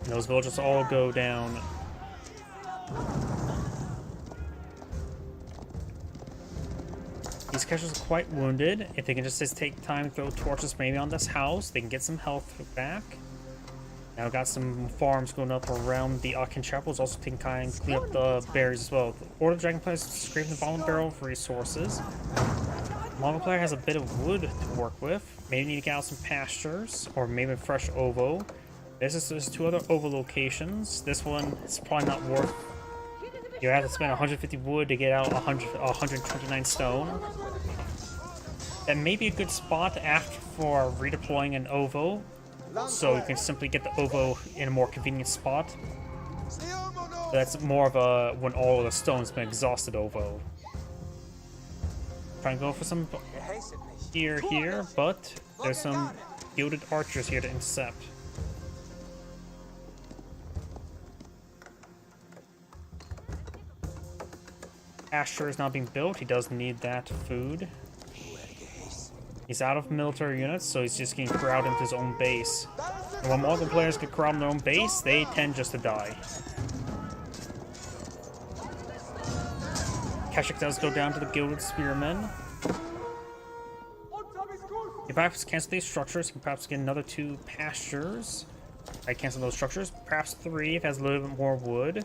And those villagers all go down. These Kashaks are quite wounded. If they can just take time to throw torches maybe on this house, they can get some health back. Now got some farms going up around the Akin Chapels, also taking time to clean up the berries as well. The Order of Dragon players scraping the bottom barrel of resources. Mongol player has a bit of wood to work with. Maybe need to get out some pastures, or maybe a fresh Ovo. There's 2 other Ovo locations. This one is probably not worth. You have to spend 150 wood to get out 129 stone. That may be a good spot after for redeploying an Ovo. So you can simply get the Ovo in a more convenient spot. That's more of a when all of the stone's been exhausted Ovo. Try and go for some here, but there's some gilded archers here to intercept. Asher is now being built. He does need that food. He's out of military units, so he's just getting crowded into his own base. And when Mongol players get crowded in their own base, they tend just to die. Kashik does go down to the Gilded Spearmen. If perhaps cancel these structures, he can perhaps get another 2 pastures. I cancel those structures. Perhaps 3 if he has a little bit more wood.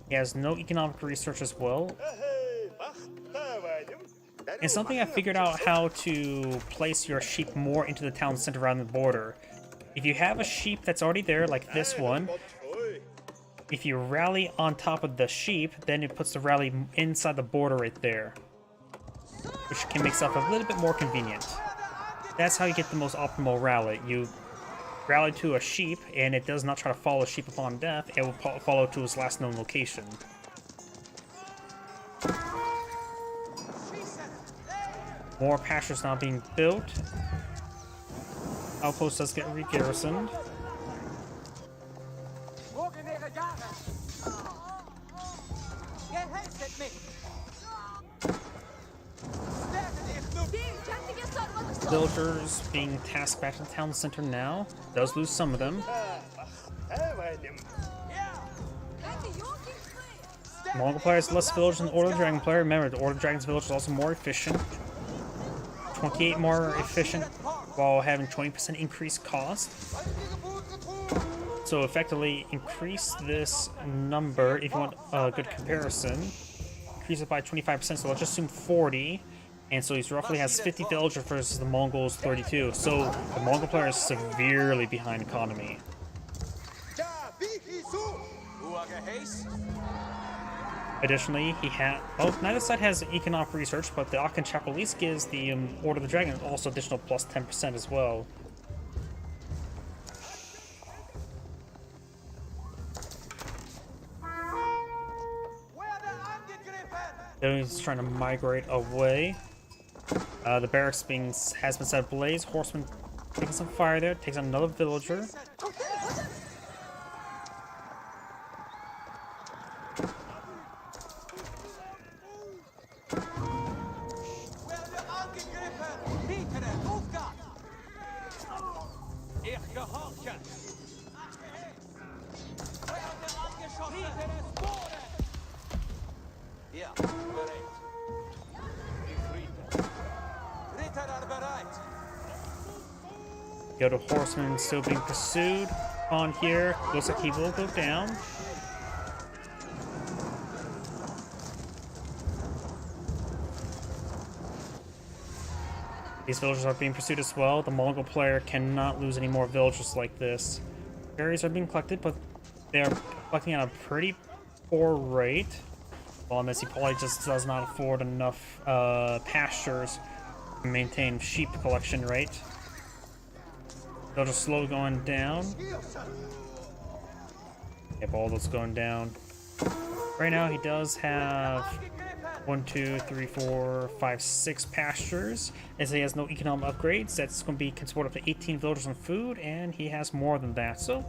He has no economic research as well. And something I figured out how to place your sheep more into the town center around the border. If you have a sheep that's already there, like this one, if you rally on top of the sheep, then it puts the rally inside the border right there, which can make stuff a little bit more convenient. That's how you get the most optimal rally. You rally to a sheep, and it does not try to follow a sheep upon death. It will follow to its last known location. More pastures now being built. Outpost does get re-garrisoned. Villagers being tasked back to the town center now. Does lose some of them. Mongol players less villagers than the Order of Dragon player. Remember, the Order of Dragon's village is also more efficient. 28 more efficient while having 20% increased cost. So effectively increase this number if you want a good comparison. Increase it by 25%, so let's just assume 40. And so he roughly has 50 villagers versus the Mongols 32. So the Mongol player is severely behind economy. Additionally, he had... Oh, neither side has economic research, but the Akin Chapel at least gives the Order of the Dragon also additional plus 10% as well. Then he's trying to migrate away. The barracks has been set ablaze. Horseman taking some fire there. Takes out another villager. Rittare, Hofgard! Ich gehorche! Werde angeschossen! Ritter Spore! Ja, bereit. Ich riete. Ritter are bereit. Yoda Horseman still being pursued on here. Looks like he will go down. These villagers are being pursued as well. The Mongol player cannot lose any more villagers like this. Berries are being collected, but they are collecting at a pretty poor rate. Well, he probably just does not afford enough pastures to maintain sheep collection rate. They'll just slow going down. Yep, all those going down. Right now he does have 1, 2, 3, 4, 5, 6 pastures. As he has no economic upgrades, that's going to be can support up to 18 villagers on food, and he has more than that. So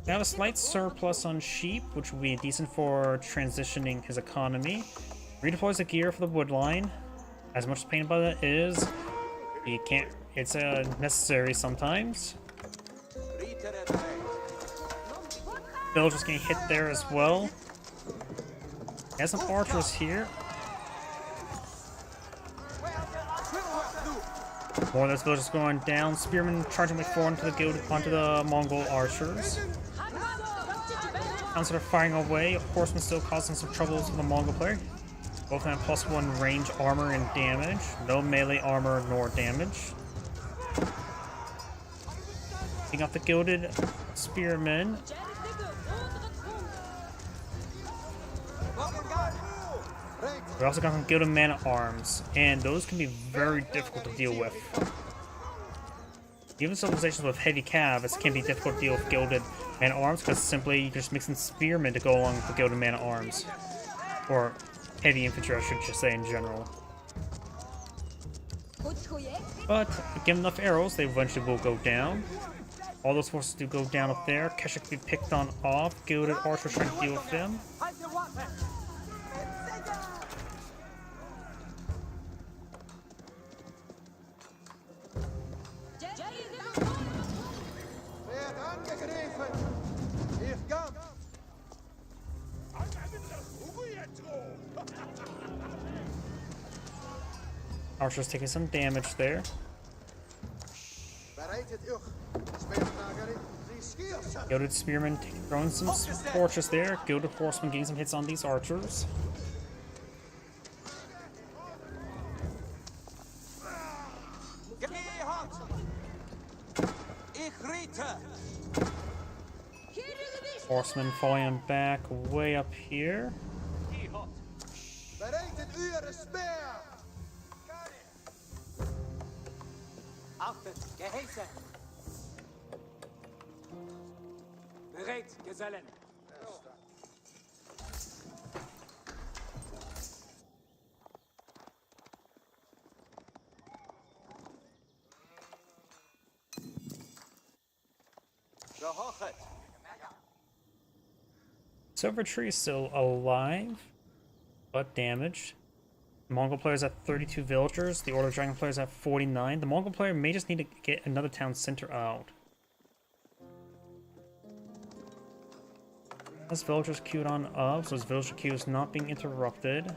we have a slight surplus on sheep, which will be decent for transitioning his economy. Redeploys the gear for the wood line. As much as pain about it is, he can't. It's necessary sometimes. Villagers getting hit there as well. He has some archers here. More of those villagers going down. Spearmen charging like 4 into the guild onto the Mongol archers. Hounds are firing away. Horsemen still causing some troubles for the Mongol player. Both have +1 range armor and damage. No melee armor nor damage. Taking off the gilded spearmen. We also got some gilded man-at-arms, and those can be very difficult to deal with. Even civilizations with heavy cav, it can be difficult to deal with gilded man-at-arms because simply you just mix in spearmen to go along with the gilded man-at-arms. Or heavy infantry, I should just say in general. But given enough arrows, they eventually will go down. All those forces do go down up there. Kesha can be picked on off. Gilded archers trying to deal with them. Archer's taking some damage there. Gilded Spearman throwing some torches there. Gilded Horseman getting some hits on these archers. Horseman falling back way up here. Achtet, Gehäuse! Bereit, Gesellen! Gehorchet! Silver Tree is still alive, but damaged. The Mongol player's at 32 villagers. The Order of Dragon player's at 49. The Mongol player may just need to get another town center out. As villagers queued on up, so his villager queue is not being interrupted.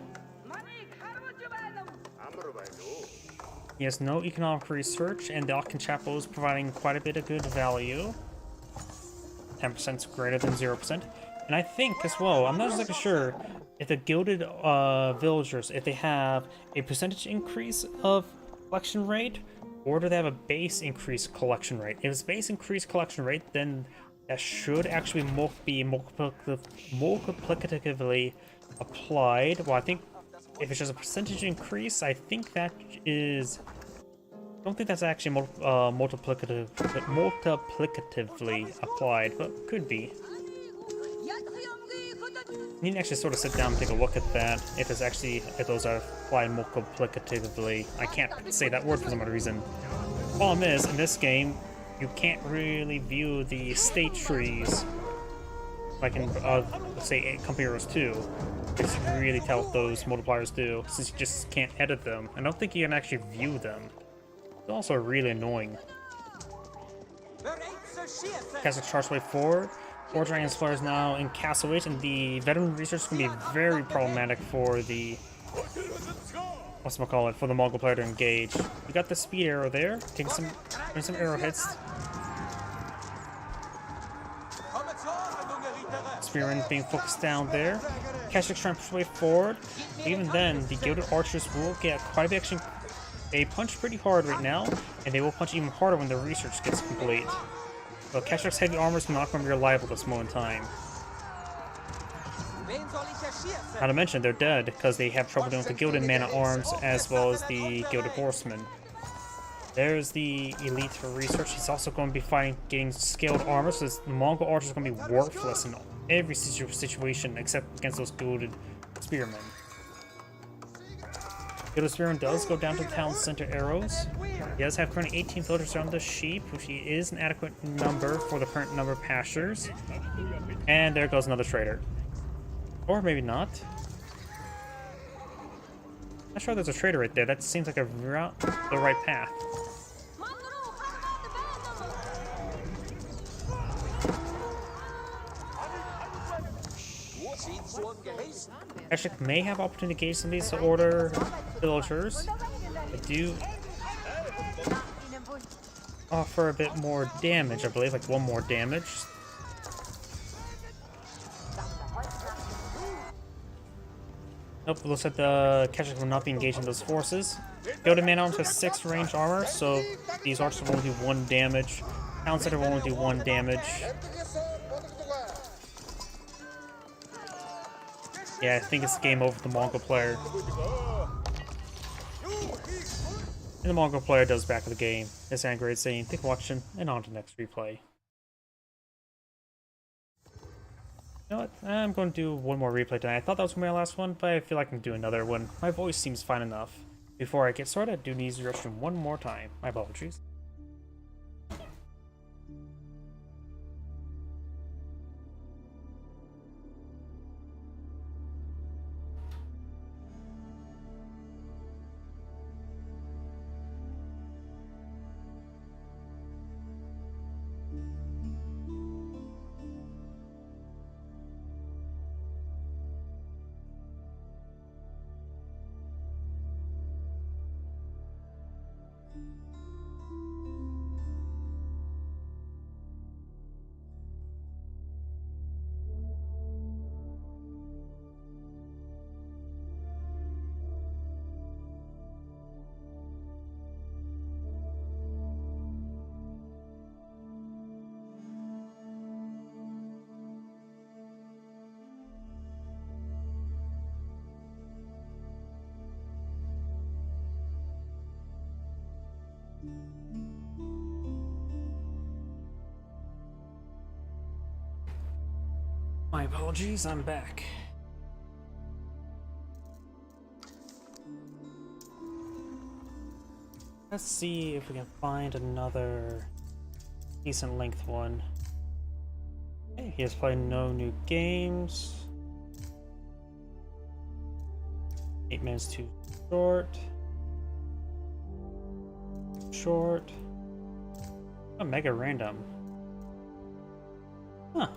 He has no economic research, and the Aachen Chapel is providing quite a bit of good value. 10% is greater than 0%. And I think as well, I'm not exactly sure if the gilded villagers, if they have a percentage increase of collection rate, or do they have a base increase collection rate? If it's base increase collection rate, then that should actually be multiplicatively applied. Well, I think if it's just a percentage increase, I think that is... I don't think that's actually multiplicatively applied, but could be. You need to actually sort of sit down and take a look at that, if those are applied multiplicatively. I can't say that word for some other reason. Problem is, in this game, you can't really view the state trees like in, let's say, Company Heroes 2. It's really tell what those multipliers do, since you just can't edit them. I don't think you can actually view them. It's also really annoying. Bereits schießen! Cast a charge way forward. Four Dragon Slayers now in Castleways, and the veteran research is going to be very problematic for the for the Mongol player to engage. We got the speed arrow there, taking some arrow hits. Spearman being focused down there. Keshik's trying to push way forward. Even then, the Gilded Archers will get quite a bit action. They punch pretty hard right now, and they will punch even harder when the research gets complete. So Keshik's heavy armor is not going to be reliable at this moment in time. Not to mention, they're dead because they have trouble dealing with the Gilded Man-at-Arms as well as the Gilded Horsemen. There's the Elite for research. He's also going to be getting scaled armor, so the Mongol archers are going to be worthless in every situation except against those Gilded Spearmen. Gilded Spearman does go down to town center arrows. He does have currently 18 villagers around the sheep, which is an adequate number for the current number of pastures. And there goes another trader. Or maybe not. Not sure there's a trader right there. That seems like the right path. Keshik may have opportunity to gauge some of these order villagers. They do offer a bit more damage, I believe, like one more damage. Nope, looks like the Keshik will not be engaging those forces. Gilded Man-at-Arms has 6 range armor, so these archers will only do 1 damage. Town Center will only do 1 damage. Yeah, I think it's game over for the Mongol player. And the Mongol player does back of the game. It's Angry saying, thank you for watching, and on to the next replay. You know what? I'm going to do one more replay tonight. I thought that was my last one, but I feel like I can do another one. My voice seems fine enough. Before I get started, I do need to rush one more time. My apologies. My apologies, I'm back. Let's see if we can find another decent length one. Okay, he has played no new games. 8 minutes too short. Short. A mega random. Huh.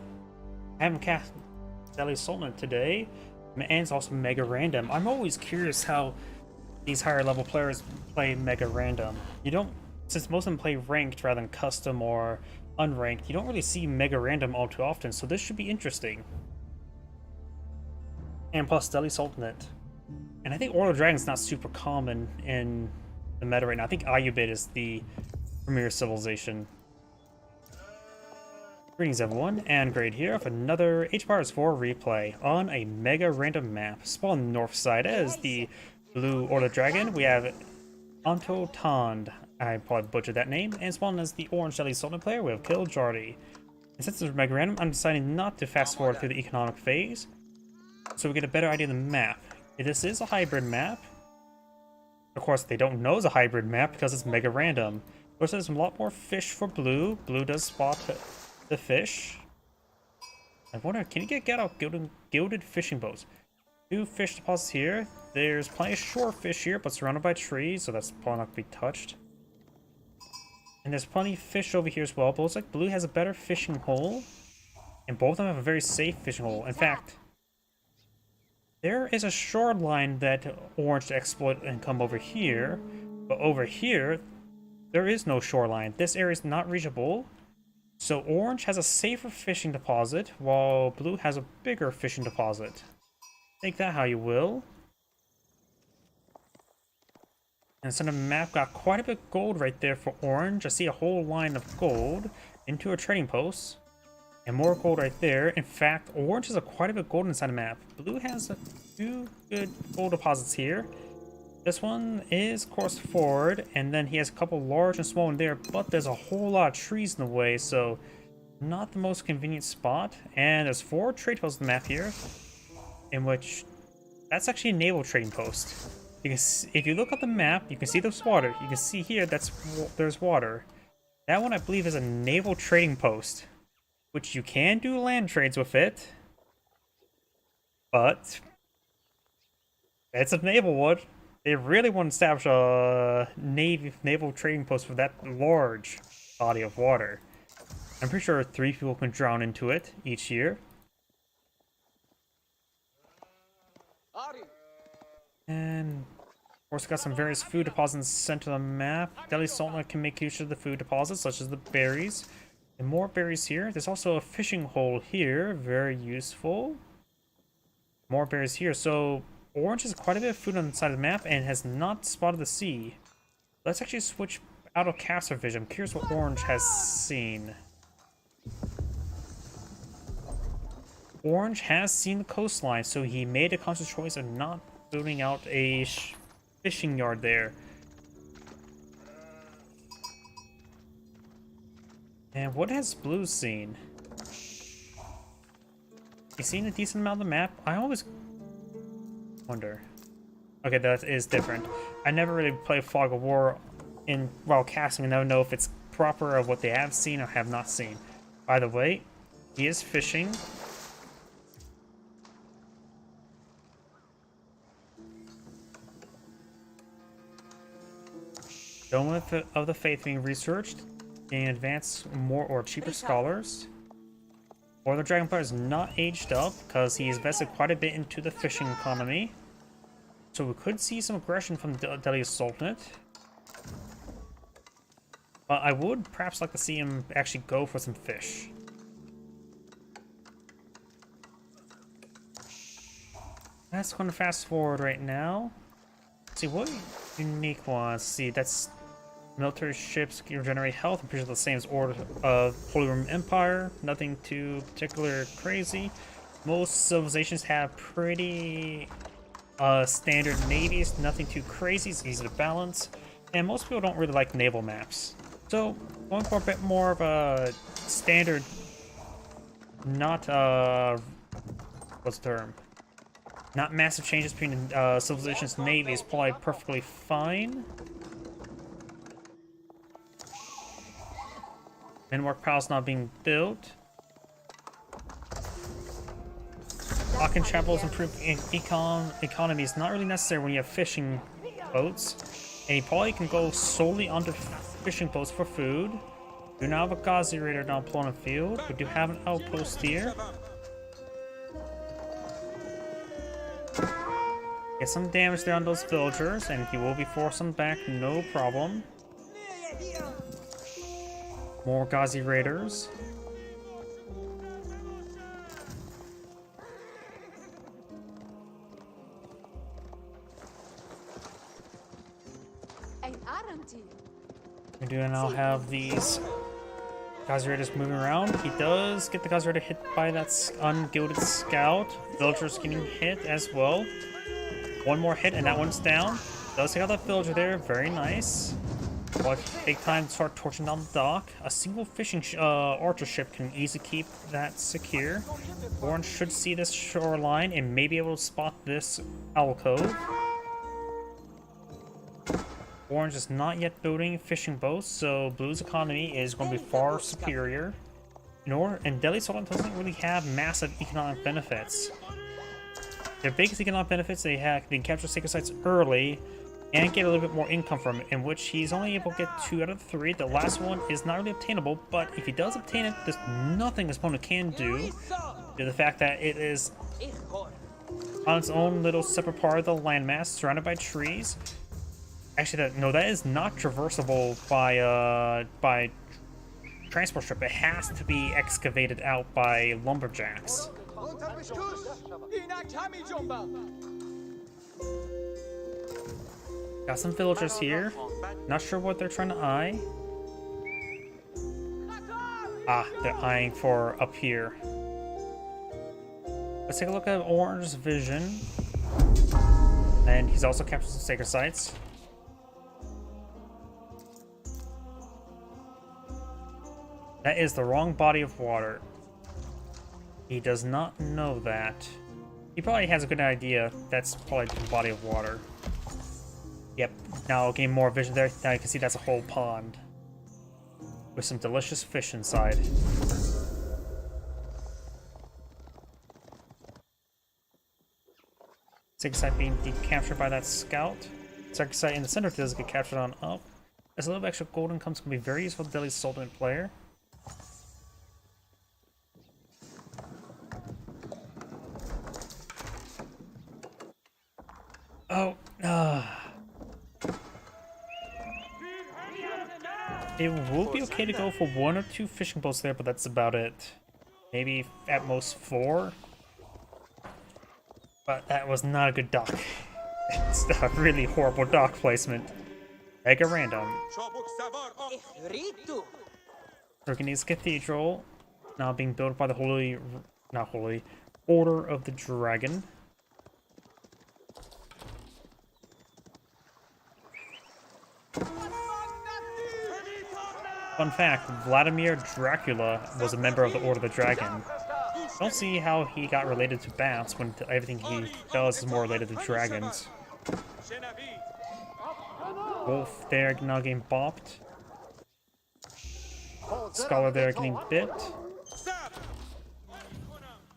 I haven't cast Delhi Sultan today, and it's also mega random. I'm always curious how these higher level players play mega random. You don't, since most of them play ranked rather than custom or unranked, you don't really see mega random all too often, so this should be interesting. And plus Delhi Sultanate. And I think Order of Dragon's not super common in the meta right now. I think Ayubid is the premier civilization. Greetings everyone, and Grade here with another H-Powers 4 replay on a mega random map. Spawn on the north side as the blue Order Dragon. We have Anto Tand, I probably butchered that name, and spawn as the orange Delhi Sultan player, we have Kill Jardy. And since it's mega random, I'm deciding not to fast forward through the economic phase, so we get a better idea of the map. This is a hybrid map. Of course, they don't know it's a hybrid map because it's mega random. Of course, there's a lot more fish for blue. Blue does spot the fish. I wonder, can you get out gilded fishing boats? 2 fish deposits here. There's plenty of shore fish here, but surrounded by trees, so that's probably not going to be touched. And there's plenty of fish over here as well, but it looks like blue has a better fishing hole. And both of them have a very safe fishing hole. In fact, there is a shoreline that orange to exploit and come over here. But over here, there is no shoreline. This area is not reachable. So orange has a safer fishing deposit, while blue has a bigger fishing deposit. Take that how you will. And so the map got quite a bit of gold right there for orange. I see a whole line of gold into a trading post. And more gold right there. In fact, orange has quite a bit of gold inside the map. Blue has two good gold deposits here. This one is course forward, and then he has a couple large and small in there, but there's a whole lot of trees in the way, so not the most convenient spot. And there's 4 trade posts on the map here, in which that's actually a naval trading post. You can see, if you look at the map, you can see there's water. You can see here there's water. That one I believe is a naval trading post, which you can do land trades with it, but it's a naval one. They really want to establish a naval trading post for that large body of water. I'm pretty sure 3 people can drown into it each year. And of course, got some various food deposits sent to the map. Deli Sultan can make use of the food deposits, such as the berries. And more berries here. There's also a fishing hole here, very useful. More berries here. So orange has quite a bit of food on the side of the map and has not spotted the sea. Let's actually switch out of caster vision. I'm curious what orange has seen. Orange has seen the coastline, so he made a conscious choice of not building out a fishing yard there. And what has blue seen? He's seen a decent amount of the map. I always wonder. Okay, that is different. I never really played Fog of War while casting, and I don't know if it's proper of what they have seen or have not seen. By the way, he is fishing. Dome of the Faith being researched. Getting advanced more or cheaper scholars. Or the Dragon Player is not aged up because he has invested quite a bit into the fishing economy. So we could see some aggression from the Delhi Sultanate. But I would perhaps like to see him actually go for some fish. That's going to fast forward right now. Let's see what unique ones. See, that's military ships can regenerate health. I'm pretty sure the same as Order of Holy Roman Empire. Nothing too particular crazy. Most civilizations have pretty standard navies. Nothing too crazy. It's easy to balance. And most people don't really like naval maps. So going for a bit more of a standard, not what's the term? Not massive changes between civilizations and navy is probably perfectly fine. Minwark Palace not being built. Aachen Chapel's improved economy is not really necessary when you have fishing boats. And you probably can go solely onto fishing boats for food. Do not have a Ghazi Raider down Plona Field. We do have an outpost here. Get some damage there on those villagers, and he will be forced them back, no problem. More Ghazi Raiders. We do now have these Ghazi Raiders moving around. He does get the Ghazi Raider hit by that ungilded scout. Villagers getting hit as well. One more hit and that one's down. Does take out that villager there. Very nice. Well, take time to start torching down the dock. A single fishing archer ship can easily keep that secure. Orange should see this shoreline and may be able to spot this alcove. Orange is not yet building fishing boats, so Blue's economy is going to be far superior. And Delhi Sultan doesn't really have massive economic benefits. Their biggest economic benefits, they can capture sacred sites early, and get a little bit more income from it, in which he's only able to get 2 out of 3. The last one is not really obtainable, but if he does obtain it, there's nothing his opponent can do, due to the fact that it is on its own little separate part of the landmass, surrounded by trees. Actually, that is not traversable by transport ship. It has to be excavated out by lumberjacks. Got some villagers here. Not sure what they're trying to eye. Ah, they're eyeing for up here. Let's take a look at Orange's vision. And he's also captured some sacred sites. That is the wrong body of water. He does not know that. He probably has a good idea. That's probably the body of water. Yep, now I'll gain more vision there. Now you can see that's a whole pond with some delicious fish inside. Sacred site being captured by that scout. Sacred site in the center does get captured on up. As a little extra golden comes can be very useful to Delhi's ultimate player. Oh, it will be okay to go for 1 or 2 fishing boats there, but that's about it. Maybe at most 4. But that was not a good dock. It's a really horrible dock placement. Mega random. Hercules Cathedral, now being built by the Order of the Dragon. Fun fact, Vladimir Dracula was a member of the Order of the Dragon. Don't see how he got related to bats when everything he does is more related to dragons. Wolf there now getting bopped. Scholar there getting bit.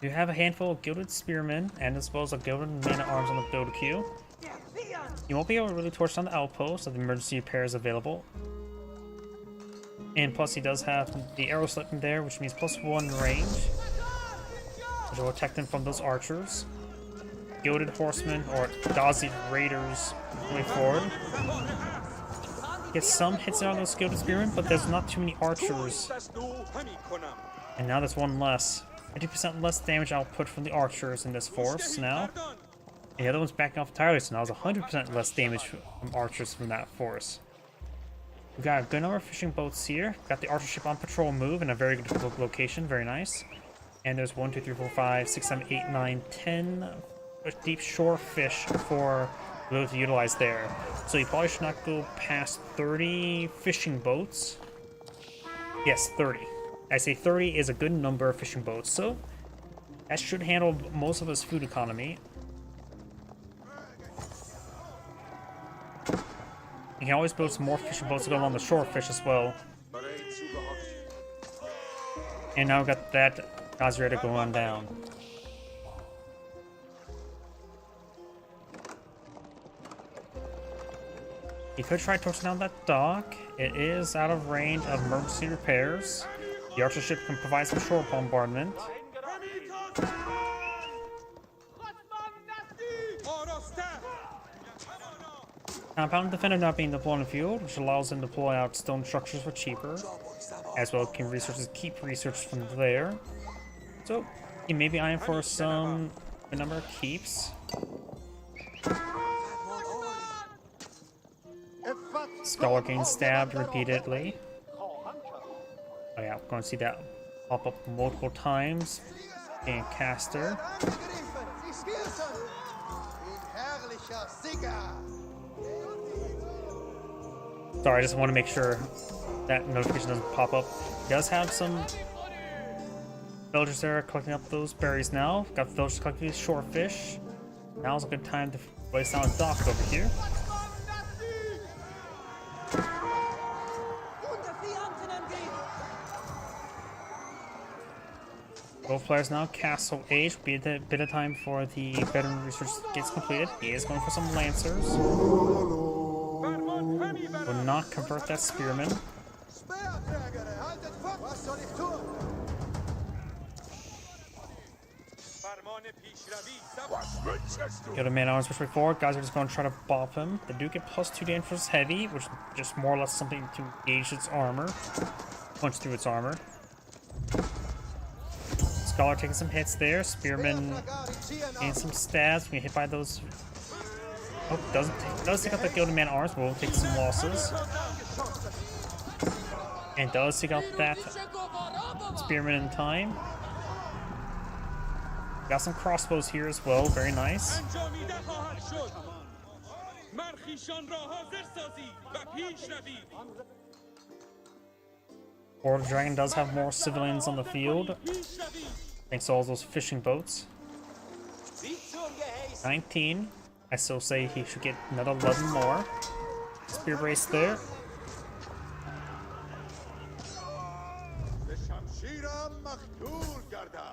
You have a handful of gilded spearmen and as well as a gilded man-at-arms on the build queue. You won't be able to really torch down the outpost, so the emergency repair is available. And plus he does have the arrow slip in there, which means +1 range. Which will protect him from those archers. Gilded horsemen or Dazi raiders going forward. Get some hits on those gilded spearmen, but there's not too many archers. And now there's 1 less. 50% less damage output from the archers in this force now. And the other one's backing off entirely, so now there's 100% less damage from archers from that force. We've got a good number of fishing boats here. Got the archer ship on patrol move in a very good location, very nice. And there's 1, 2, 3, 4, 5, 6, 7, 8, 9, 10 deep shore fish for those to utilize there. So you probably should not go past 30 fishing boats. Yes, 30. I say 30 is a good number of fishing boats, so that should handle most of his food economy. You can always build some more fishing boats to go along the shore fish as well. And now we've got that Gazreda going down. You could try torching down that dock. It is out of range of emergency repairs. The archer ship can provide some shore bombardment. Compound Defender not being deployed in the field, which allows them to deploy out stone structures for cheaper. As well can researchers keep research from there. So you may be eyeing for some good number of keeps. Scholar getting stabbed repeatedly. Oh yeah, we're going to see that pop up multiple times. And caster. Sorry, I just want to make sure that notification doesn't pop up. He does have some villagers there collecting up those berries now. Got the villagers collecting these shore fish. Now's a good time to place down a dock over here. Both players now Castle Age. Be a bit of time before the veteran research gets completed. He is going for some lancers. not convert that spearman. Speerträger, haltet fort! Was soll ich tun? Gilded Man Arms push way forward. Guys are just going to try to bop him. They do get +2 damage for his heavy, which is just more or less something to gauge its armor. Punch through its armor. Scholar taking some hits there. Spearman getting some stabs. Being hit by those. Oh, does take out the Gilded Man Arms, but will take some losses. And does take out that Spearman in time. Got some crossbows here as well, very nice. Border Dragon does have more civilians on the field, thanks to all those fishing boats. 19. I still say he should get another 11 more. Spear brace there.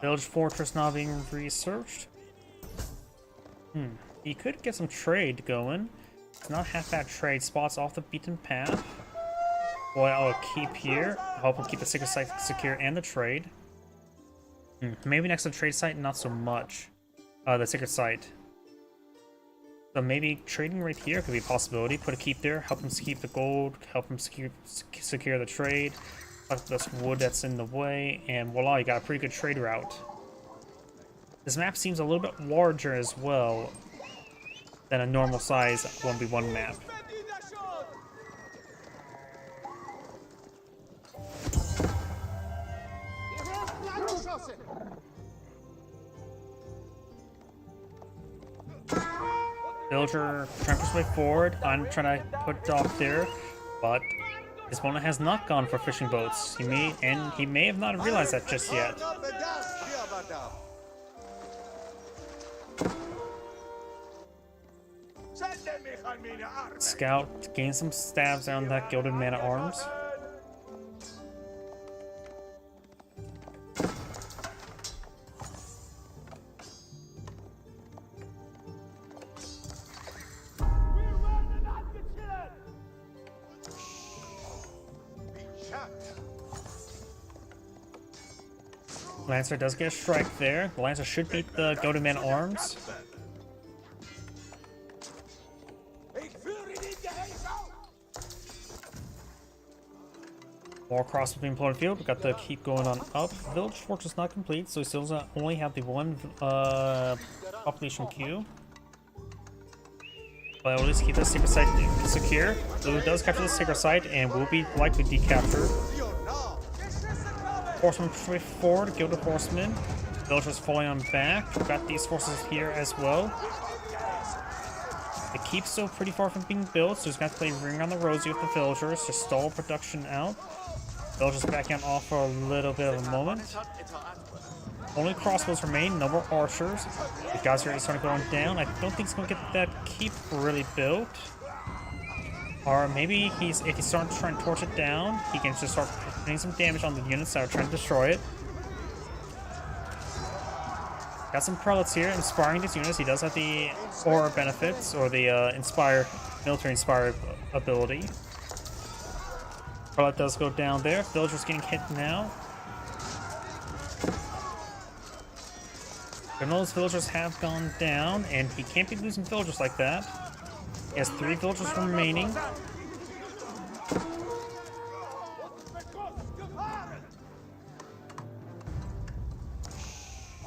Village Fortress now being researched. He could get some trade going. It's not half bad trade. Spots off the beaten path. Boy, I'll keep here. Help him keep the secret site secure and the trade. Maybe next to the trade site, not so much. The secret site. So maybe trading right here could be a possibility. Put a keep there. Help him keep the gold. Help him secure the trade. This wood that's in the way, and voila, you got a pretty good trade route. This map seems a little bit larger as well than a normal size 1v1 map. Villager trying to push way forward. I'm trying to put Doc there, but his opponent has not gone for fishing boats. He may have not realized that just yet. Scout gains some stabs on that Gilded Man at Arms. Lancer does get a strike there. The Lancer should beat the Gilded Man Arms. More crossbows being put on the field. We got the keep going on up. Village Fortress not complete, so he still doesn't only have the one population queue. But at least keep the secret site secure. Blue does capture the secret site and will be likely decaptured. Horseman push forward, Gilded Horseman. Villagers falling on back. We've got these forces here as well. The keep's still pretty far from being built, so he's going to play Ring on the Rosie with the villagers to stall production out. Villagers backing off for a little bit of a moment. Only crossbows remain, no more archers. The guys are starting going down. I don't think he's going to get that keep really built. Or maybe if he's starting to try and torch it down, he can just start putting some damage on the units that are trying to destroy it. Got some prelates here inspiring these units. He does have the aura benefits, or the military inspire ability. Prelate does go down there. Villagers getting hit now. Those villagers have gone down, and he can't be losing villagers like that. He has 3 villagers remaining.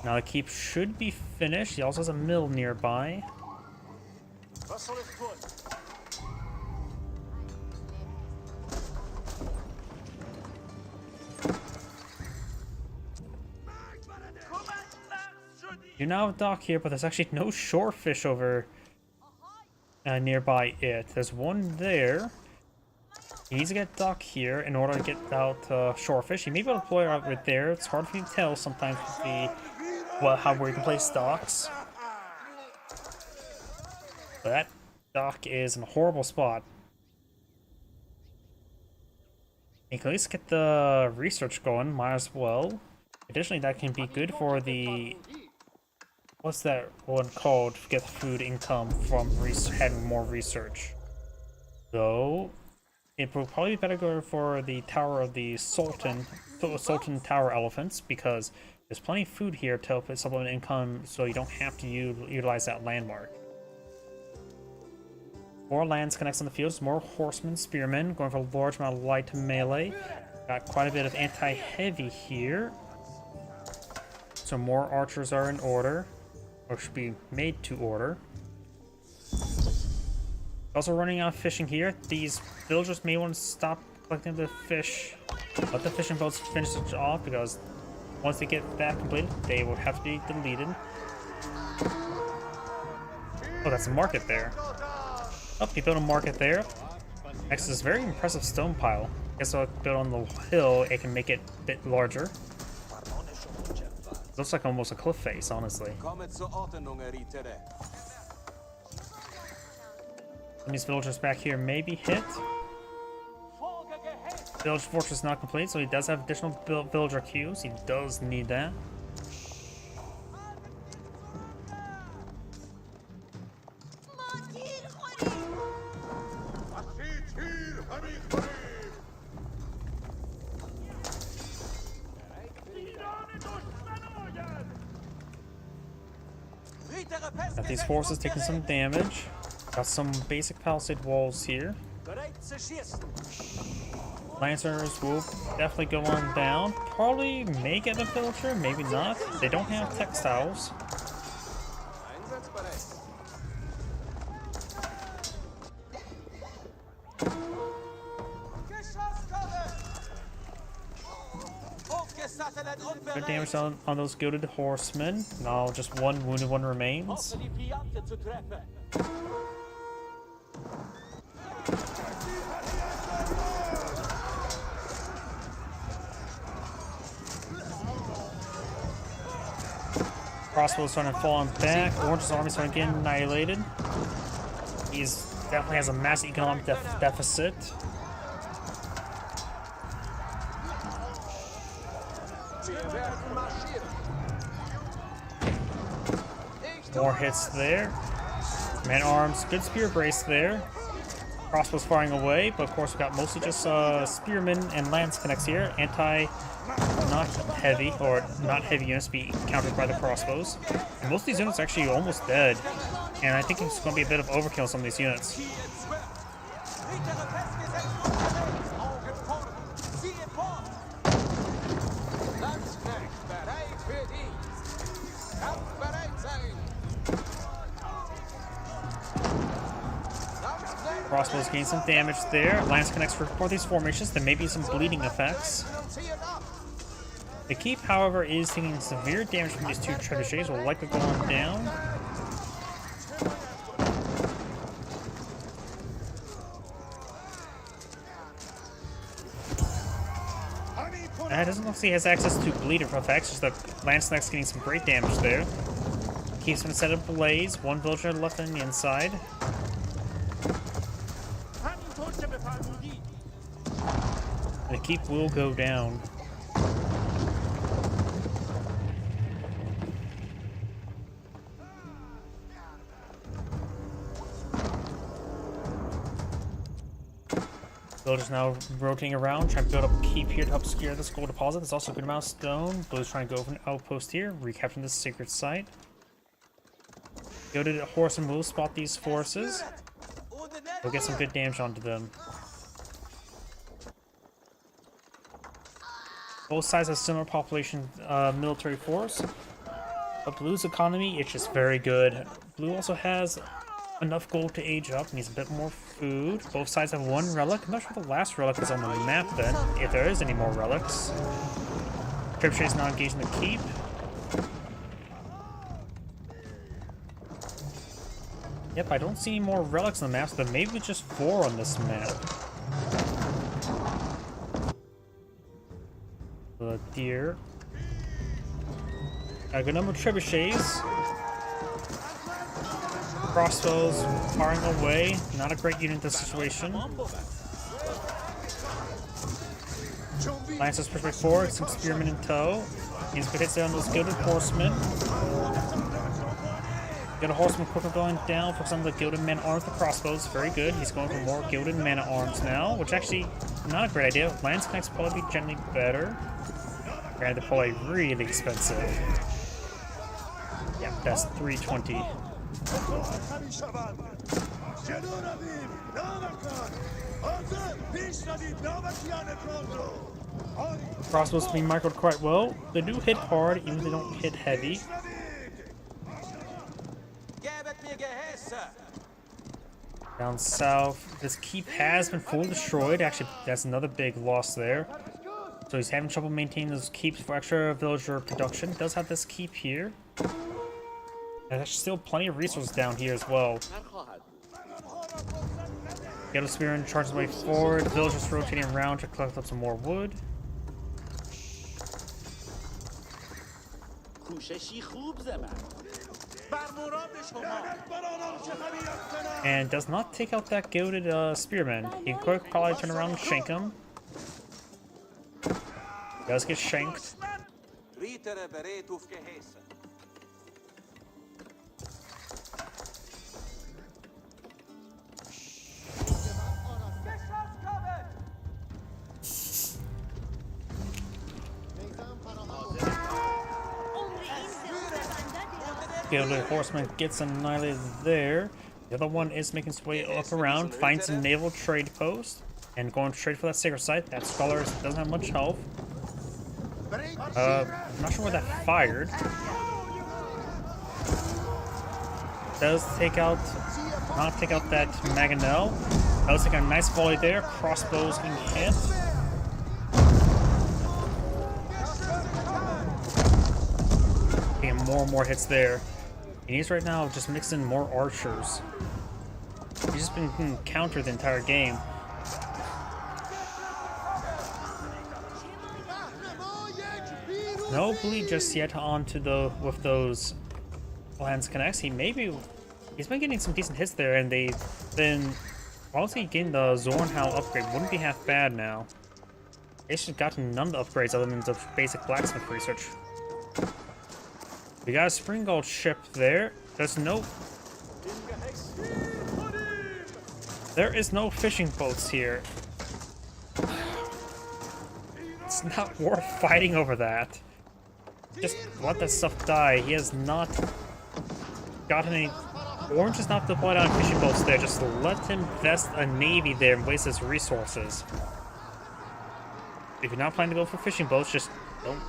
Now the keep should be finished. He also has a mill nearby. You now have a dock here, but there's actually no shorefish over nearby it. There's one there. He needs to get a dock here in order to get out shorefish. He may be able to deploy out right there. It's hard for me to tell sometimes with the where you can place docks. But that dock is in a horrible spot. You can at least get the research going, might as well. Additionally, that can be good for the... What's that one called? Get food income from having more research. Though, it will probably be better go for the Tower of the Sultan Tower Elephants, because there's plenty of food here to help supplement income, so you don't have to utilize that landmark. More lands connects on the fields, more horsemen, spearmen, going for a large amount of light melee. Got quite a bit of anti-heavy here. So more archers are in order, or should be made to order. Also running out of fishing here. These villagers may want to stop collecting the fish. Let the fishing boats finish it off, because once they get that completed, they will have to be deleted. Oh, that's a market there. Oh, he built a market there. Next is this very impressive stone pile. Guess I'll build on the hill, it can make it a bit larger. Looks like almost a cliff face, honestly. These villagers back here may be hit. Village fortress not complete, so he does have additional villager queues. He does need that. Got these forces taking some damage. Got some basic palisade walls here. Lancers will definitely go on down. Probably may get a villager, maybe not. They don't have textiles. Good damage on those goaded horsemen. Now just one wounded, one remains. Crossbow's starting to fall on back. Orange's army starting to get annihilated. He's definitely has a massive economic deficit. More hits there. Man-arms, good spear brace there. Crossbow's firing away, but of course we got mostly just spearmen and lance connects here. Not heavy units be countered by the crossbows. And most of these units are actually almost dead, and I think it's going to be a bit of overkill on some of these units. Crossbows gain some damage there. Lance connects for these formations. There may be some bleeding effects. The keep, however, is taking severe damage from these two trebuchets. Will likely go on down. It doesn't look like he has access to bleed effects. Just the Lance Neck's getting some great damage there. Keeps him set up blaze. One villager left on the inside. The keep will go down. Villagers now rotating around, trying to build up a keep here to help secure this gold deposit. There's also a good amount of stone. Blue's trying to go for an outpost here, recapturing this sacred site. Goaded horsemen will spot these forces. We'll get some good damage onto them. Both sides have similar population military force, but Blue's economy is just very good. Blue also has enough gold to age up, needs a bit more food. Both sides have one relic. I'm not sure if the last relic is on the map then, if there is any more relics. Trebuchet is not engaged in the keep. Yep, I don't see any more relics on the map, so there may be just 4 on this map. The deer. Got a good number of trebuchets. Crossbows firing away. Not a great unit in this situation. Lancers push back forward. Some spearmen in tow. He's good hits there on those goaded horsemen. Got a horseman quickly going down for some of the gilded man arms with crossbows. Very good. He's going for more gilded man arms now, which actually not a great idea. Lance connects probably be generally better. Granted, they're probably really expensive. Yeah, that's 320. Crossbows being microed quite well. They do hit hard, even if they don't hit heavy. Down south, this keep has been fully destroyed. Actually, that's another big loss there. So he's having trouble maintaining those keeps for extra villager production. Does have this keep here. And there's still plenty of resources down here as well. Ghetto Spearman charges way forward. Villagers rotating around to collect up some more wood. And does not take out that gilded spearman. He could probably turn around and shank him. Does get shanked. Gilded horseman gets annihilated there. The other one is making his way up around, finds a naval trade post, and going straight for that sacred site. That scholar doesn't have much health. I'm not sure where that fired. Does take out, not take out that Mangonel. Does take a nice volley there. Crossbows being hit. Getting more and more hits there. And he's right now just mixing more archers. He's just been countered the entire game. No bleed just yet onto the with those Lance connects. He's been getting some decent hits there, and they've been honestly getting the Zornhal upgrade. Wouldn't be half bad now. They should have gotten none of the upgrades other than the basic blacksmith research. We got a Springald ship there. There is no fishing boats here. It's not worth fighting over that. Just let that stuff die. He has not gotten any... Orange has not deployed on fishing boats there. Just let him vest a navy there and waste his resources. If you're not planning to go for fishing boats, just don't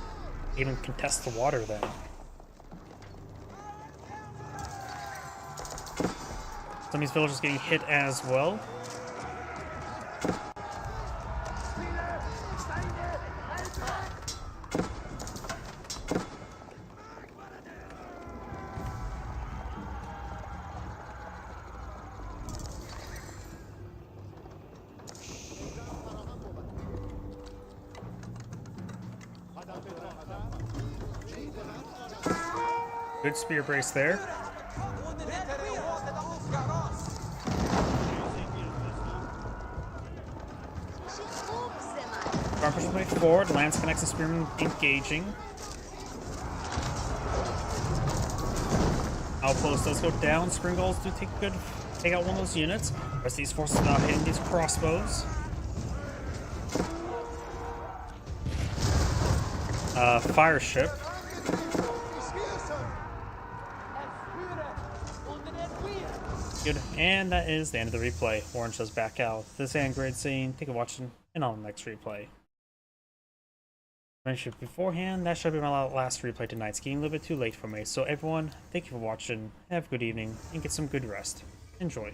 even contest the water then. Some of these villagers getting hit as well. Good spear brace there. Arm pushing way forward. Lance connects the spearman engaging. Outpost does go down. Springalds do take out one of those units. The rest of these forces now hitting these crossbows. Fire ship. Good, and that is the end of the replay. Orange does back out. This is great scene. Thank you for watching, and on the next replay. Mentioned beforehand, that should be my last replay tonight. It's getting a little bit too late for me. So everyone, thank you for watching. Have a good evening, and get some good rest. Enjoy.